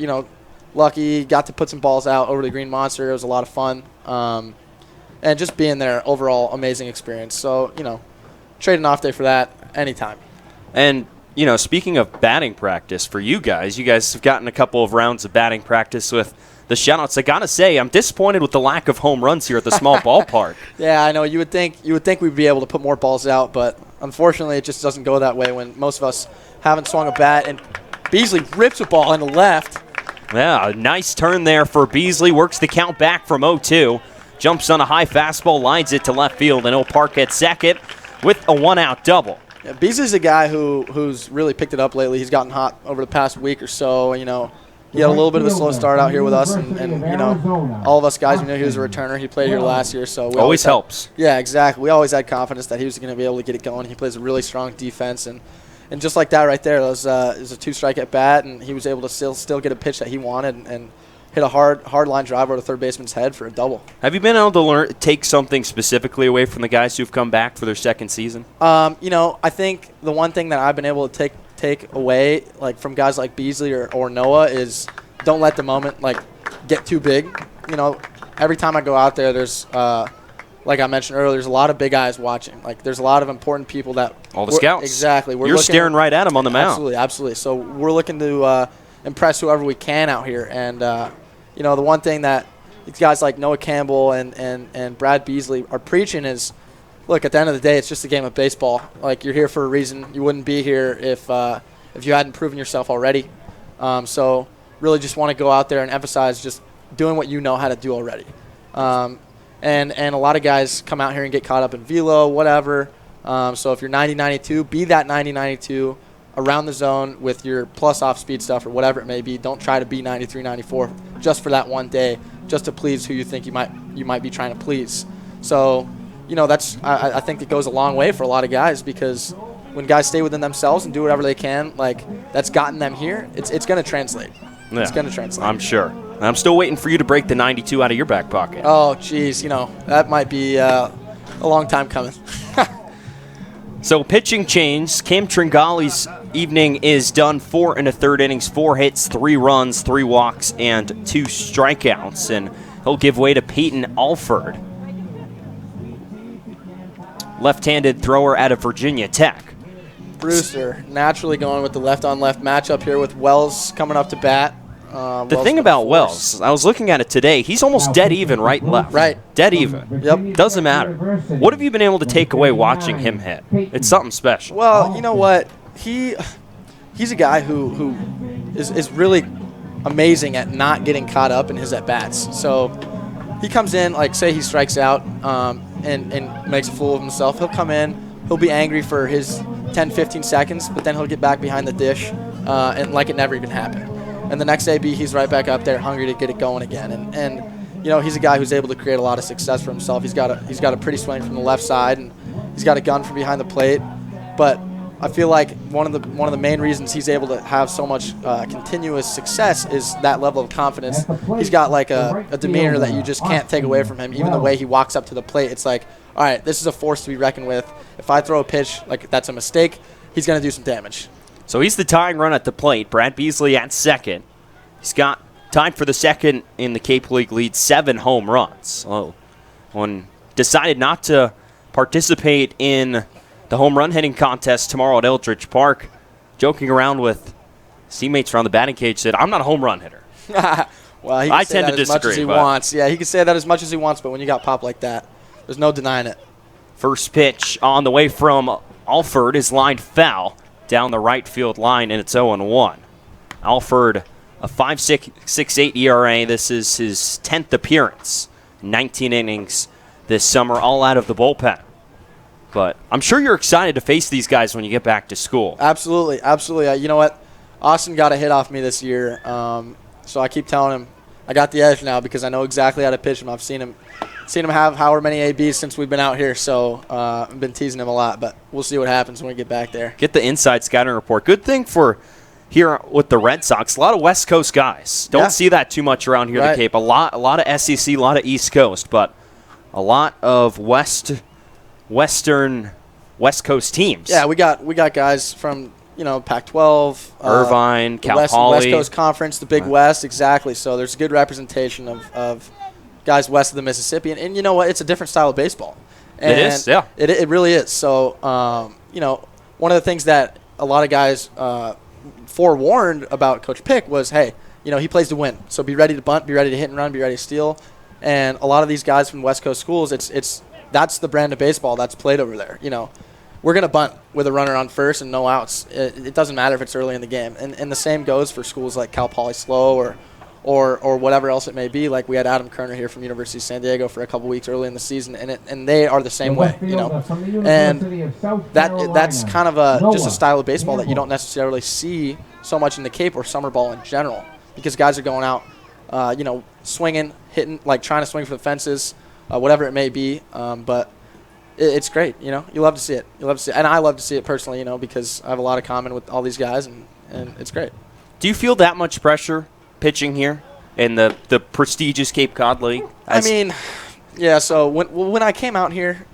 lucky. Got to put some balls out over the Green Monster. It was a lot of fun. And just being there, overall, amazing experience. So, trade an off day for that anytime. And, speaking of batting practice for you guys have gotten a couple of rounds of batting practice with the shoutouts. I got to say, I'm disappointed with the lack of home runs here at the small ballpark. Yeah, I know. You would think we'd be able to put more balls out, but unfortunately, it just doesn't go that way when most of us haven't swung a bat. And Beasley rips a ball into left. Yeah, a nice turn there for Beasley. Works the count back from 0-2. Jumps on a high fastball, lines it to left field, and he'll park at second with a one-out double. Yeah, Beasley's a guy who's really picked it up lately. He's gotten hot over the past week or so. he had a little bit of a slow start out here with us, and you know, all of us guys, we knew he was a returner. He played here last year, so we always helps. Yeah, exactly. We always had confidence that he was going to be able to get it going. He plays a really strong defense, and just like that right there, it was a 2-strike at bat, and he was able to still get a pitch that he wanted and hit a hard line drive over the third baseman's head for a double. Have you been able to take something specifically away from the guys who've come back for their second season? You know, I think the one thing that I've been able to take away, like from guys like Beasley or Noah, is don't let the moment like get too big. You know, every time I go out there, there's like I mentioned earlier, there's a lot of big eyes watching. Like there's a lot of important people that all the scouts. Exactly. You're staring right at them on the mound. Absolutely. So we're looking to impress whoever we can out here, and you know, the one thing that these guys like Noah Campbell and Brad Beasley are preaching is, look, at the end of the day, it's just a game of baseball. Like, you're here for a reason. You wouldn't be here if you hadn't proven yourself already. So really just want to go out there and emphasize just doing what you know how to do already. And a lot of guys come out here and get caught up in velo, whatever. So if you're 90-92, be that 90-92 around the zone with your plus off-speed stuff or whatever it may be. Don't try to be 93-94 just for that one day, just to please who you think you might be trying to please. So, you know, that's I think it goes a long way for a lot of guys, because when guys stay within themselves and do whatever they can, like that's gotten them here, it's going to translate. Yeah, it's going to translate. I'm sure. I'm still waiting for you to break the 92 out of your back pocket. Oh, geez, you know, that might be a long time coming. So pitching change. Cam Tringali's evening is done. 4 1/3 innings, 4 hits, 3 runs, 3 walks, and 2 strikeouts. And he'll give way to Peyton Alford, left-handed thrower out of Virginia Tech. Brewster naturally going with the left-on-left matchup here with Wells coming up to bat. The thing about Wells, I was looking at it today, he's almost dead even right-left. Right. Dead even. Yep. Doesn't matter. What have you been able to take away watching him hit? It's something special. Well, you know what? He's a guy who is really amazing at not getting caught up in his at-bats. So he comes in, like say he strikes out and makes a fool of himself. He'll come in, he'll be angry for his 10, 15 seconds, but then he'll get back behind the dish and like it never even happened. And the next AB, he's right back up there, hungry to get it going again. And you know, he's a guy who's able to create a lot of success for himself. He's got a pretty swing from the left side, and he's got a gun from behind the plate. But I feel like one of the main reasons he's able to have so much continuous success is that level of confidence. He's got like a demeanor that you just can't take away from him. Even the way he walks up to the plate, it's like, all right, this is a force to be reckoned with. If I throw a pitch like that's a mistake, he's going to do some damage. So he's the tying run at the plate. Brad Beasley at second. He's got tied for the second in the Cape League lead, 7 home runs. Oh, one decided not to participate in the home run hitting contest tomorrow at Eldridge Park. Joking around with his teammates around the batting cage, said, "I'm not a home run hitter." Well, he can I say tend that to as much disagree, as he but wants. Yeah, he can say that as much as he wants, but when you got popped like that, there's no denying it. First pitch on the way from Alford is lined foul down the right field line, and it's 0-1. Alford, a 5.68 ERA. This is his 10th appearance, 19 innings this summer, all out of the bullpen. But I'm sure you're excited to face these guys when you get back to school. Absolutely, absolutely. You know what? Austin got a hit off me this year, so I keep telling him I got the edge now because I know exactly how to pitch him. I've seen him have however many ABs since we've been out here, so I've been teasing him a lot, but we'll see what happens when we get back there. Get the inside scouting report. Good thing for here with the Red Sox, a lot of West Coast guys. Don't see that too much around here in the Cape. A lot of SEC, a lot of East Coast, but a lot of West Coast teams. Yeah, we got guys from Pac-12, Irvine, Cal Poly, West Coast Conference, the Big West, exactly. So there's good representation of guys west of the Mississippi, and you know what? It's a different style of baseball. And it is, yeah. It really is. So one of the things that a lot of guys forewarned about Coach Pick was, hey, he plays to win. So be ready to bunt, be ready to hit and run, be ready to steal. And a lot of these guys from West Coast schools, that's the brand of baseball that's played over there. We're going to bunt with a runner on first and no outs. It doesn't matter if it's early in the game. And the same goes for schools like Cal Poly Slow or whatever else it may be. Like we had Adam Kerner here from University of San Diego for a couple weeks early in the season, and they are the same way, And that's kind of just a style of baseball that you don't necessarily see so much in the Cape or summer ball in general. because guys are going out, swinging, hitting, like trying to swing for the fences, whatever it may be. But it's great. You love to see it. You love to see it. And I love to see it personally, because I have a lot of common with all these guys, and it's great. Do you feel that much pressure pitching here in the prestigious Cape Cod League? Yeah, so when I came out here,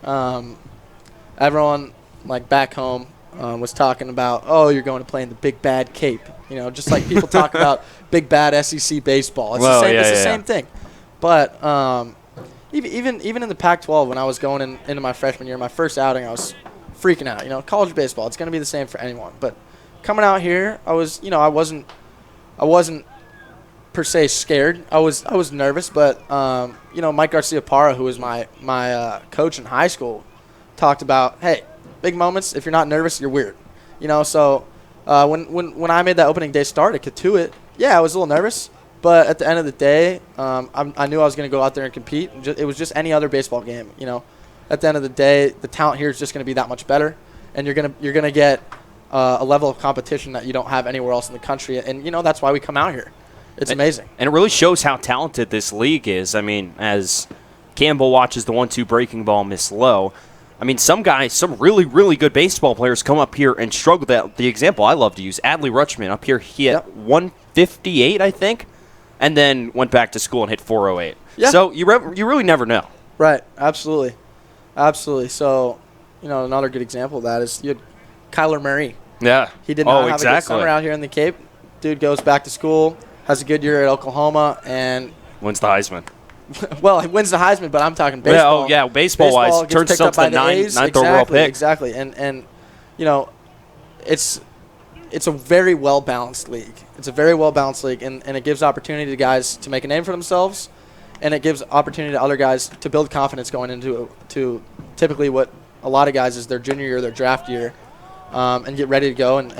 everyone like back home was talking about, oh, you're going to play in the big bad Cape. Just like people talk about big bad SEC baseball. It's the same thing. But even in the Pac-12, when I was going into my freshman year, my first outing, I was freaking out. College baseball, it's going to be the same for anyone. But coming out here, I wasn't per se scared. I was nervous, but Mike Garcia-Parra, who was my coach in high school, talked about, hey, big moments, if you're not nervous, you're weird. So when I made that opening day start at Katuitt, yeah, I was a little nervous, but at the end of the day, I knew I was going to go out there and compete. It was just any other baseball game. At the end of the day, the talent here is just going to be that much better, and you're gonna get a level of competition that you don't have anywhere else in the country, and that's why we come out here. It's amazing. And it really shows how talented this league is. As Campbell watches the 1-2 breaking ball miss low, some guys, some really, really good baseball players come up here and struggle. The example I love to use, Adley Rutschman up here, he hit 158, I think, and then went back to school and hit 408. Yeah. So you really never know. Right, absolutely. Absolutely. So, another good example of that is you had Kyler Murray. Yeah. He did not have a good summer out here in the Cape. Dude goes back to school, has a good year at Oklahoma, and wins the Heisman. Well, he wins the Heisman, but I'm talking baseball. Yeah, baseball-wise, turns himself to the ninth overall pick. Exactly, and it's a very well-balanced league. It's a very well-balanced league, and it gives opportunity to guys to make a name for themselves, and it gives opportunity to other guys to build confidence going into typically what a lot of guys is their junior year, their draft year, and get ready to go and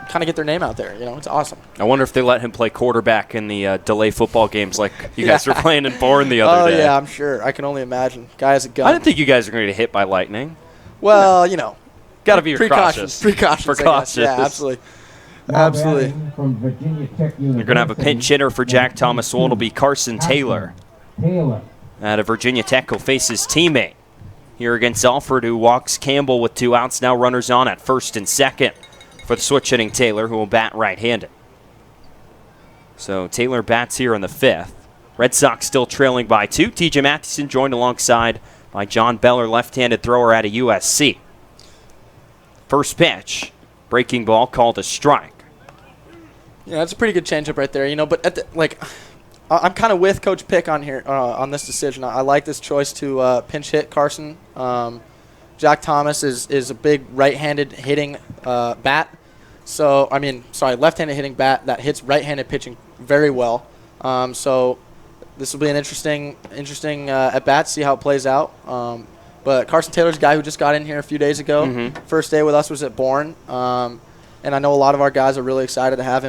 kind of get their name out there. It's awesome. I wonder if they let him play quarterback in the delay football games like you guys were playing in Bourne the other day. Oh, yeah, I'm sure. I can only imagine. Guy has a gun. I didn't think you guys were going to get hit by lightning. Well, got to be precautions. Precautions. Yeah, absolutely. Absolutely. From Virginia Tech University. You're going to have a pinch hitter for Jack Thomas. So it'll be Carson Taylor. Out of Virginia Tech will face his teammate here against Alford, who walks Campbell with 2 outs. Now runners on at first and second for the switch hitting Taylor, who will bat right-handed. So Taylor bats here in the 5th. Red Sox still trailing by 2. TJ Mathewson joined alongside by John Beller, left-handed thrower out of USC. First pitch, breaking ball called a strike. Yeah, that's a pretty good changeup right there. But I'm kind of with Coach Pick on here on this decision. I like this choice to pinch hit Carson. Jack Thomas is a big right-handed hitting bat. So, left-handed hitting bat that hits right-handed pitching very well. So this will be an interesting at-bat, see how it plays out. But Carson Taylor's a guy who just got in here a few days ago. Mm-hmm. First day with us was at Bourne. And I know a lot of our guys are really excited to have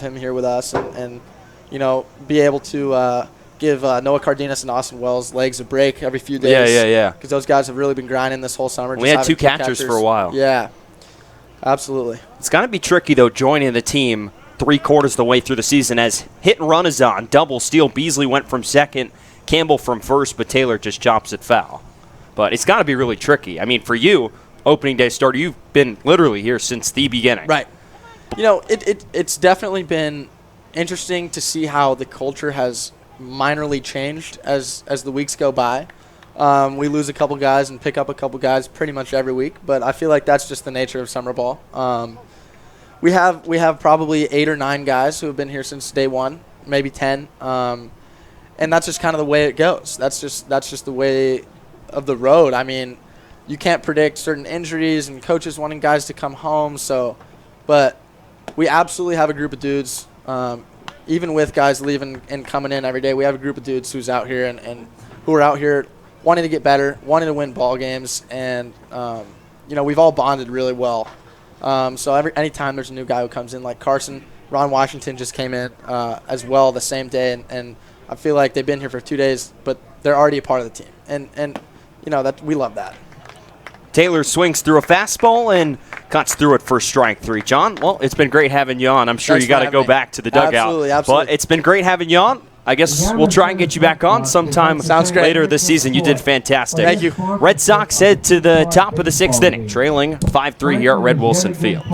him here with us and be able to give Noah Cardenas and Austin Wells legs a break every few days. Yeah. Because those guys have really been grinding this whole summer. We had 2 catchers for a while. Yeah, absolutely. It's going to be tricky, though, joining the team 3/4 of the way through the season as hit and run is on. Double steal. Beasley went from second, Campbell from first, but Taylor just chops it foul. But it's got to be really tricky. For you, opening day starter, you've been literally here since the beginning. Right. It's definitely been interesting to see how the culture has minorly changed as the weeks go by. We lose a couple guys and pick up a couple guys pretty much every week, but I feel like that's just the nature of summer ball. We have probably 8 or 9 guys who have been here since day one, maybe 10, and that's just kind of the way it goes. That's just the way of the road. You can't predict certain injuries and coaches wanting guys to come home. But we absolutely have a group of dudes. Even with guys leaving and coming in every day, we have a group of dudes who's out here and who are out here wanting to get better, wanting to win ball games, and we've all bonded really well. So anytime there's a new guy who comes in, like Carson, Ron Washington just came in as well the same day, and I feel like they've been here for 2 days, but they're already a part of the team, and that we love that. Taylor swings through a fastball and cuts through it for strike 3. John, well, it's been great having you on. I'm sure Thanks you got to for go having me. back to the dugout. Absolutely. But it's been great having you on. I guess we'll try and get you back on sometime Sounds great. later this season. You did fantastic. Thank you. Red Sox head to the top of the 6th inning, trailing 5-3 here at Red Wilson Field.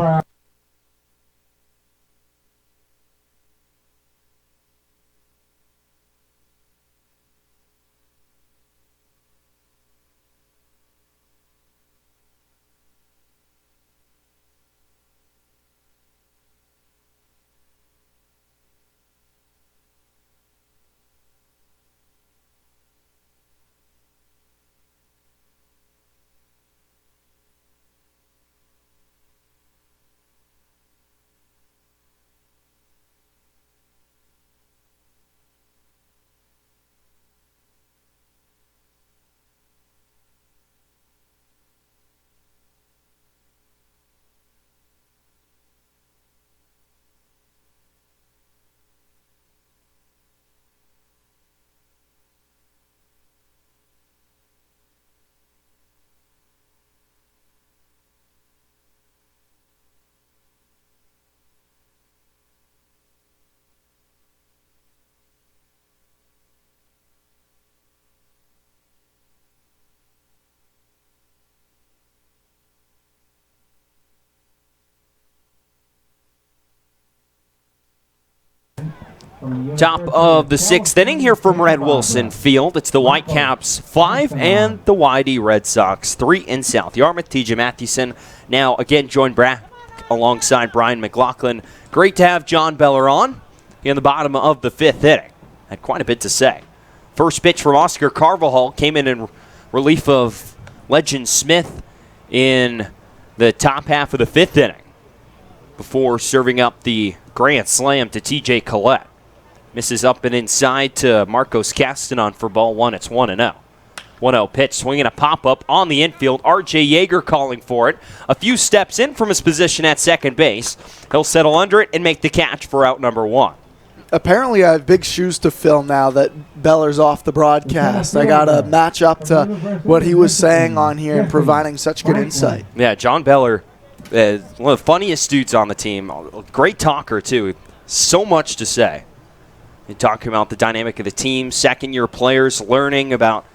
Top of the 6th inning here from Red Wilson Field. It's the Whitecaps 5 and the YD Red Sox 3 in South Yarmouth. TJ Mathewson now again joined back alongside Brian McLaughlin. Great to have John Beller on in the bottom of the 5th inning. Had quite a bit to say. First pitch from Oscar Carvajal came in relief of Legend Smith in the top half of the 5th inning before serving up the grand slam to TJ Collett. Misses up and inside to Marcos Castanon for ball 1. It's 1-0. 1-0 pitch, swinging a pop-up on the infield. R.J. Yeager calling for it. A few steps in from his position at second base. He'll settle under it and make the catch for out number 1. Apparently, I have big shoes to fill now that Beller's off the broadcast. I got to match up to what he was saying on here and providing such good insight. Yeah, John Beller, one of the funniest dudes on the team. Great talker, too. So much to say. You're talking about the dynamic of the team, second-year players learning about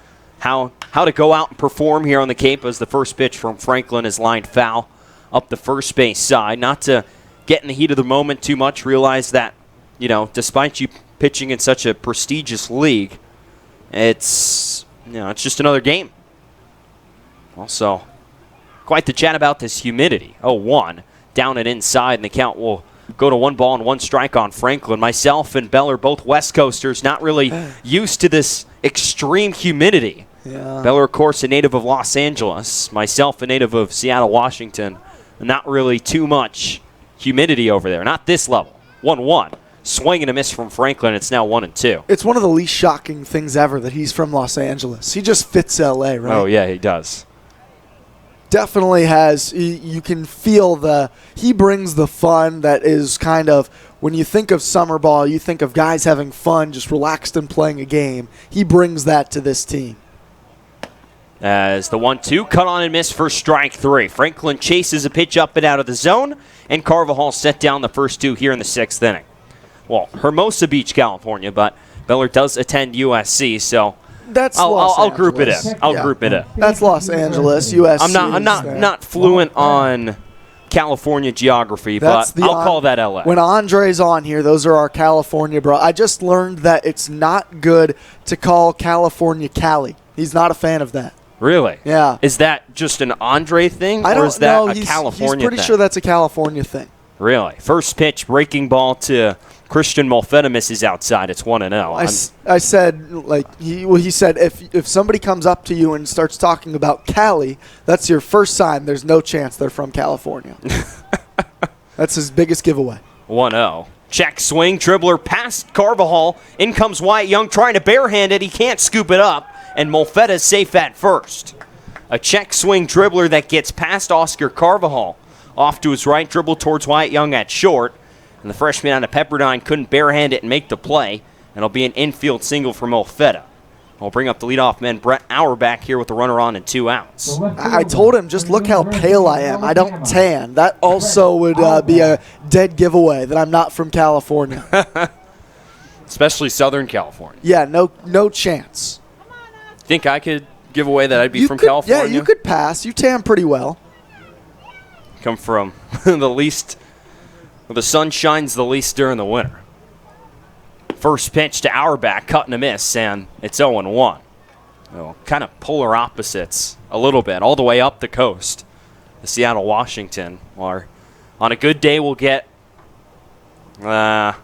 how to go out and perform here on the Cape as the first pitch from Franklin is lined foul up the first base side. Not to get in the heat of the moment too much, realize that, despite you pitching in such a prestigious league, it's just another game. Also, quite the chat about this humidity. 0-1, down and inside, and the count will go to 1 ball and 1 strike on Franklin. Myself and Beller, both West Coasters, not really used to this extreme humidity. Yeah. Beller, of course, a native of Los Angeles. Myself, a native of Seattle, Washington. Not really too much humidity over there. Not this level. 1-1. Swing and a miss from Franklin. It's now 1-2. It's one of the least shocking things ever that he's from Los Angeles. He just fits L.A., right? Oh, yeah, he does. Definitely has. You can feel he brings the fun that is kind of, when you think of summer ball, you think of guys having fun, just relaxed and playing a game. He brings that to this team. As the 1-2, cut on and miss for strike 3. Franklin chases a pitch up and out of the zone, and Carvajal set down the first 2 here in the 6th inning. Well, Hermosa Beach, California, but Beller does attend USC, so That's I'll group it in. I'll Yeah. group it in. That's Los Angeles, USC. I'm not fluent on California geography, That's but I'll call that LA. When Andre's on here, those are our California bro. I just learned that it's not good to call California Cali. He's not a fan of that. Really? Yeah. Is that just an Andre thing, I don't or is that know. a California He's pretty thing? sure that's a California thing. Really? First pitch, breaking ball to Christian Molfetta, misses outside. It's 1-0. I said, he said, if somebody comes up to you and starts talking about Cali, that's your first sign there's no chance they're from California. That's his biggest giveaway. 1-0. Check swing, dribbler past Carvajal. In comes Wyatt Young trying to barehand it. He can't scoop it up, and Molfetta's safe at first. A check swing dribbler that gets past Oscar Carvajal. Off to his right, dribble towards Wyatt Young at short. And the freshman out of Pepperdine couldn't barehand it and make the play. And it'll be an infield single for Molfetta. I'll bring up the leadoff man, Brett Auerbach, here with the runner on and 2 outs. I told him, just look how pale I am. I don't tan. That also would be a dead giveaway that I'm not from California. Especially Southern California. Yeah, no chance. Think I could give away that I'd be from California? Yeah, you could pass. You tan pretty well. Come from the least, well, the sun shines the least during the winter. First pitch to Auerbach, cut and a miss, and it's 0-1. Well, kind of polar opposites a little bit, all the way up the coast. The Seattle, Washington, or on a good day we'll get 12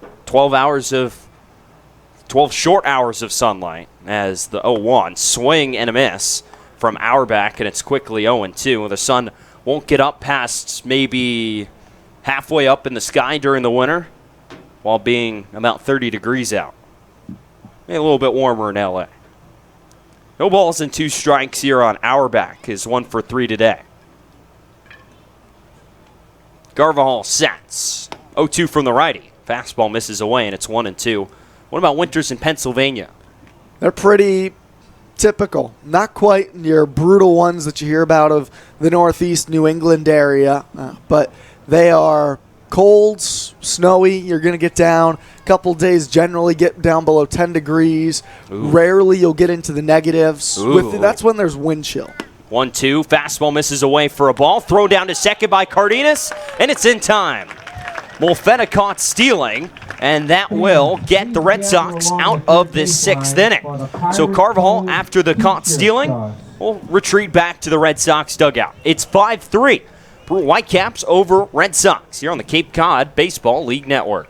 short hours of sunlight as the 0-1 swing and a miss from Auerbach, and it's quickly 0-2. The sun won't get up past maybe halfway up in the sky during the winter, while being about 30 degrees out. Maybe a little bit warmer in LA. No balls and 2 strikes here on Auerbach. Is 1 for 3 today. Garvahall sets. 0-2 from the righty. Fastball misses away, and it's 1-2. What about winters in Pennsylvania? They're pretty typical. Not quite your brutal ones that you hear about of the Northeast New England area, but they are cold, snowy. You're going to get down. A couple days generally get down below 10 degrees. Ooh. Rarely you'll get into the negatives. Ooh. That's when there's wind chill. 1-2. Fastball misses away for a ball. Thrown down to second by Cardenas, and it's in time. Molfetta caught stealing, and that will get the Red Sox out of this 6th inning. So Carvajal, after the caught stealing, will retreat back to the Red Sox dugout. It's 5-3. Whitecaps over Red Sox here on the Cape Cod Baseball League Network.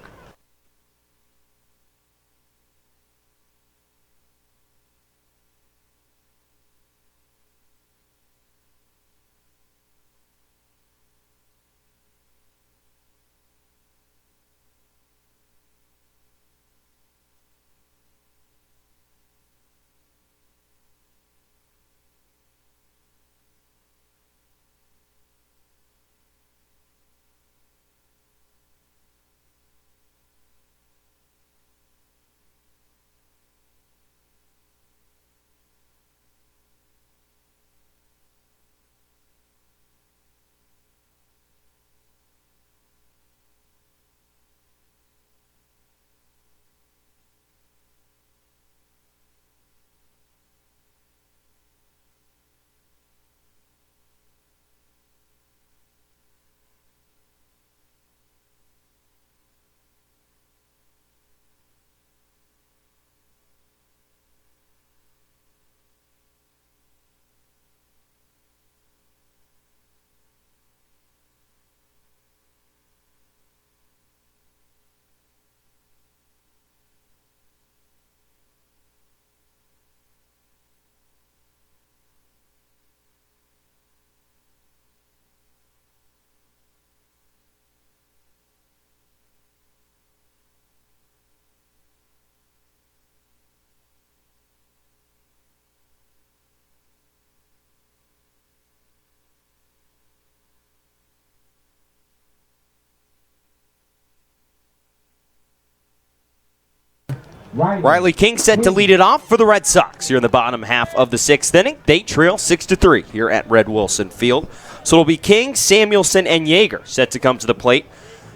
Riley King set to lead it off for the Red Sox here in the bottom half of the 6th inning. They trail 6-3 here at Red Wilson Field. So it'll be King, Samuelson, and Yeager set to come to the plate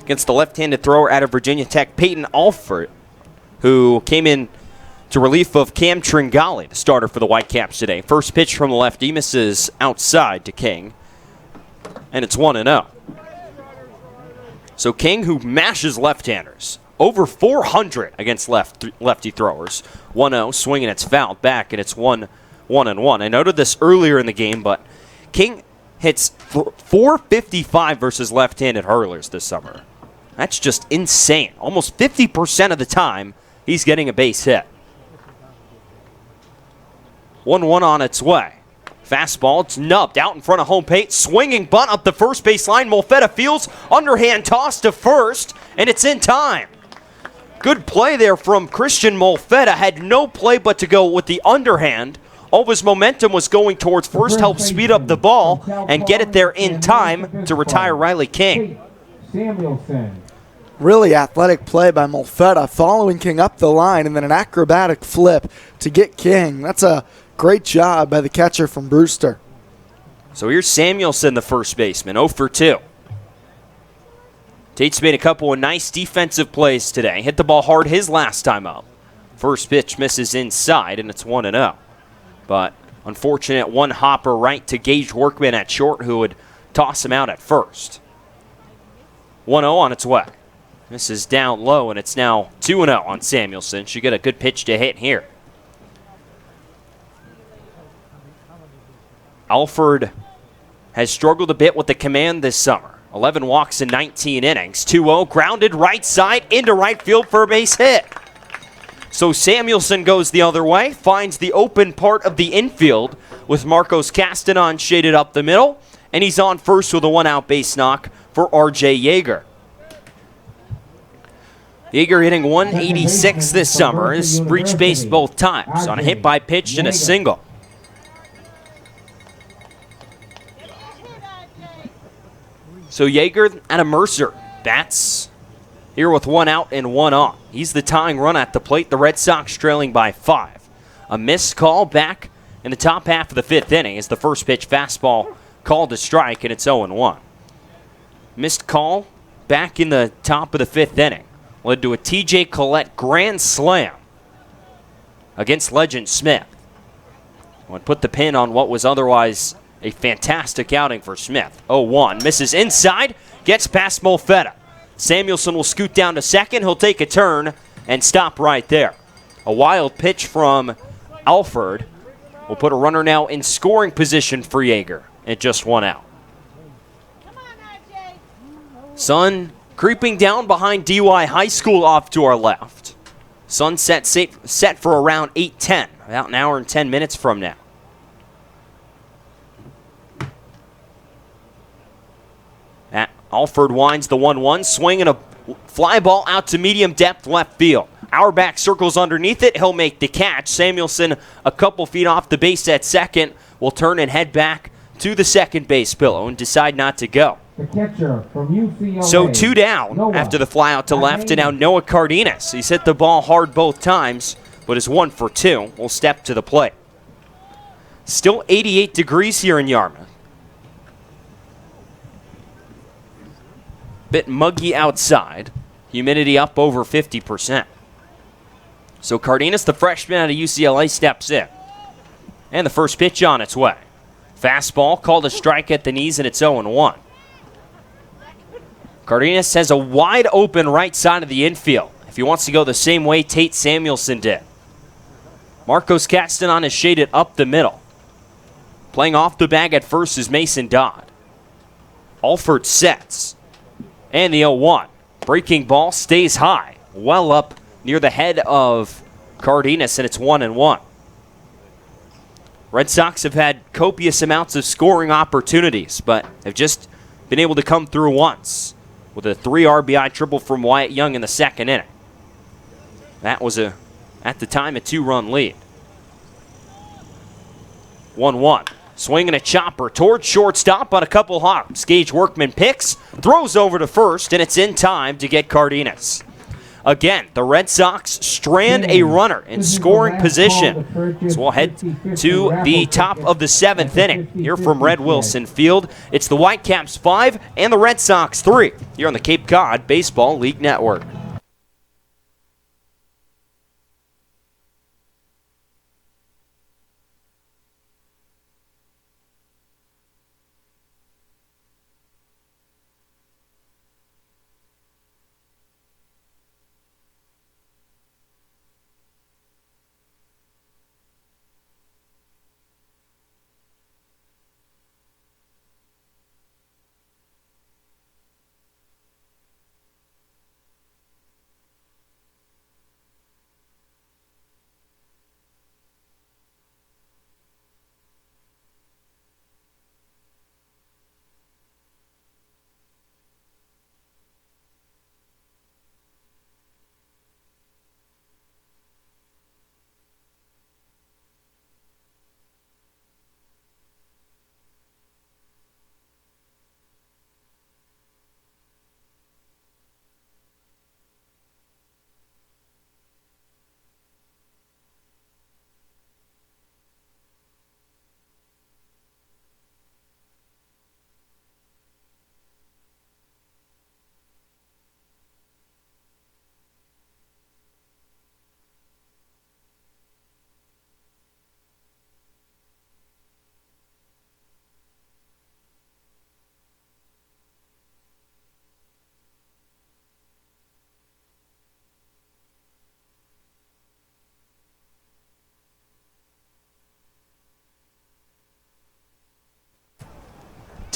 against the left-handed thrower out of Virginia Tech, Peyton Alford, who came in to relief of Cam Tringali, the starter for the Whitecaps today. First pitch from the lefty misses outside to King, and it's 1-0. So King, who mashes left-handers, over 400 against lefty throwers. 1-0, swinging, it's fouled back, and it's 1-1. I noted this earlier in the game, but King hits 455 versus left-handed hurlers this summer. That's just insane. Almost 50% of the time, he's getting a base hit. 1-1 on its way. Fastball, it's nubbed out in front of home plate. Swinging bunt up the first base line. Molfetta fields, underhand toss to first, and it's in time. Good play there from Christian Molfetta. Had no play but to go with the underhand. All of his momentum was going towards first, help speed up the ball and get it there in time to retire Riley King. Samuelson. Really athletic play by Molfetta, following King up the line, and then an acrobatic flip to get King. That's a great job by the catcher from Brewster. So here's Samuelson, the first baseman, 0 for 2. Tate's made a couple of nice defensive plays today. Hit the ball hard his last time up. First pitch misses inside, and it's 1-0. But unfortunate one hopper right to Gage Workman at short, who would toss him out at first. 1-0 on its way. This is down low, and it's now 2-0 on Samuelson. Should get a good pitch to hit here. Alford has struggled a bit with the command this summer. 11 walks in 19 innings. 2-0, grounded right side into right field for a base hit. So Samuelson goes the other way, finds the open part of the infield with Marcos Castanon shaded up the middle, and he's on first with a one-out base knock for R.J. Yeager. Yeager hitting 186 this summer. Has reached base both times on a hit by pitch and a single. So Yeager at a Mercer. Bats here with 1 out and 1 on. He's the tying run at the plate. The Red Sox trailing by 5. A missed call back in the top half of the 5th inning as the first pitch fastball called to strike, and it's 0-1. Missed call back in the top of the 5th inning led to a TJ Collett grand slam against legend Smith. Would put the pin on what was otherwise a fantastic outing for Smith. 0-1, misses inside, gets past Molfetta. Samuelson will scoot down to second. He'll take a turn and stop right there. A wild pitch from Alford will put a runner now in scoring position for Yeager at just 1 out. Sun creeping down behind DY High School off to our left. Sunset set for around 8:10, about an hour and 10 minutes from now. Alford winds the 1-1, swinging a fly ball out to medium depth left field. Auerbach circles underneath it. He'll make the catch. Samuelson, a couple feet off the base at second, will turn and head back to the second base pillow and decide not to go. The catcher from UCLA. So 2 down Noah. after the fly out to left, and now Noah Cardenas. He's hit the ball hard both times, but is 1 for 2. Will step to the plate. Still 88 degrees here in Yarmouth. Bit muggy outside. Humidity up over 50%. So Cardenas, the freshman out of UCLA, steps in. And the first pitch on its way. Fastball called a strike at the knees, and it's 0-1. Cardenas has a wide open right side of the infield if he wants to go the same way Tate Samuelson did. Marcos Castanon is shaded up the middle. Playing off the bag at first is Mason Dodd. Alford sets. And the 0-1. Breaking ball stays high, well up near the head of Cardenas, and it's 1-1. Red Sox have had copious amounts of scoring opportunities, but have just been able to come through once with a 3 RBI triple from Wyatt Young in the second inning. That was, at the time, a 2-run lead. 1-1. Swinging a chopper towards shortstop on a couple hops. Gage Workman picks, throws over to first, and it's in time to get Cardenas. Again, the Red Sox strand a runner in scoring position. So we'll head to the top of the 7th inning here from Red Wilson Field. It's the Whitecaps 5 and the Red Sox 3 here on the Cape Cod Baseball League Network.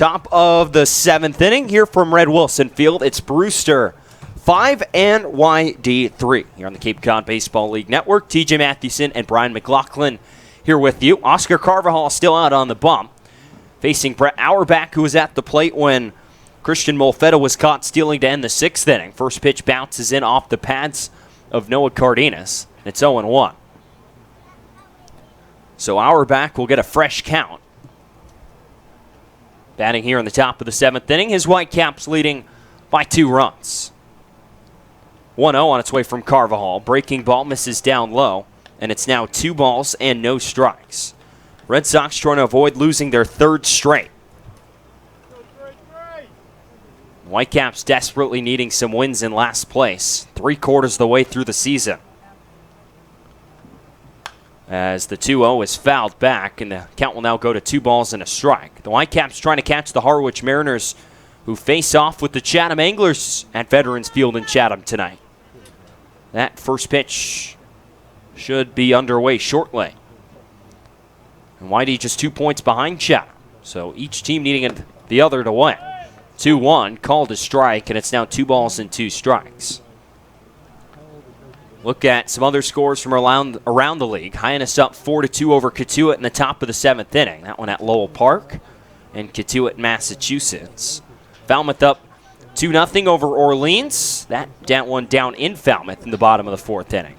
Top of the 7th inning here from Red Wilson Field. It's Brewster 5 and YD3 here on the Cape Cod Baseball League Network. TJ Mathewson and Brian McLaughlin here with you. Oscar Carvajal still out on the bump, facing Brett Auerbach, who was at the plate when Christian Molfetta was caught stealing to end the 6th inning. First pitch bounces in off the pads of Noah Cardenas. It's 0-1. So Auerbach will get a fresh count. Batting here in the top of the 7th inning, his Whitecaps leading by 2 runs. 1-0 on its way from Carvajal. Breaking ball misses down low, and it's now 2 balls and no strikes. Red Sox trying to avoid losing their 3rd straight. Whitecaps desperately needing some wins in last place, 3/4 of the way through the season. As the 2-0 is fouled back, and the count will now go to 2 balls and a strike. The Whitecaps trying to catch the Harwich Mariners, who face off with the Chatham Anglers at Veterans Field in Chatham tonight. That first pitch should be underway shortly. And Whitey just 2 points behind Chatham, so each team needing the other to win. 2-1, called a strike, and it's now 2 balls and 2 strikes. Look at some other scores from around the league. Hyannis up 4-2 over Catuit in the top of the 7th inning. That one at Lowell Park and Catuit, Massachusetts. Falmouth up 2-0 over Orleans. That one down in Falmouth in the bottom of the 4th inning.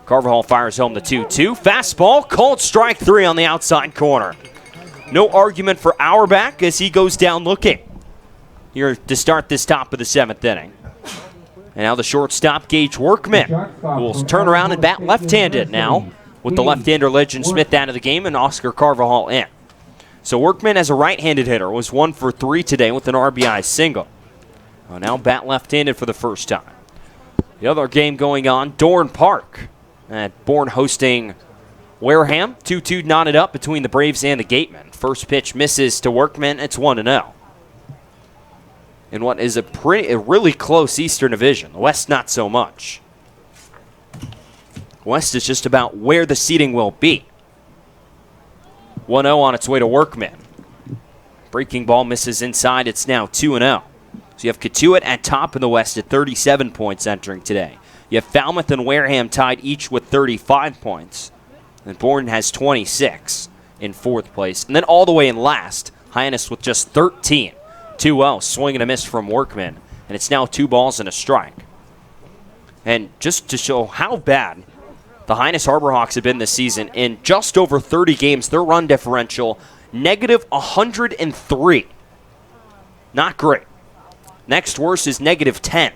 Carvajal fires home the 2-2. Fastball, called strike 3 on the outside corner. No argument for Auerbach as he goes down looking here to start this top of the 7th inning. And now the shortstop, Gage Workman, who will turn around and bat left-handed now with the left-hander Legend Smith out of the game and Oscar Carvajal in. So Workman, as a right-handed hitter, was 1 for 3 today with an RBI single. Now bat left-handed for the first time. The other game going on, Dorn Park. Bourne hosting Wareham. 2-2 knotted up between the Braves and the Gatemen. First pitch misses to Workman. It's 1-0. In what is a really close Eastern Division. The West, not so much. West is just about where the seeding will be. 1-0 on its way to Workman. Breaking ball misses inside. It's now 2-0. So you have Catuit at top in the West at 37 points entering today. You have Falmouth and Wareham tied each with 35 points. And Bourne has 26 in 4th place. And then all the way in last, Hyannis with just 13. 2-0, swing and a miss from Workman. And it's now 2 balls and a strike. And just to show how bad the Hyannis Harbor Hawks have been this season, in just over 30 games, their run differential, negative 103. Not great. Next worst is negative 10.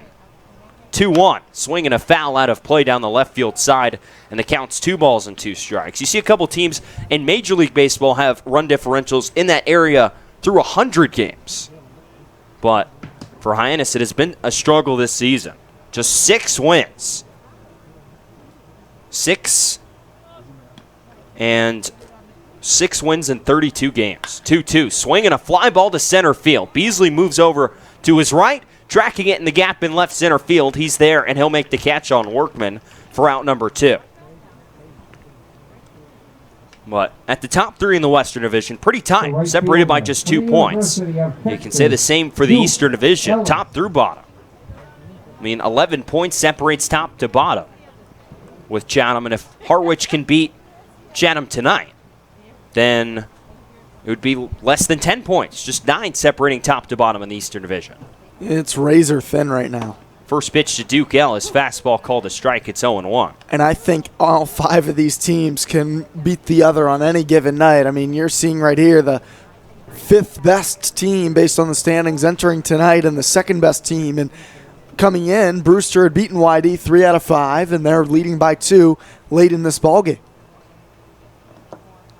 2-1, swinging a foul out of play down the left field side, and the count's 2 balls and 2 strikes. You see a couple teams in Major League Baseball have run differentials in that area through 100 games. But for Hyannis, it has been a struggle this season. Just 6 wins. 6 wins in 32 games. 2-2, swinging a fly ball to center field. Beasley moves over to his right, tracking it in the gap in left center field. He's there, and he'll make the catch on Workman for out number 2. But at the top 3 in the Western Division, pretty tight, separated by just 2 points. You can say the same for the Eastern Division, top through bottom. I mean, 11 points separates top to bottom with Chatham, and if Harwich can beat Chatham tonight, then it would be less than 10 points, just 9 separating top to bottom in the Eastern Division. It's razor thin right now. First pitch to Duke L. His fastball called a strike. It's 0-1. And I think all 5 of these teams can beat the other on any given night. I mean, you're seeing right here the 5th best team based on the standings entering tonight and the 2nd best team. And coming in, Brewster had beaten YD 3 out of 5, and they're leading by 2 late in this ballgame.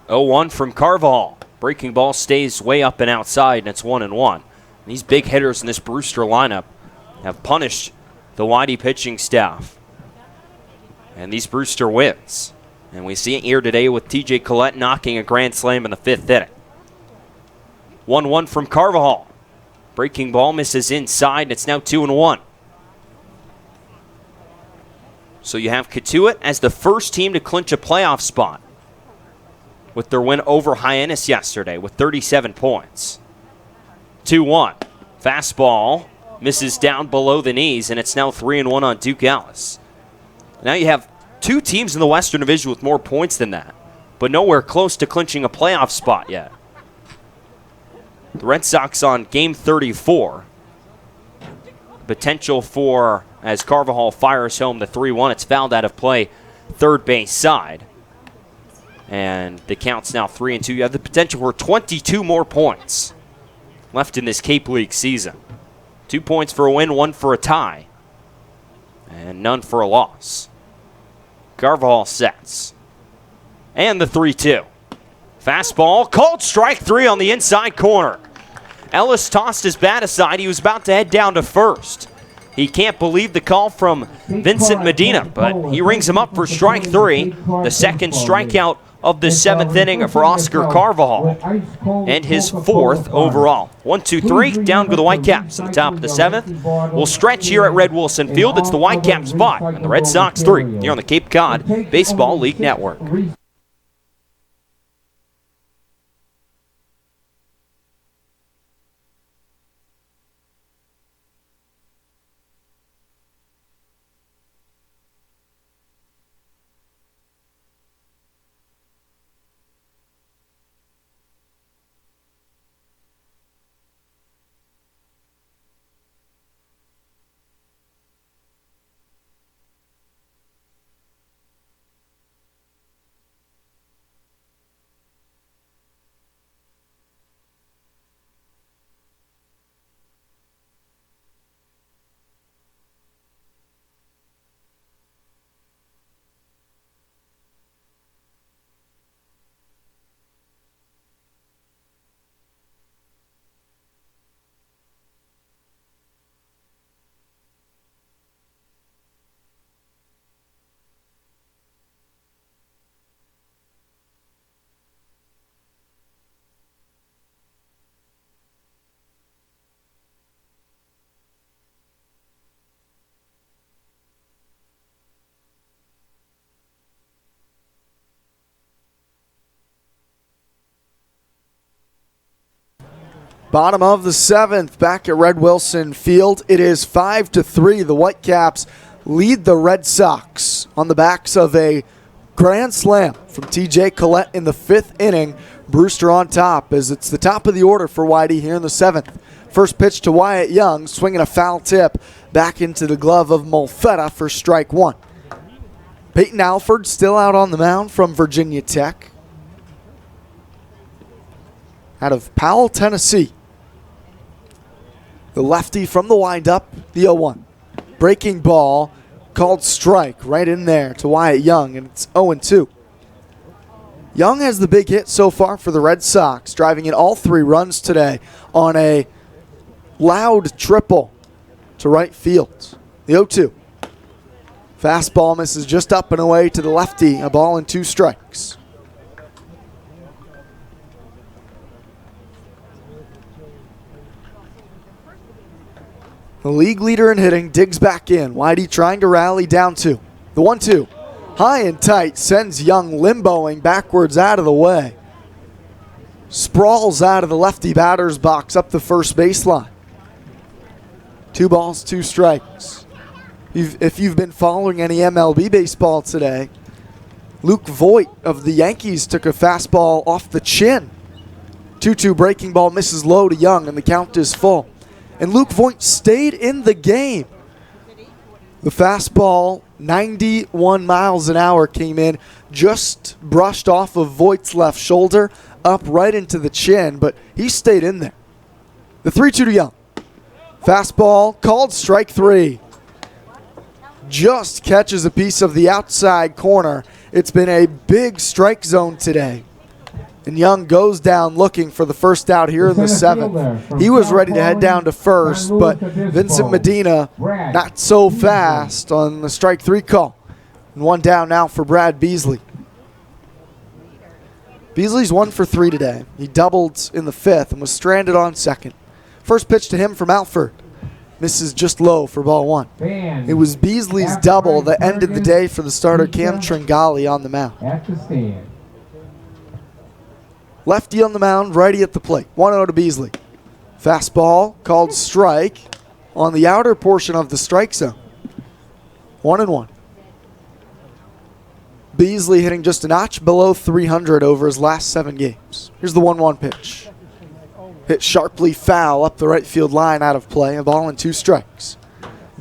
0-1 from Carvajal. Breaking ball stays way up and outside, and it's 1-1. These big hitters in this Brewster lineup have punished the YD pitching staff. And these Brewster wins. And we see it here today with TJ Collett knocking a grand slam in the 5th inning. 1-1 from Carvajal. Breaking ball misses inside, and it's now 2-1. So you have Catuit as the first team to clinch a playoff spot with their win over Hyannis yesterday with 37 points. 2-1. Fastball misses down below the knees, and it's now 3-1 on Duke Ellis. Now you have two teams in the Western Division with more points than that, but nowhere close to clinching a playoff spot yet. The Red Sox on game 34. Potential for, as Carvajal fires home the 3-1, it's fouled out of play, third base side. And the count's now 3-2. You have the potential for 22 more points left in this Cape League season. 2 points for a win, 1 for a tie, and none for a loss. Carvajal sets. And the 3-2. Fastball, called strike 3 on the inside corner. Ellis tossed his bat aside. He was about to head down to first. He can't believe the call from Vincent Medina, but he rings him up for strike 3, the second strikeout of the 7th inning for Oscar Carvajal, and his 4th overall. 1-2-3, down go the Whitecaps at the top of the 7th. We'll stretch here at Red Wilson Field. It's the Whitecaps 5 and the Red Sox 3 here on the Cape Cod Baseball League Network. Bottom of the 7th, back at Red Wilson Field. It is 5-3. The Whitecaps lead the Red Sox on the backs of a grand slam from T.J. Collett in the 5th inning. Brewster on top as it's the top of the order for Whitey here in the 7th. First pitch to Wyatt Young, swinging a foul tip back into the glove of Molfetta for strike 1. Peyton Alford still out on the mound from Virginia Tech. Out of Powell, Tennessee. The lefty from the windup, the 0-1. Breaking ball, called strike right in there to Wyatt Young, and it's 0-2. Young has the big hit so far for the Red Sox, driving in all 3 runs today on a loud triple to right field. The 0-2. Fastball misses just up and away to the lefty, a ball and 2 strikes. The league leader in hitting digs back in. Whitey trying to rally down 2. The 1-2. High and tight sends Young limboing backwards out of the way. Sprawls out of the lefty batter's box up the first baseline. 2 balls, 2 strikes. If you've been following any MLB baseball today, Luke Voigt of the Yankees took a fastball off the chin. 2-2 breaking ball misses low to Young, and the count is full. And Luke Voigt stayed in the game. The fastball, 91 miles an hour, came in, just brushed off of Voigt's left shoulder, up right into the chin, but he stayed in there. The 3-2 to Young. Fastball, called strike 3. Just catches a piece of the outside corner. It's been a big strike zone today. And Young goes down looking for the first out here in the 7th. He was ready to head down to first, but Vincent Medina not so fast on the strike 3 call. And 1 down now for Brad Beasley. Beasley's 1 for 3 today. He doubled in the 5th and was stranded on second. First pitch to him from Alford. Misses just low for ball 1. It was Beasley's double that ended the day for the starter Cam Tringali on the mound. At the stand. Lefty on the mound, righty at the plate. 1-0 to Beasley. Fastball called strike on the outer portion of the strike zone. 1-1. Beasley hitting just a notch below 300 over his last 7 games. Here's the 1-1 pitch. Hit sharply foul up the right field line, out of play. A ball and 2 strikes.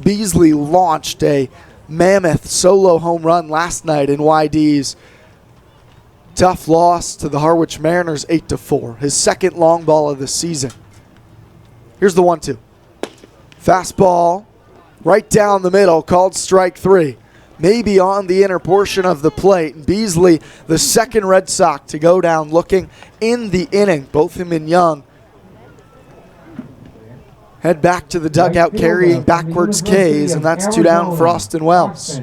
Beasley launched a mammoth solo home run last night in YD's tough loss to the Harwich Mariners 8-4. His second long ball of the season. Here's the 1-2. Fastball right down the middle, called strike 3. Maybe on the inner portion of the plate. Beasley, the second Red Sox to go down looking in the inning. Both him and Young head back to the dugout carrying backwards Ks, and that's 2 down for Austin Wells.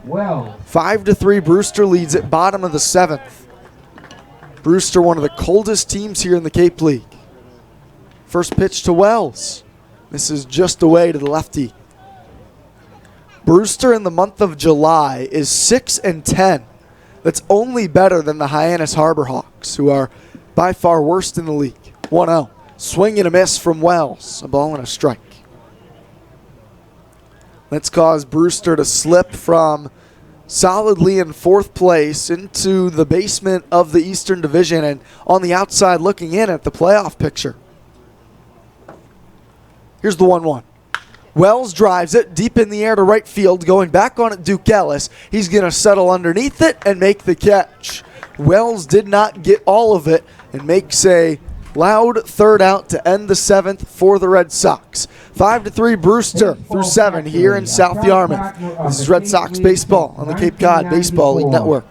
5-3, Brewster leads at bottom of the 7th. Brewster, one of the coldest teams here in the Cape League. First pitch to Wells. Misses just away to the lefty. Brewster in the month of July is 6-10. That's only better than the Hyannis Harbor Hawks, who are by far worst in the league. 1-0. Swing and a miss from Wells. A ball and a strike. Let's cause Brewster to slip from solidly in 4th place into the basement of the Eastern Division and on the outside looking in at the playoff picture. Here's the 1-1. Wells drives it deep in the air to right field. Going back on it, Duke Ellis. He's going to settle underneath it and make the catch. Wells did not get all of it and makes a loud third out to end the 7th for the Red Sox. 5-3, Brewster through 7 here in South Yarmouth. This is Red Sox baseball on the Cape Cod Baseball League Network.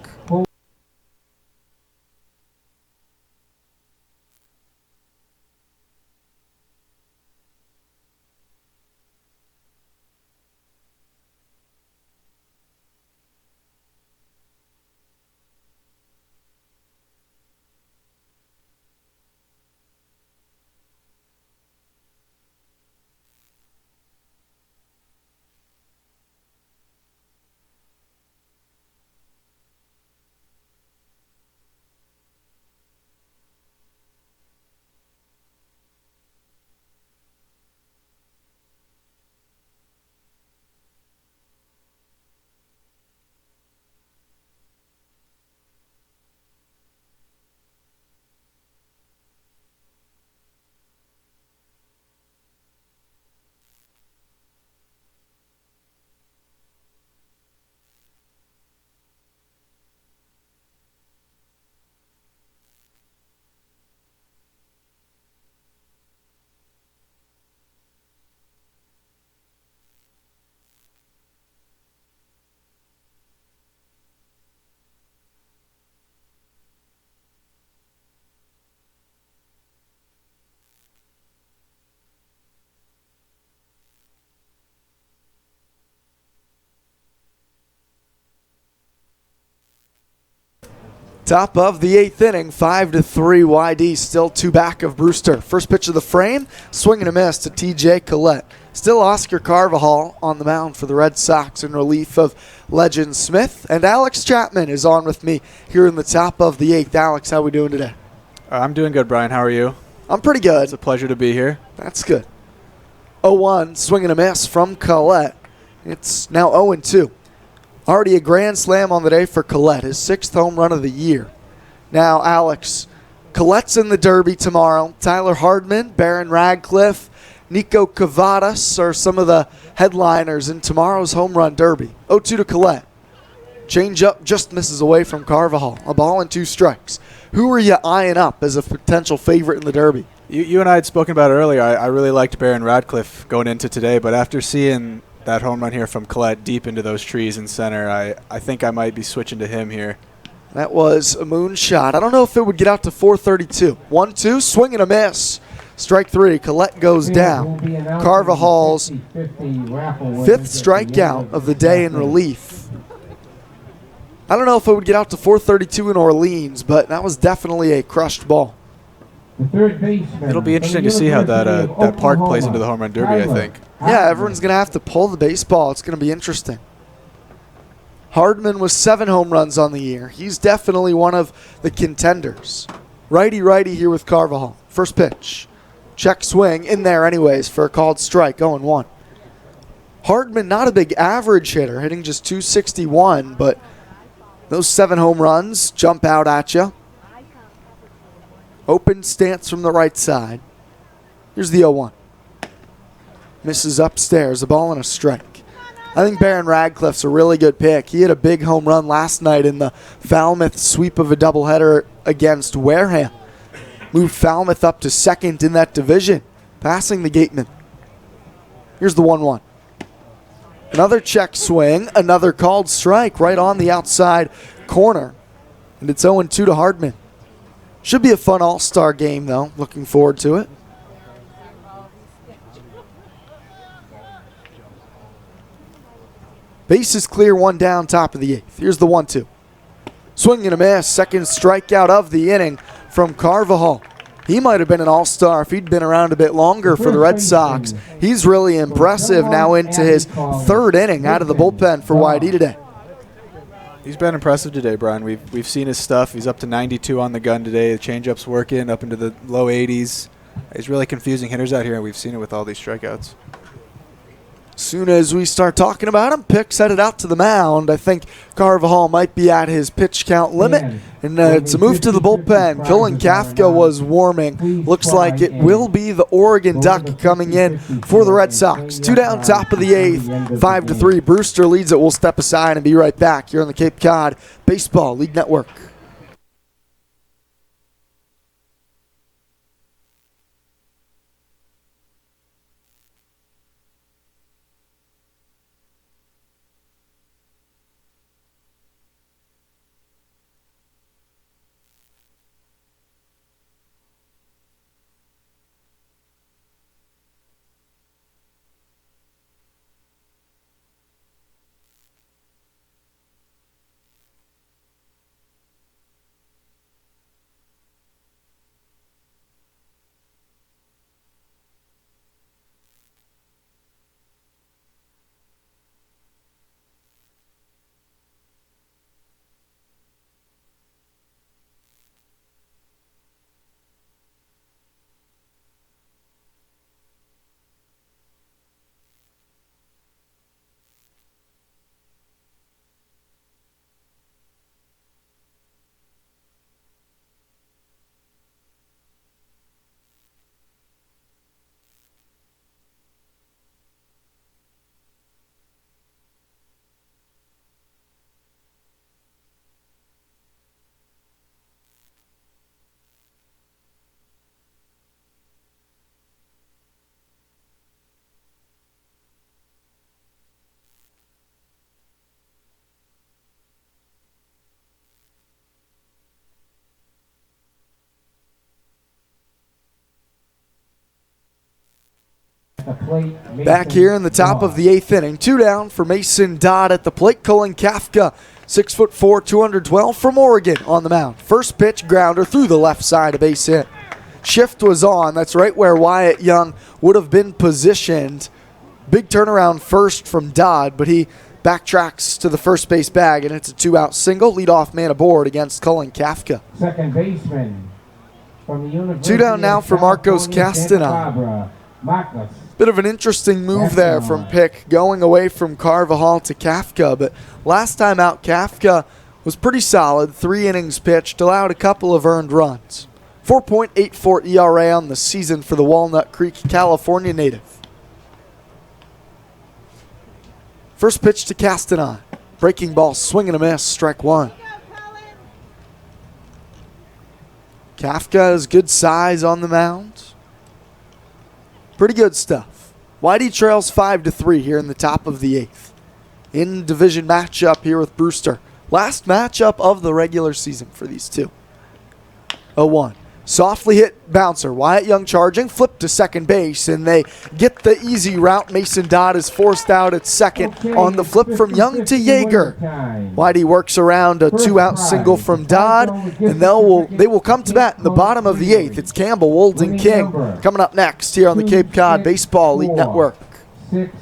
Top of the 8th inning, 5-3 YD, still 2 back of Brewster. First pitch of the frame, swing and a miss to TJ Collett. Still Oscar Carvajal on the mound for the Red Sox in relief of Legend Smith. And Alex Chapman is on with me here in the top of the 8th. Alex, how we doing today? I'm doing good, Brian. How are you? I'm pretty good. It's a pleasure to be here. That's good. 0-1, swing and a miss from Collett. It's now 0-2. Already a grand slam on the day for Collett, his 6th home run of the year. Now, Alex, Collett's in the Derby tomorrow. Tyler Hardman, Baron Radcliffe, Nico Cavadas are some of the headliners in tomorrow's home run derby. 0-2 to Collett. Change up just misses away from Carvajal. A ball and 2 strikes. Who are you eyeing up as a potential favorite in the derby? You and I had spoken about it earlier. I really liked Baron Radcliffe going into today, but after seeing that home run here from Collett deep into those trees in center, I think I might be switching to him here. That was a moonshot. I don't know if it would get out to 432. 1-2, swing and a miss. Strike 3, Collett goes down. Carvajal's 5th strikeout of the day in relief. I don't know if it would get out to 432 in Orleans, but that was definitely a crushed ball. It'll be interesting to see how that park plays into the home run derby, I think. Yeah, everyone's going to have to pull the baseball. It's going to be interesting. Hardman was 7 home runs on the year. He's definitely one of the contenders. Righty-righty here with Carvajal. First pitch. Check swing in there anyways for a called strike, 0-1. Hardman, not a big average hitter, hitting just .261, but those 7 home runs jump out at you. Open stance from the right side. Here's the 0-1. Misses upstairs, a ball and a strike. I think Baron Radcliffe's a really good pick. He had a big home run last night in the Falmouth sweep of a doubleheader against Wareham. Moved Falmouth up to second in that division, passing the Gateman. Here's the 1-1. Another check swing, another called strike right on the outside corner. And it's 0-2 to Hardman. Should be a fun all-star game, though. Looking forward to it. Base is clear, 1 down, top of the 8th. Here's the 1-2. Swing and a miss, second strikeout of the inning from Carvajal. He might have been an all-star if he'd been around a bit longer for the Red Sox. He's really impressive now into his 3rd inning out of the bullpen for YD today. He's been impressive today, Brian. We've seen his stuff. He's up to 92 on the gun today. The changeup's working up into the low 80s. He's really confusing hitters out here, and we've seen it with all these strikeouts. Soon as we start talking about him, Pick's headed out to the mound. I think Carvajal might be at his pitch count limit. And it's a move to the bullpen. Cullen Kafka was warming. Looks like it will be the Oregon Duck coming in for the Red Sox. 2 down, top of the 8th, 5-3. Brewster leads it. We'll step aside and be right back here on the Cape Cod Baseball League Network. Back here in the top of the 8th inning. 2 down for Mason Dodd at the plate. Cullen Kafka, 6'4", 212 from Oregon on the mound. First pitch, grounder through the left side, a base hit. Shift was on. That's right where Wyatt Young would have been positioned. Big turnaround first from Dodd, but he backtracks to the first base bag, and it's a 2-out single. Leadoff man aboard against Cullen Kafka. Second baseman from the University 2 down now for Marcos California, Santa Castanon. Barbara, Marcos. Bit of an interesting move there from Pick, going away from Carvajal to Kafka. But last time out, Kafka was pretty solid. 3 innings pitched, allowed a couple of earned runs. 4.84 ERA on the season for the Walnut Creek, California native. First pitch to Castanon. Breaking ball, swing and a miss, strike 1. Kafka has good size on the mound. Pretty good stuff. YD trails 5-3 here in the top of the 8th. In division matchup here with Brewster. Last matchup of the regular season for these two. 0-1. Softly hit bouncer. Wyatt Young charging. Flip to second base, and they get the easy route. Mason Dodd is forced out at second on the flip from Young to Yeager. Whitey works around a 2-out single from Dodd, and they will come to bat in the bottom of the 8th. It's Campbell, Wolden, King coming up next here on the Cape Cod Baseball League Network. 6.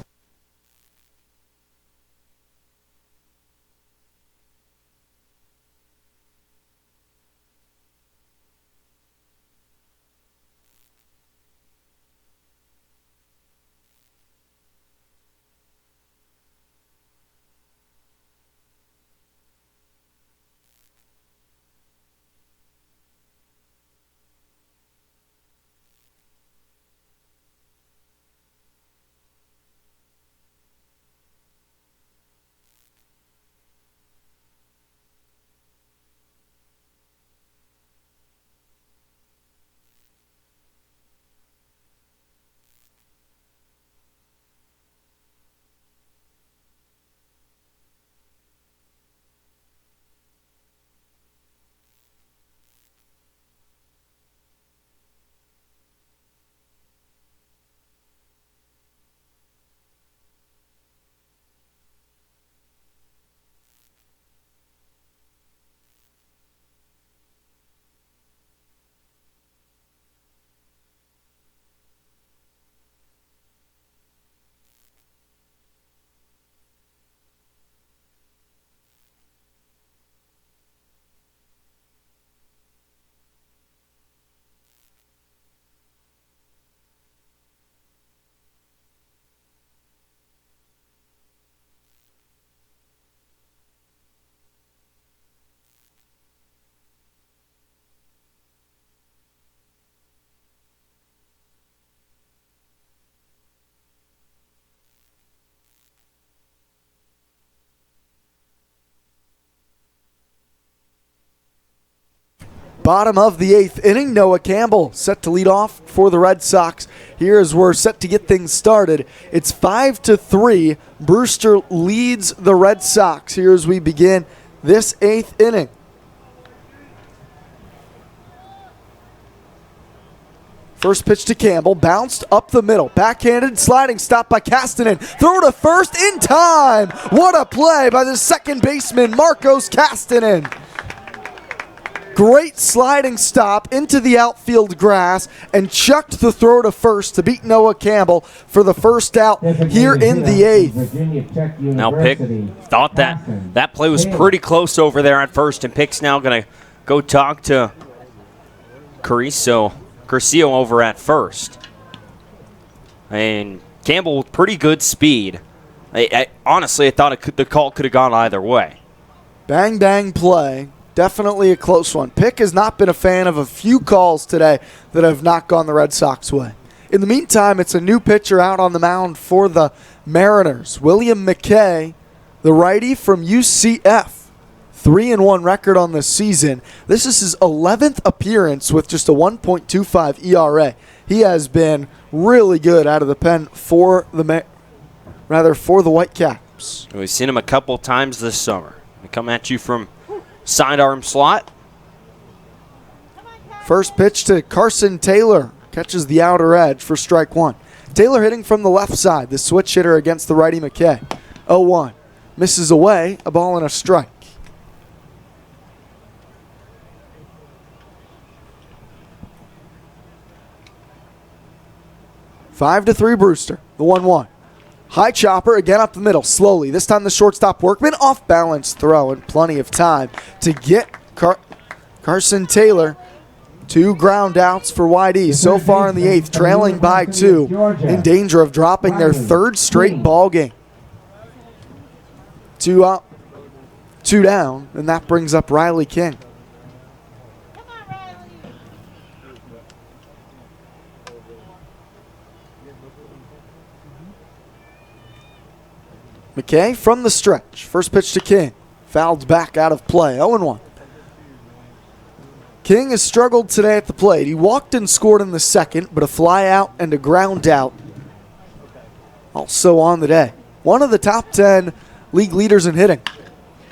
Bottom of the 8th inning, Noah Campbell set to lead off for the Red Sox. Here as we're set to get things started, it's 5-3. Brewster leads the Red Sox here as we begin this 8th inning. First pitch to Campbell, bounced up the middle. Backhanded, sliding stop by Castanen. Throw to first in time. What a play by the second baseman, Marcos Castanen. Great sliding stop into the outfield grass and chucked the throw to first to beat Noah Campbell for the first out here in the 8th. Now Pick thought that play was pretty close over there at first, and Pick's now going to go talk to Curcio over at first. And Campbell with pretty good speed. Honestly, I thought the call could have gone either way. Bang, bang play. Definitely a close one. Pick has not been a fan of a few calls today that have not gone the Red Sox way. In the meantime, it's a new pitcher out on the mound for the Mariners. William McKay, the righty from UCF. 3-1 record on the season. This is his 11th appearance with just a 1.25 ERA. He has been really good out of the pen for the Whitecaps. We've seen him a couple times this summer. They come at you from sidearm slot. First pitch to Carson Taylor. Catches the outer edge for strike one. Taylor hitting from the left side, the switch hitter against the righty McKay. 0-1. Misses away, a ball and a strike. 5-3 Brewster, the 1-1. High chopper, again up the middle, slowly. This time the shortstop Workman, off balance throw, and plenty of time to get Carson Taylor. 2 ground outs for YD so far in the 8th, trailing by 2, in danger of dropping their 3rd straight ball game. 2 up, 2 down, and that brings up Riley King. McKay from the stretch. First pitch to King. Fouled back out of play. 0-1. King has struggled today at the plate. He walked and scored in the 2nd, but a fly out and a ground out also on the day. One of the top 10 league leaders in hitting.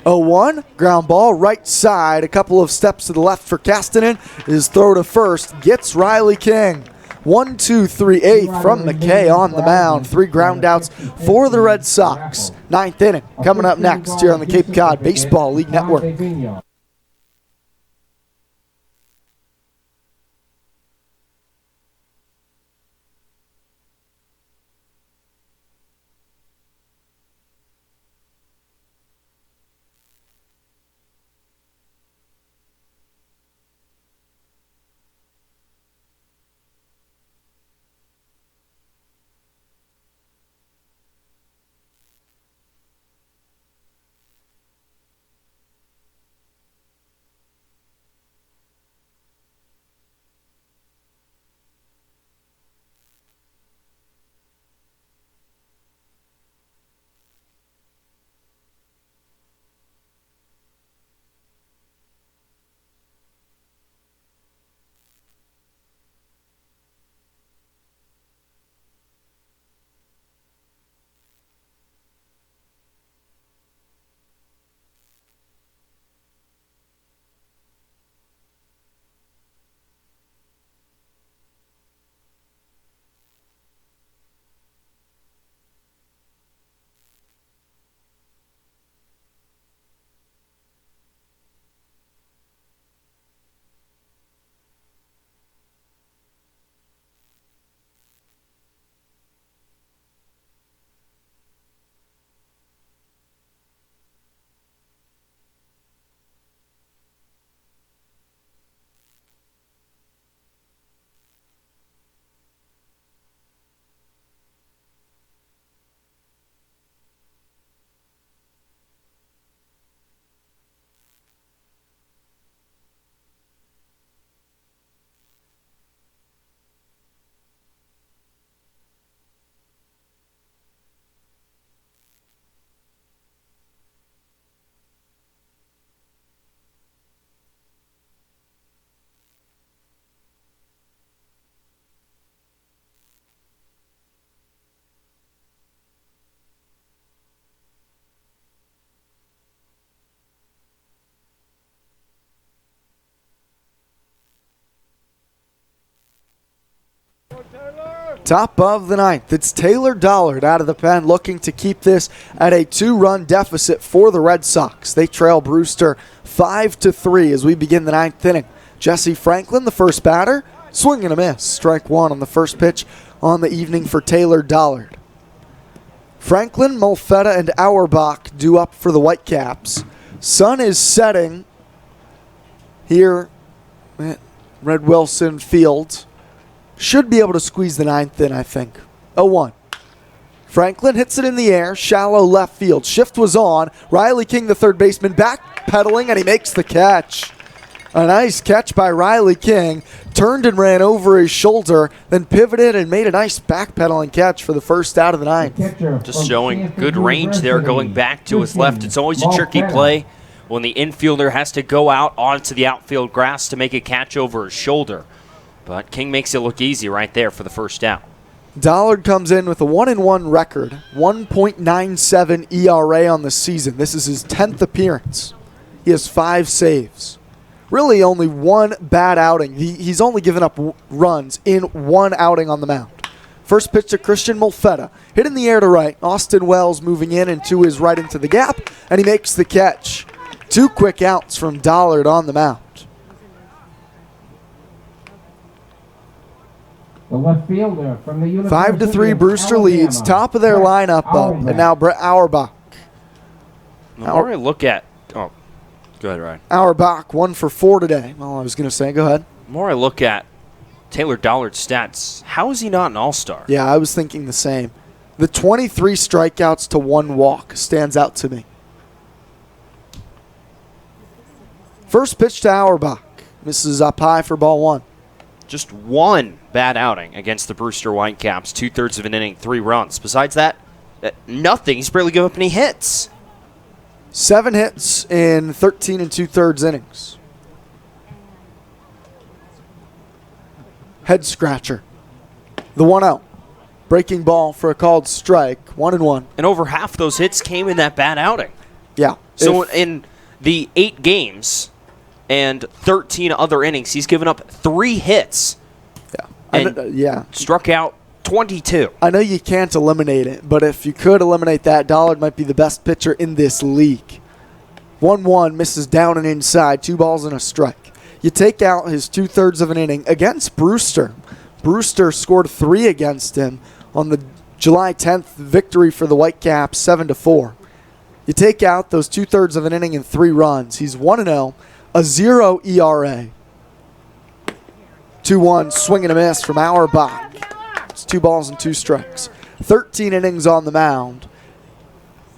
0-1. Ground ball right side. A couple of steps to the left for Castanen. His throw to first gets Riley King. 1-2-3 8th from McKay on the mound. 3 ground outs for the Red Sox. 9th inning coming up next here on the Cape Cod Baseball League Network. Top of the ninth, it's Taylor Dollard out of the pen looking to keep this at a 2-run deficit for the Red Sox. They trail Brewster 5-3 as we begin the ninth inning. Jesse Franklin, the first batter, swing and a miss. Strike one on the first pitch on the evening for Taylor Dollard. Franklin, Molfetta, and Auerbach due up for the Whitecaps. Sun is setting here at Red Wilson Field. Should be able to squeeze the ninth in, I think. 0-1. Franklin hits it in the air, shallow left field. Shift was on. Riley King, the third baseman, backpedaling, and he makes the catch. A nice catch by Riley King. Turned and ran over his shoulder, then pivoted and made a nice backpedaling catch for the first out of the ninth. Just showing good range there going back to his left. It's always a tricky play when the infielder has to go out onto the outfield grass to make a catch over his shoulder. But King makes it look easy right there for the first out. Dollard comes in with a 1-1 record, 1.97 ERA on the season. This is his 10th appearance. He has 5 saves. Really only one bad outing. He's only given up runs in one outing on the mound. First pitch to Christian Molfetta. Hit in the air to right. Austin Wells moving in and to his right into the gap, and he makes the catch. 2 quick outs from Dollard on the mound. The left fielder from the University 5-3, of Brewster Alabama. leads. Top of their lineup up. And now Brett Auerbach. The more I look at... Oh, go ahead, Ryan. Auerbach 1 for 4 today. Well, I was going to say, go ahead. The more I look at Taylor Dollard's stats, how is he not an all-star? Yeah, I was thinking the same. The 23 strikeouts to 1 walk stands out to me. First pitch to Auerbach. Misses up high for ball 1. Just one bad outing against the Brewster Whitecaps, 2/3 of an inning, 3 runs. Besides that, nothing. He's barely given up any hits. 7 hits in 13 2/3 innings. Head scratcher. The 1-0. Breaking ball for a called strike. 1-1. And over half those hits came in that bad outing. Yeah. So in the 8 games and 13 other innings, he's given up 3 hits. And struck out 22. I know you can't eliminate it, but if you could eliminate that, Dollard might be the best pitcher in this league. 1-1, misses down and inside, 2 balls and a strike. You take out his 2/3 of an inning against Brewster. Brewster scored 3 against him on the July 10th victory for the Whitecaps, 7-4. You take out those 2/3 of an inning and 3 runs. He's 1-0, a 0 ERA. 2-1, swing and a miss from Auerbach. It's 2 balls and 2 strikes. 13 innings on the mound.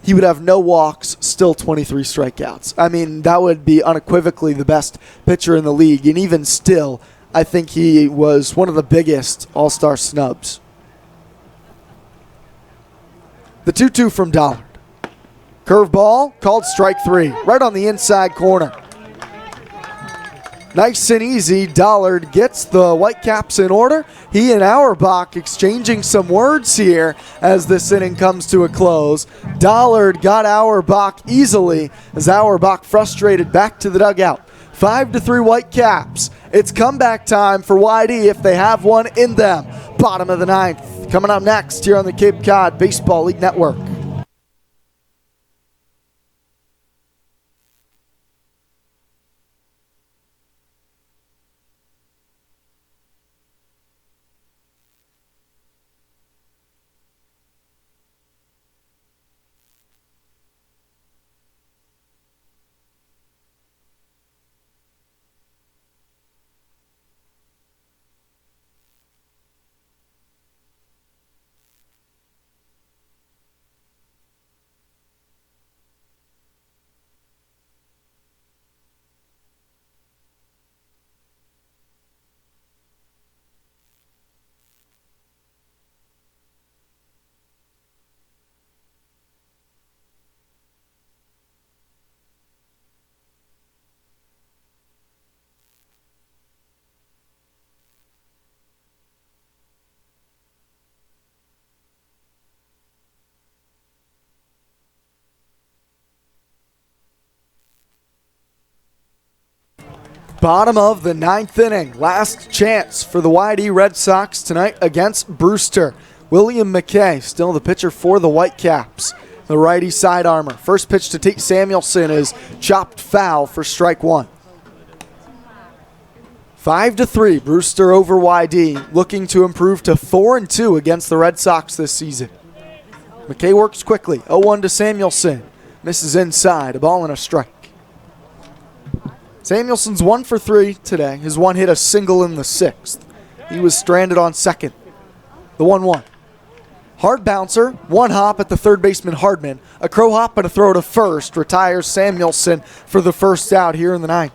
He would have no walks, still 23 strikeouts. I mean, that would be unequivocally the best pitcher in the league. And even still, I think he was one of the biggest all-star snubs. The 2-2 from Dollard. Curveball, called strike 3, right on the inside corner. Nice and easy. Dollard gets the Whitecaps in order. He and Auerbach exchanging some words here as this inning comes to a close. Dollard got Auerbach easily as Auerbach frustrated back to the dugout. 5-3 Whitecaps. It's comeback time for YD if they have one in them. Bottom of the ninth. Coming up next here on the Cape Cod Baseball League Network. Bottom of the 9th inning. Last chance for the YD Red Sox tonight against Brewster. William McKay, still the pitcher for the Whitecaps. The righty side armor. First pitch to Tate Samuelson is chopped foul for strike one. 5-3, Brewster over YD, looking to improve to 4-2 against the Red Sox this season. McKay works quickly. 0-1 to Samuelson. Misses inside. A ball and a strike. Samuelson's 1 for 3 today. His one hit a single in the 6th. He was stranded on second. The 1-1. Hard bouncer, one hop at the third baseman Hardman. A crow hop and a throw to first retires Samuelson for the first out here in the 9th.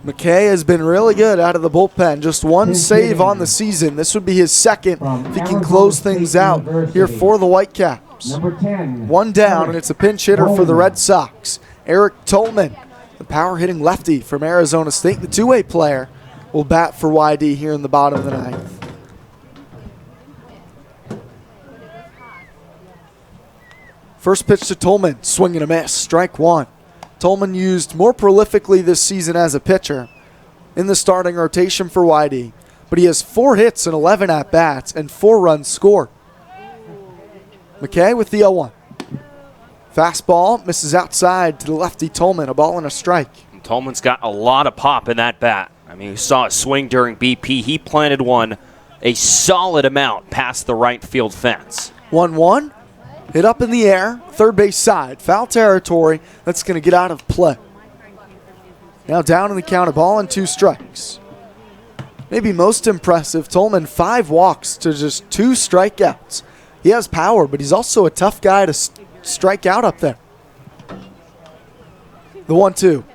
McKay has been really good out of the bullpen. Just one save on the season. This would be his second if he can close things out here for the Whitecaps. Number 10. One down, and it's a pinch hitter for the Red Sox. Eric Tolman, the power-hitting lefty from Arizona State, the two-way player, will bat for YD here in the bottom of the 9th. First pitch to Tolman, swing and a miss, strike one. Tolman used more prolifically this season as a pitcher in the starting rotation for YD, but he has 4 hits and 11 at-bats and 4 runs scored. McKay with the 0-1. Fastball misses outside to the lefty Tolman, a ball and a strike. And Tolman's got a lot of pop in that bat. I mean, you saw a swing during BP. He planted one a solid amount past the right field fence. 1-1. Hit up in the air, third base side. Foul territory. That's going to get out of play. Now down in the count, a ball and 2 strikes. Maybe most impressive, Tolman 5 walks to just 2 strikeouts. He has power, but he's also a tough guy to strike out up there. The 1-2.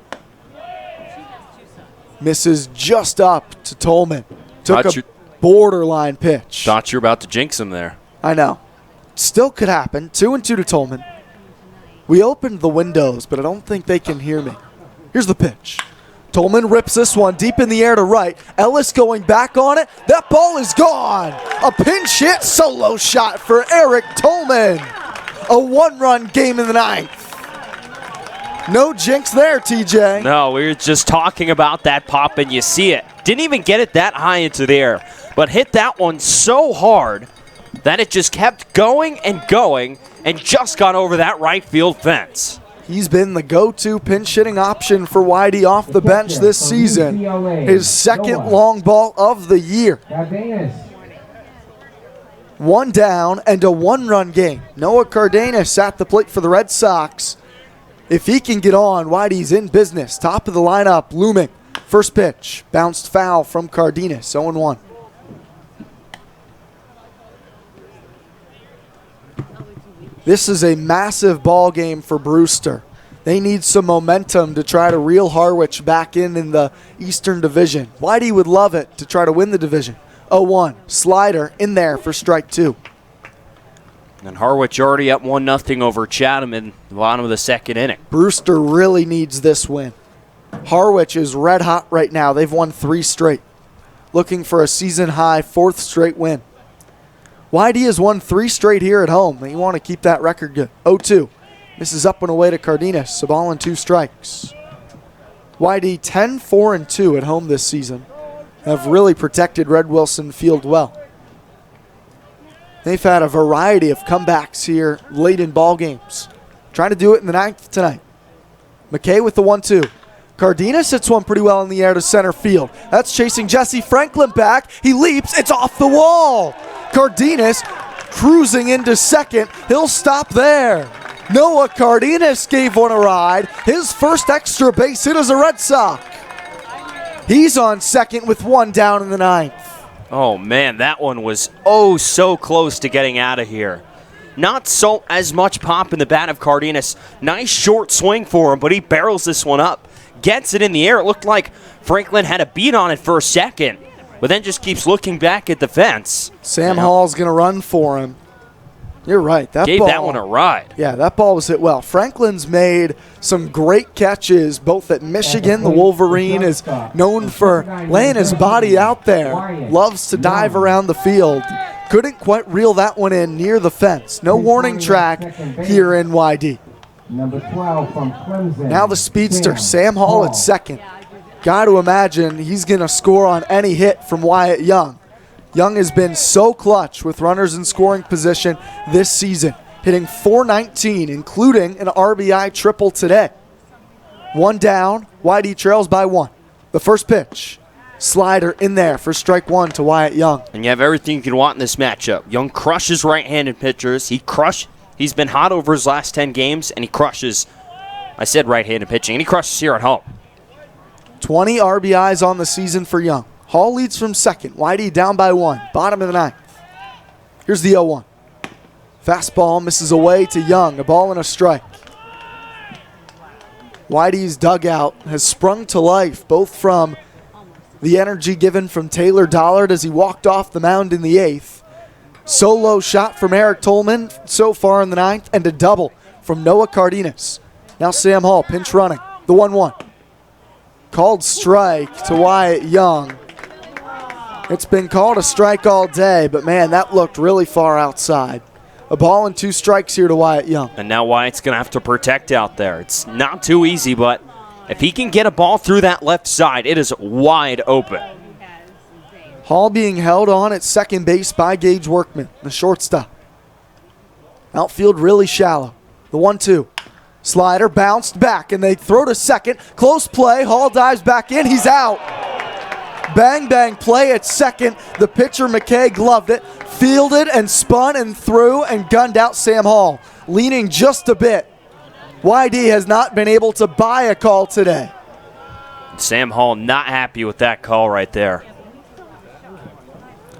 Misses just up to Tolman. Took a borderline pitch. Thought you were about to jinx him there. I know. Still could happen. 2-2 to Tolman. We opened the windows, but I don't think they can hear me. Here's the pitch. Tolman rips this one deep in the air to right. Ellis going back on it. That ball is gone. A pinch hit solo shot for Eric Tolman. A 1-run game in the 9th. No jinx there, TJ. No, we were just talking about that pop, and you see it. Didn't even get it that high into the air, but hit that one so hard that it just kept going and just got over that right field fence. He's been the go-to pinch hitting option for YD off the bench this season. His second long ball of the year. One down and a 1-run game. Noah Cardenas at the plate for the Red Sox. If he can get on, YD's in business. Top of the lineup, looming. First pitch, bounced foul from Cardenas, 0-1. This is a massive ball game for Brewster. They need some momentum to try to reel Harwich back in the Eastern Division. Whitey would love it to try to win the division. 0-1, slider in there for strike 2. And Harwich already up 1-0 over Chatham in the bottom of the 2nd inning. Brewster really needs this win. Harwich is red hot right now. They've won 3 straight. Looking for a season-high 4th straight win. YD has won 3 straight here at home. They want to keep that record good. 0-2. Misses up and away to Cardenas. A ball and 2 strikes. YD 10-4-2 at home this season. Have really protected Red Wilson Field well. They've had a variety of comebacks here late in ball games. Trying to do it in the 9th tonight. McKay with the 1-2. Cardenas hits one pretty well in the air to center field. That's chasing Jesse Franklin back. He leaps. It's off the wall. Cardenas cruising into second. He'll stop there. Noah Cardenas gave one a ride. His first extra base hit as a Red Sox. He's on second with 1 down in the 9th. Oh, man, that one was so close to getting out of here. Not so as much pop in the bat of Cardenas. Nice short swing for him, but he barrels this one up. Gets it in the air. It looked like Franklin had a beat on it for a second, but then just keeps looking back at the fence. Sam Hall's going to run for him. You're right. Gave that one a ride. Yeah, that ball was hit well. Franklin's made some great catches, both at Michigan. The Wolverine is known for laying his body out there. Loves to dive around the field. Couldn't quite reel that one in near the fence. No warning track here in YD. Number 12 from Clemson. Now the speedster, Sam Hall at second. Got to imagine he's going to score on any hit from Wyatt Young. Young has been so clutch with runners in scoring position this season, hitting .419, including an RBI triple today. One down, Whitey trails by one. The first pitch, slider in there for strike one to Wyatt Young. And you have everything you can want in this matchup. Young crushes right-handed pitchers. He's been hot over his last 10 games, and he crushes, I said right-handed pitching, and he crushes here at home. 20 RBIs on the season for Young. Hall leads from second. Whitey down by one. Bottom of the ninth. Here's the 0-1. Fastball misses away to Young. A ball and a strike. Whitey's dugout has sprung to life, both from the energy given from Taylor Dollard as he walked off the mound in the 8th. Solo shot from Eric Tolman so far in the 9th, and a double from Noah Cardenas. Now Sam Hall pinch running. The 1-1. Called strike to Wyatt Young. It's been called a strike all day, but man, that looked really far outside. A ball and 2 strikes here to Wyatt Young. And now Wyatt's going to have to protect out there. It's not too easy, but if he can get a ball through that left side, it is wide open. Hall being held on at second base by Gage Workman, the shortstop. Outfield really shallow. The 1-2. Slider bounced back, and they throw to second. Close play. Hall dives back in. He's out. Bang, bang play at second. The pitcher, McKay, gloved it, fielded and spun and threw and gunned out Sam Hall, leaning just a bit. YD has not been able to buy a call today. Sam Hall not happy with that call right there.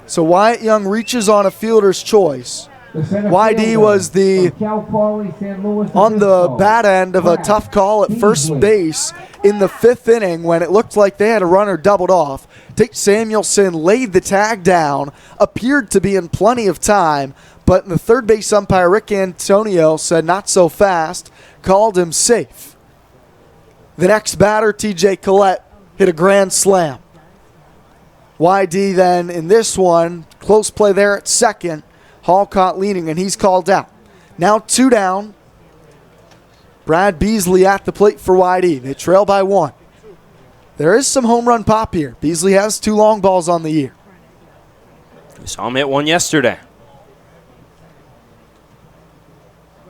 So Wyatt Young reaches on a fielder's choice. YD was on the bad end of a tough call at first base in the 5th inning when it looked like they had a runner doubled off. Dick Samuelson laid the tag down, appeared to be in plenty of time, but the third base umpire, Rick Antonio, said not so fast, called him safe. The next batter, TJ Collett, hit a grand slam. YD then in this one, close play there at second. Hall caught leaning, and he's called out. Now 2 down. Brad Beasley at the plate for YD. They trail by 1. There is some home run pop here. Beasley has 2 long balls on the year. We saw him hit one yesterday.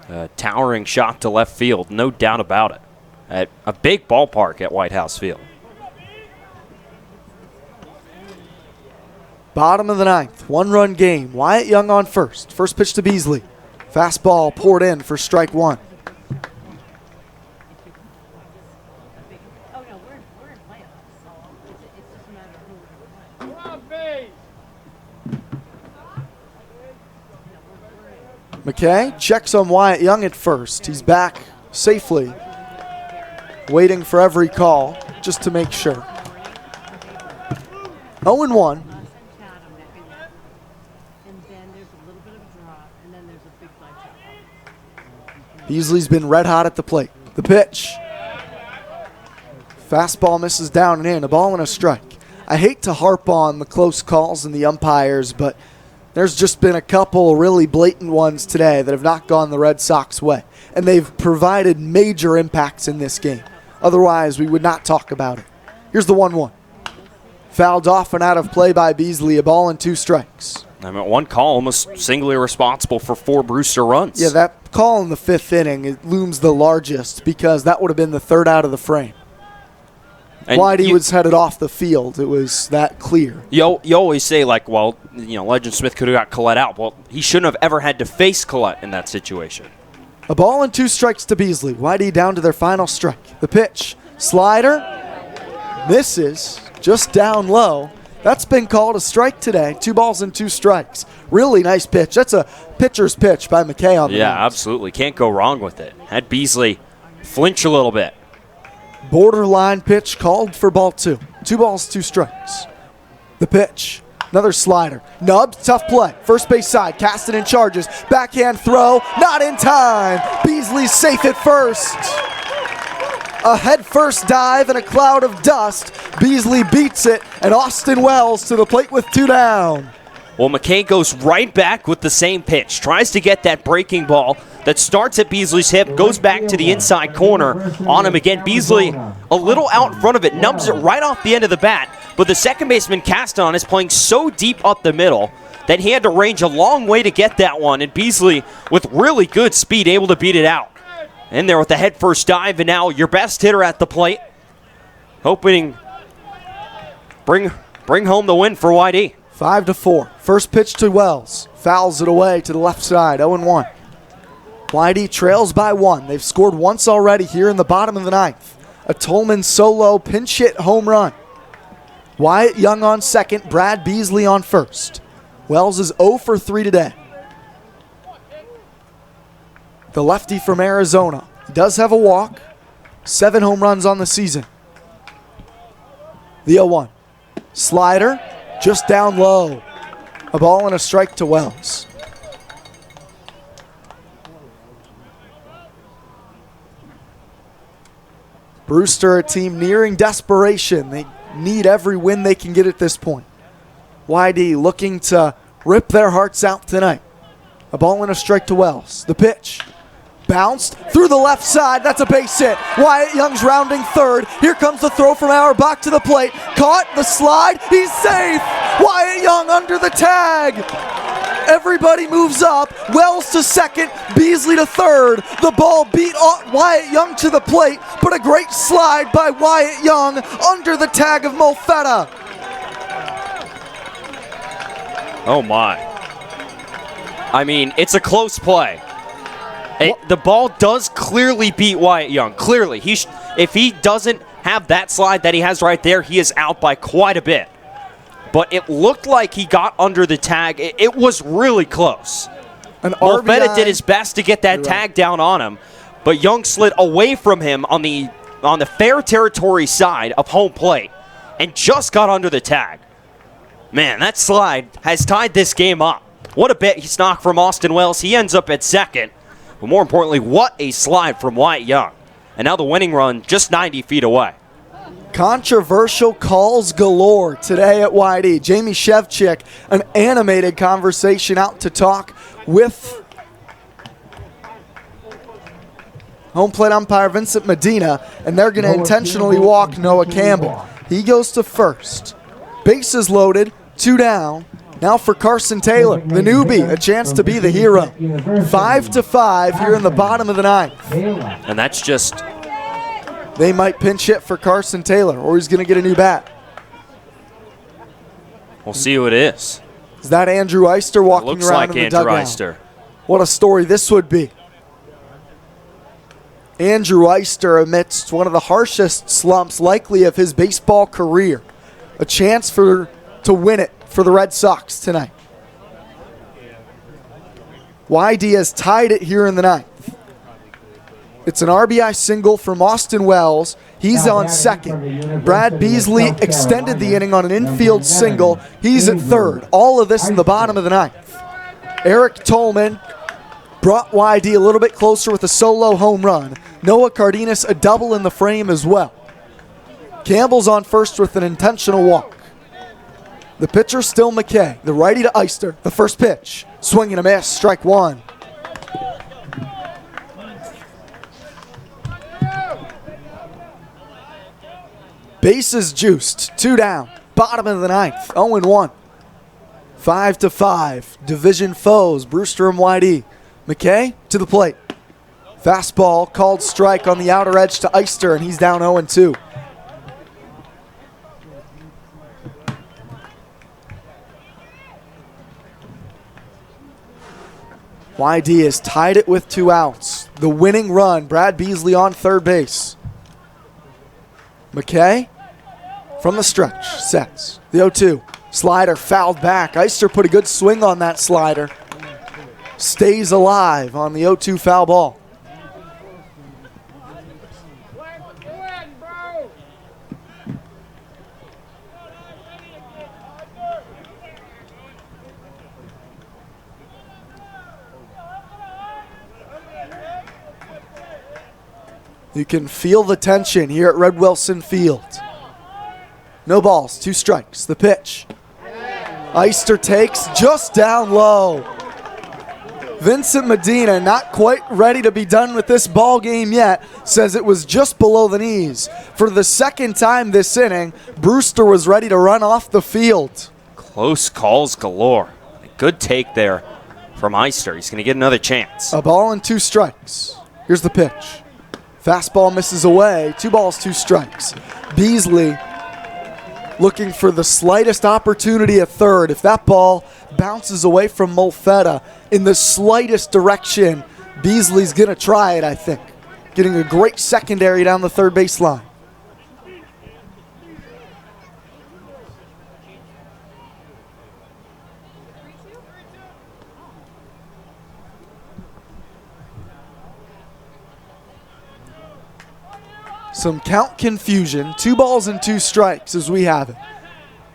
A towering shot to left field, no doubt about it. At a big ballpark at White House Field. Bottom of the 9th, 1-run game. Wyatt Young on first. First pitch to Beasley. Fastball poured in for strike 1. McKay checks on Wyatt Young at first. He's back safely, waiting for every call just to make sure. 0-1. Beasley's been red hot at the plate. The pitch. Fastball misses down and in. A ball and a strike. I hate to harp on the close calls and the umpires, but there's just been a couple really blatant ones today that have not gone the Red Sox way. And they've provided major impacts in this game. Otherwise, we would not talk about it. Here's the 1-1. Fouled off and out of play by Beasley. A ball and 2 strikes. I mean, one call almost singly responsible for 4 Brewster runs. Yeah, that call in the 5th inning, it looms the largest because that would have been the 3rd out of the frame. And Whitey was headed off the field. It was that clear. You always say, like, well, Legend Smith could have got Collett out. Well, he shouldn't have ever had to face Collett in that situation. A ball and 2 strikes to Beasley. Whitey down to their final strike. The pitch. Slider. Misses. Just down low. That's been called a strike today. 2 balls and 2 strikes. Really nice pitch. That's a pitcher's pitch by McKay on the mound. Absolutely. Can't go wrong with it. Had Beasley flinch a little bit. Borderline pitch called for ball 2. 2 balls, 2 strikes. The pitch. Another slider. Nubbs, tough play. First base side. Castanen charges. Backhand throw. Not in time. Beasley's safe at first. A head-first dive and a cloud of dust. Beasley beats it, and Austin Wells to the plate with 2 down. Well, McKay goes right back with the same pitch. Tries to get that breaking ball that starts at Beasley's hip, goes back to the inside corner on him again. Beasley a little out in front of it, nubs it right off the end of the bat, but the second baseman Caston is playing so deep up the middle that he had to range a long way to get that one, and Beasley, with really good speed, able to beat it out. In there with the head first dive, and now your best hitter at the plate, hoping bring home the win for YD. 5-4. First pitch to Wells. Fouls it away to the left side, 0-1. YD trails by 1. They've scored once already here in the bottom of the ninth. A Tolman solo pinch hit home run. Wyatt Young on second, Brad Beasley on first. Wells is 0 for 3 today. The lefty from Arizona. He does have a walk. 7 home runs on the season. The 0-1. Slider just down low. A ball and a strike to Wells. Brewster, a team nearing desperation. They need every win they can get at this point. YD looking to rip their hearts out tonight. A ball and a strike to Wells. The pitch. Bounced through the left side. That's a base hit. Wyatt Young's rounding third. Here comes the throw from Auerbach to the plate. Caught the slide. He's safe. Wyatt Young under the tag. Everybody moves up. Wells to second. Beasley to third. The ball beat Wyatt Young to the plate, but a great slide by Wyatt Young under the tag of Molfetta. Oh my. I mean, it's a close play. The ball does clearly beat Wyatt Young. Clearly. If he doesn't have that slide that he has right there, he is out by quite a bit. But it looked like he got under the tag. It was really close. Molfetta did his best to get that tag down on him, but Young slid away from him on the fair territory side of home plate and just got under the tag. Man, that slide has tied this game up. What a base knock from Austin Wells. He ends up at second. But more importantly, what a slide from Wyatt Young. And now the winning run just 90 feet away. Controversial calls galore today at YD. Jamie Shevchik, an animated conversation out to talk with home plate umpire Vincent Medina, and they're going to intentionally walk Noah Campbell. He goes to first. Bases loaded, 2 down. Now for Carson Taylor, the newbie, a chance to be the hero. 5-5 here in the bottom of the ninth. And that's just... They might pinch hit for Carson Taylor, or he's going to get a new bat. We'll see who it is. Is that Andrew Eister walking Looks around like in the Andrew dugout? Eister. What a story this would be. Andrew Eister amidst one of the harshest slumps likely of his baseball career. A chance to win it for the Red Sox tonight. YD has tied it here in the ninth. It's an RBI single from Austin Wells. He's on second. Brad Beasley extended the inning on an infield single. He's at third. All of this in the bottom of the ninth. Eric Tolman brought YD a little bit closer with a solo home run. Noah Cardenas a double in the frame as well. Campbell's on first with an intentional walk. The pitcher still McKay. The righty to Eister. The first pitch. Swing and a miss. Strike one. Bases juiced. 2 down. Bottom of the ninth. 0-1. 5-5. Division foes. Brewster and YD. McKay to the plate. Fastball called strike on the outer edge to Eister, and he's down 0-2. YD has tied it with 2 outs. The winning run, Brad Beasley on third base. McKay from the stretch, sets. The 0-2. Slider fouled back. Eister put a good swing on that slider. Stays alive on the 0-2 foul ball. You can feel the tension here at Red Wilson Field. No balls, 2 strikes. The pitch. Eister takes just down low. Vincent Medina, not quite ready to be done with this ball game yet, says it was just below the knees. For the second time this inning, Brewster was ready to run off the field. Close calls galore. A good take there from Eister. He's going to get another chance. A ball and 2 strikes. Here's the pitch. Fastball misses away. 2 balls, 2 strikes. Beasley looking for the slightest opportunity at third. If that ball bounces away from Molfetta in the slightest direction, Beasley's going to try it, I think. Getting a great secondary down the third base line. Some count confusion. 2 balls and 2 strikes as we have it.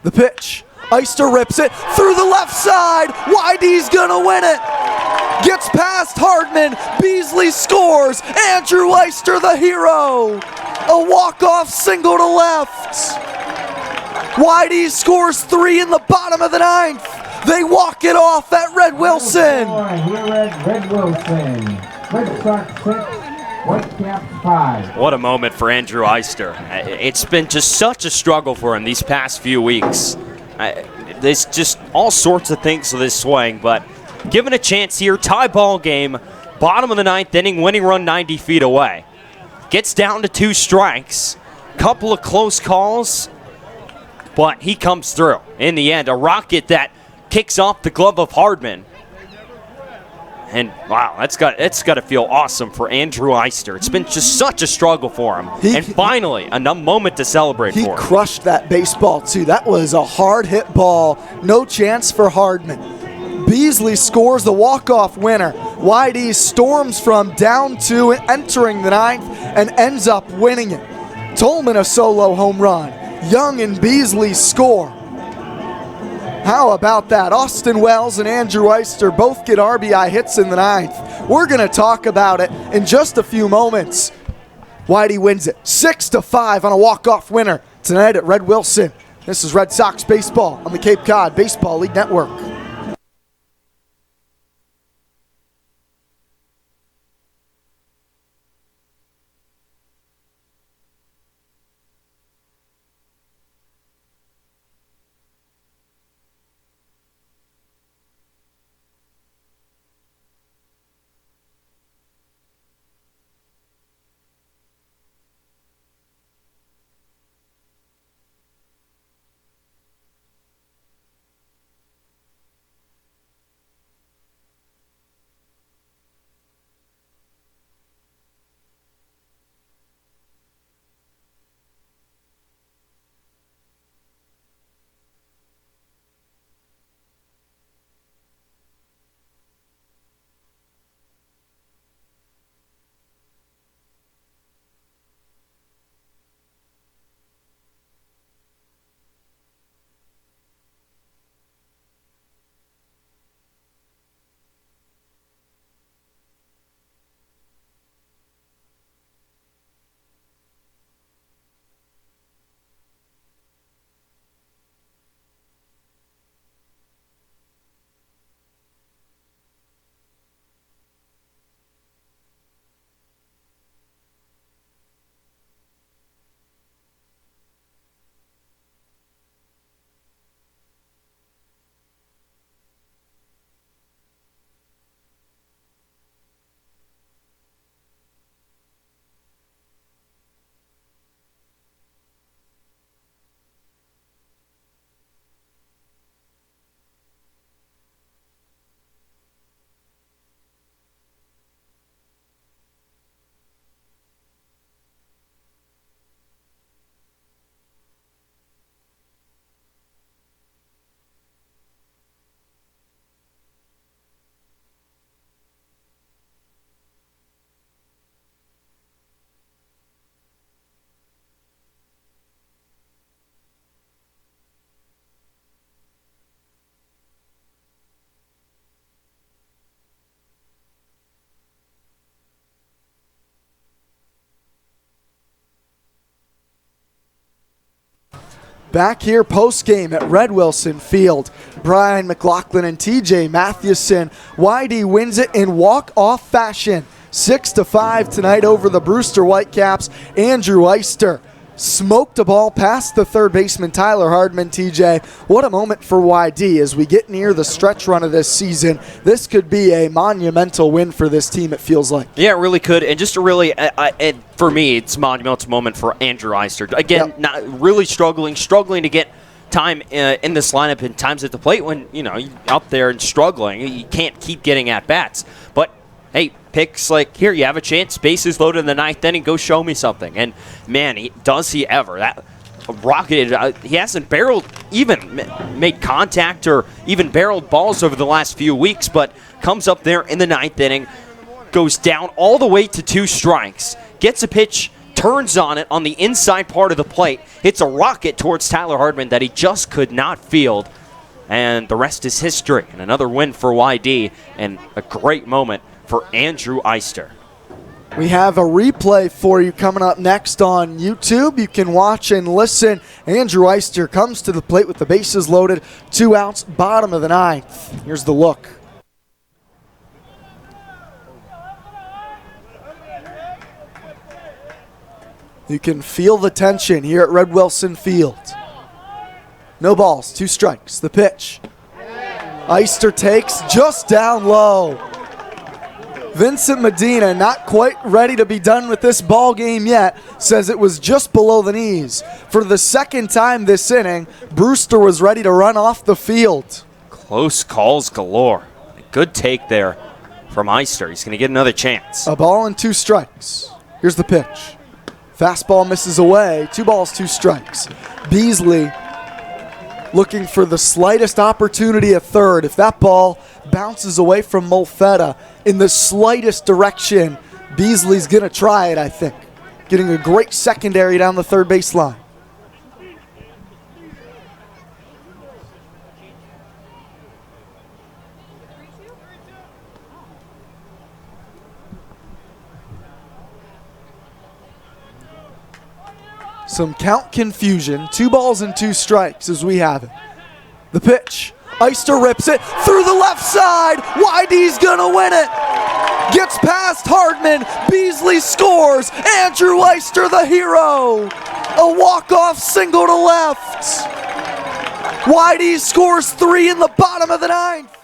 The pitch. Eister rips it through the left side. YD's gonna win it. Gets past Hardman. Beasley scores. Andrew Eister, the hero. A walk-off single to left. YD scores 3 in the bottom of the 9th. They walk it off at Red Wilson. Here at Red Wilson. Red Sox 6. Whitecaps 5. What a moment for Andrew Eister. It's been just such a struggle for him these past few weeks. There's just all sorts of things with his swing, but given a chance here, tie ball game, bottom of the 9th inning, winning run 90 feet away. Gets down to 2 strikes, couple of close calls, but he comes through. In the end, a rocket that kicks off the glove of Hardman. And wow, that's got to feel awesome for Andrew Eister. It's been just such a struggle for him. And finally, a moment to celebrate for him. He crushed that baseball too. That was a hard hit ball. No chance for Hardman. Beasley scores the walk-off winner. YD storms from down 2 entering the 9th and ends up winning it. Tolman a solo home run. Young and Beasley score. How about that? Austin Wells and Andrew Eister both get RBI hits in the 9th. We're going to talk about it in just a few moments. Whitey wins it 6-5 on a walk-off winner tonight at Red Wilson. This is Red Sox baseball on the Cape Cod Baseball League Network. Back here post-game at Red Wilson Field, Brian McLaughlin and TJ Mathewson. YD wins it in walk-off fashion. 6-5 tonight over the Brewster Whitecaps. Andrew Eister smoked a ball past the third baseman Tyler Hardman. TJ, what a moment for YD as we get near the stretch run of this season. This could be a monumental win for this team, it feels like. Yeah, it really could. And just a really, for me, it's a monumental moment for Andrew Eister. Again, Yep. not really struggling to get time in this lineup and times at the plate when, you're out there and struggling. You can't keep getting at bats. But, hey, picks like, here, you have a chance, bases loaded in the ninth inning, go show me something. And, man, does he ever. That rocketed, he hasn't made contact or even barreled balls over the last few weeks, but comes up there in the ninth inning, goes down all the way to 2 strikes, gets a pitch, turns on it on the inside part of the plate, hits a rocket towards Tyler Hardman that he just could not field. And the rest is history. And another win for YD and a great moment for Andrew Eister. We have a replay for you coming up next on YouTube. You can watch and listen. Andrew Eister comes to the plate with the bases loaded, 2 outs, bottom of the ninth. Here's the look. You can feel the tension here at Red Wilson Field. No balls, 2 strikes. The pitch. Eister takes just down low. Vincent Medina, not quite ready to be done with this ball game yet, says it was just below the knees. For the second time this inning, Brewster was ready to run off the field. Close calls galore. A good take there from Eister. He's going to get another chance. A ball and 2 strikes. Here's the pitch. Fastball misses away. 2 balls, 2 strikes. Beasley looking for the slightest opportunity at third. If that ball bounces away from Molfetta in the slightest direction, Beasley's going to try it, I think. Getting a great secondary down the third baseline. Some count confusion. 2 balls and 2 strikes as we have it. The pitch. Eister rips it through the left side. YD's gonna win it. Gets past Hardman. Beasley scores. Andrew Eister, the hero. A walk-off single to left. YD scores 3 in the bottom of the ninth.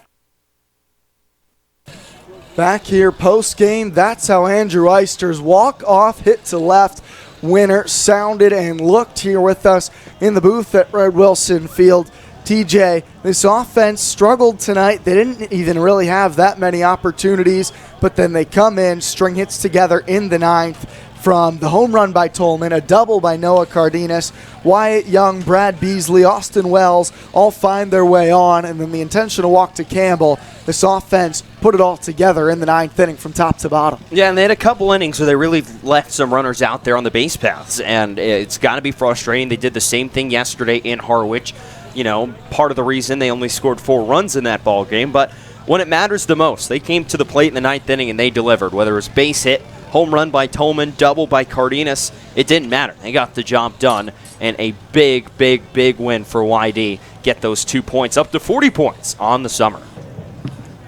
Back here post-game, that's how Andrew Eister's walk-off hit to left winner sounded and looked here with us in the booth at Red Wilson Field. TJ, this offense struggled tonight. They didn't even really have that many opportunities, but then they come in, string hits together in the ninth from the home run by Tolman, a double by Noah Cardenas, Wyatt Young, Brad Beasley, Austin Wells all find their way on, and then the intentional walk to Campbell. This offense put it all together in the ninth inning from top to bottom. Yeah, and they had a couple innings where they really left some runners out there on the base paths, and it's got to be frustrating. They did the same thing yesterday in Harwich. Part of the reason they only scored 4 runs in that ball game, but when it matters the most, they came to the plate in the ninth inning and they delivered. Whether it was base hit, home run by Tolman, double by Cardenas, it didn't matter. They got the job done, and a big, big, big win for YD. Get those 2 points up to 40 points on the summer.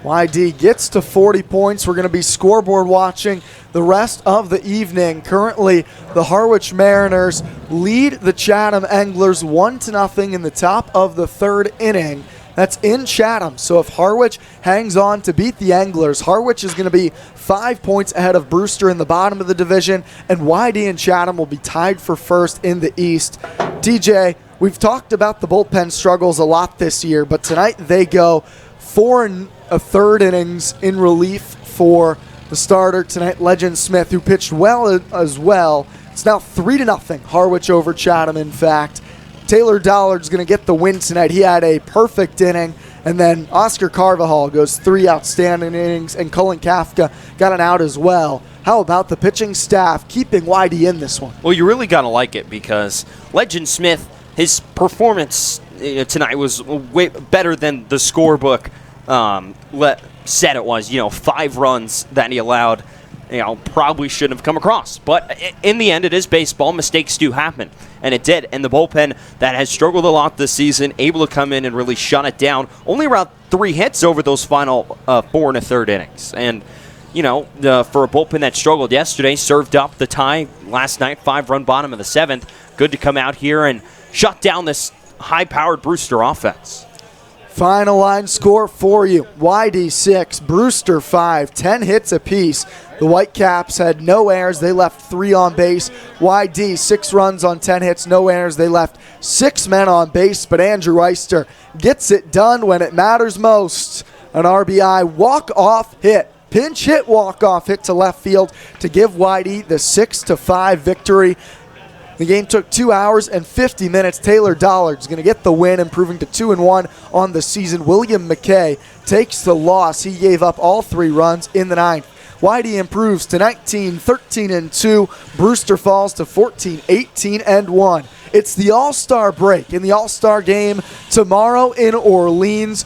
YD gets to 40 points. We're going to be scoreboard watching the rest of the evening. Currently, the Harwich Mariners lead the Chatham Anglers 1-0 in the top of the third inning. That's in Chatham. So if Harwich hangs on to beat the Anglers, Harwich is going to be 5 points ahead of Brewster in the bottom of the division, and YD and Chatham will be tied for first in the East. TJ, we've talked about the bullpen struggles a lot this year, but tonight they go 4 1/3 innings in relief for the starter tonight, Legend Smith, who pitched well as well. It's now 3-0, Harwich over Chatham, in fact. Taylor Dollard's going to get the win tonight. He had a perfect inning. And then Oscar Carvajal goes 3 outstanding innings, and Cullen Kafka got an out as well. How about the pitching staff keeping YD in this one? Well, you really got to like it because Legend Smith, his performance tonight was way better than the scorebook said it was. 5 runs that he allowed probably shouldn't have come across. But in the end, it is baseball. Mistakes do happen, and it did. And the bullpen that has struggled a lot this season, able to come in and really shut it down. Only around 3 hits over those final 4 1/3 innings. And, for a bullpen that struggled yesterday, served up the tie last night, 5-run bottom of the 7th. Good to come out here and shut down this high-powered Brewster offense. Final line score for you. YD 6, Brewster 5, 10 hits apiece. The Whitecaps had no errors. They left 3 on base. YD 6 runs on 10 hits, no errors. They left 6 men on base, but Andrew Eister gets it done when it matters most. An RBI walk-off hit. Pinch hit walk-off hit to left field to give YD the 6-5 victory. The game took 2 hours and 50 minutes. Taylor Dollard's going to get the win, improving to 2-1 on the season. William McKay takes the loss. He gave up all 3 runs in the 9th. YD improves to 19-13-2. Brewster falls to 14-18-1. It's the All-Star break in the All-Star game tomorrow in Orleans.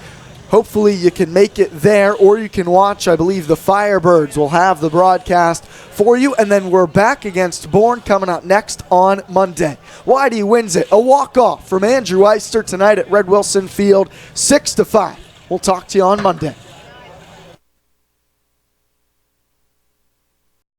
Hopefully you can make it there, or you can watch. I believe the Firebirds will have the broadcast for you, and then we're back against Bourne coming up next on Monday. YD wins it, a walk-off from Andrew Eister tonight at Red Wilson Field, 6-5. We'll talk to you on Monday.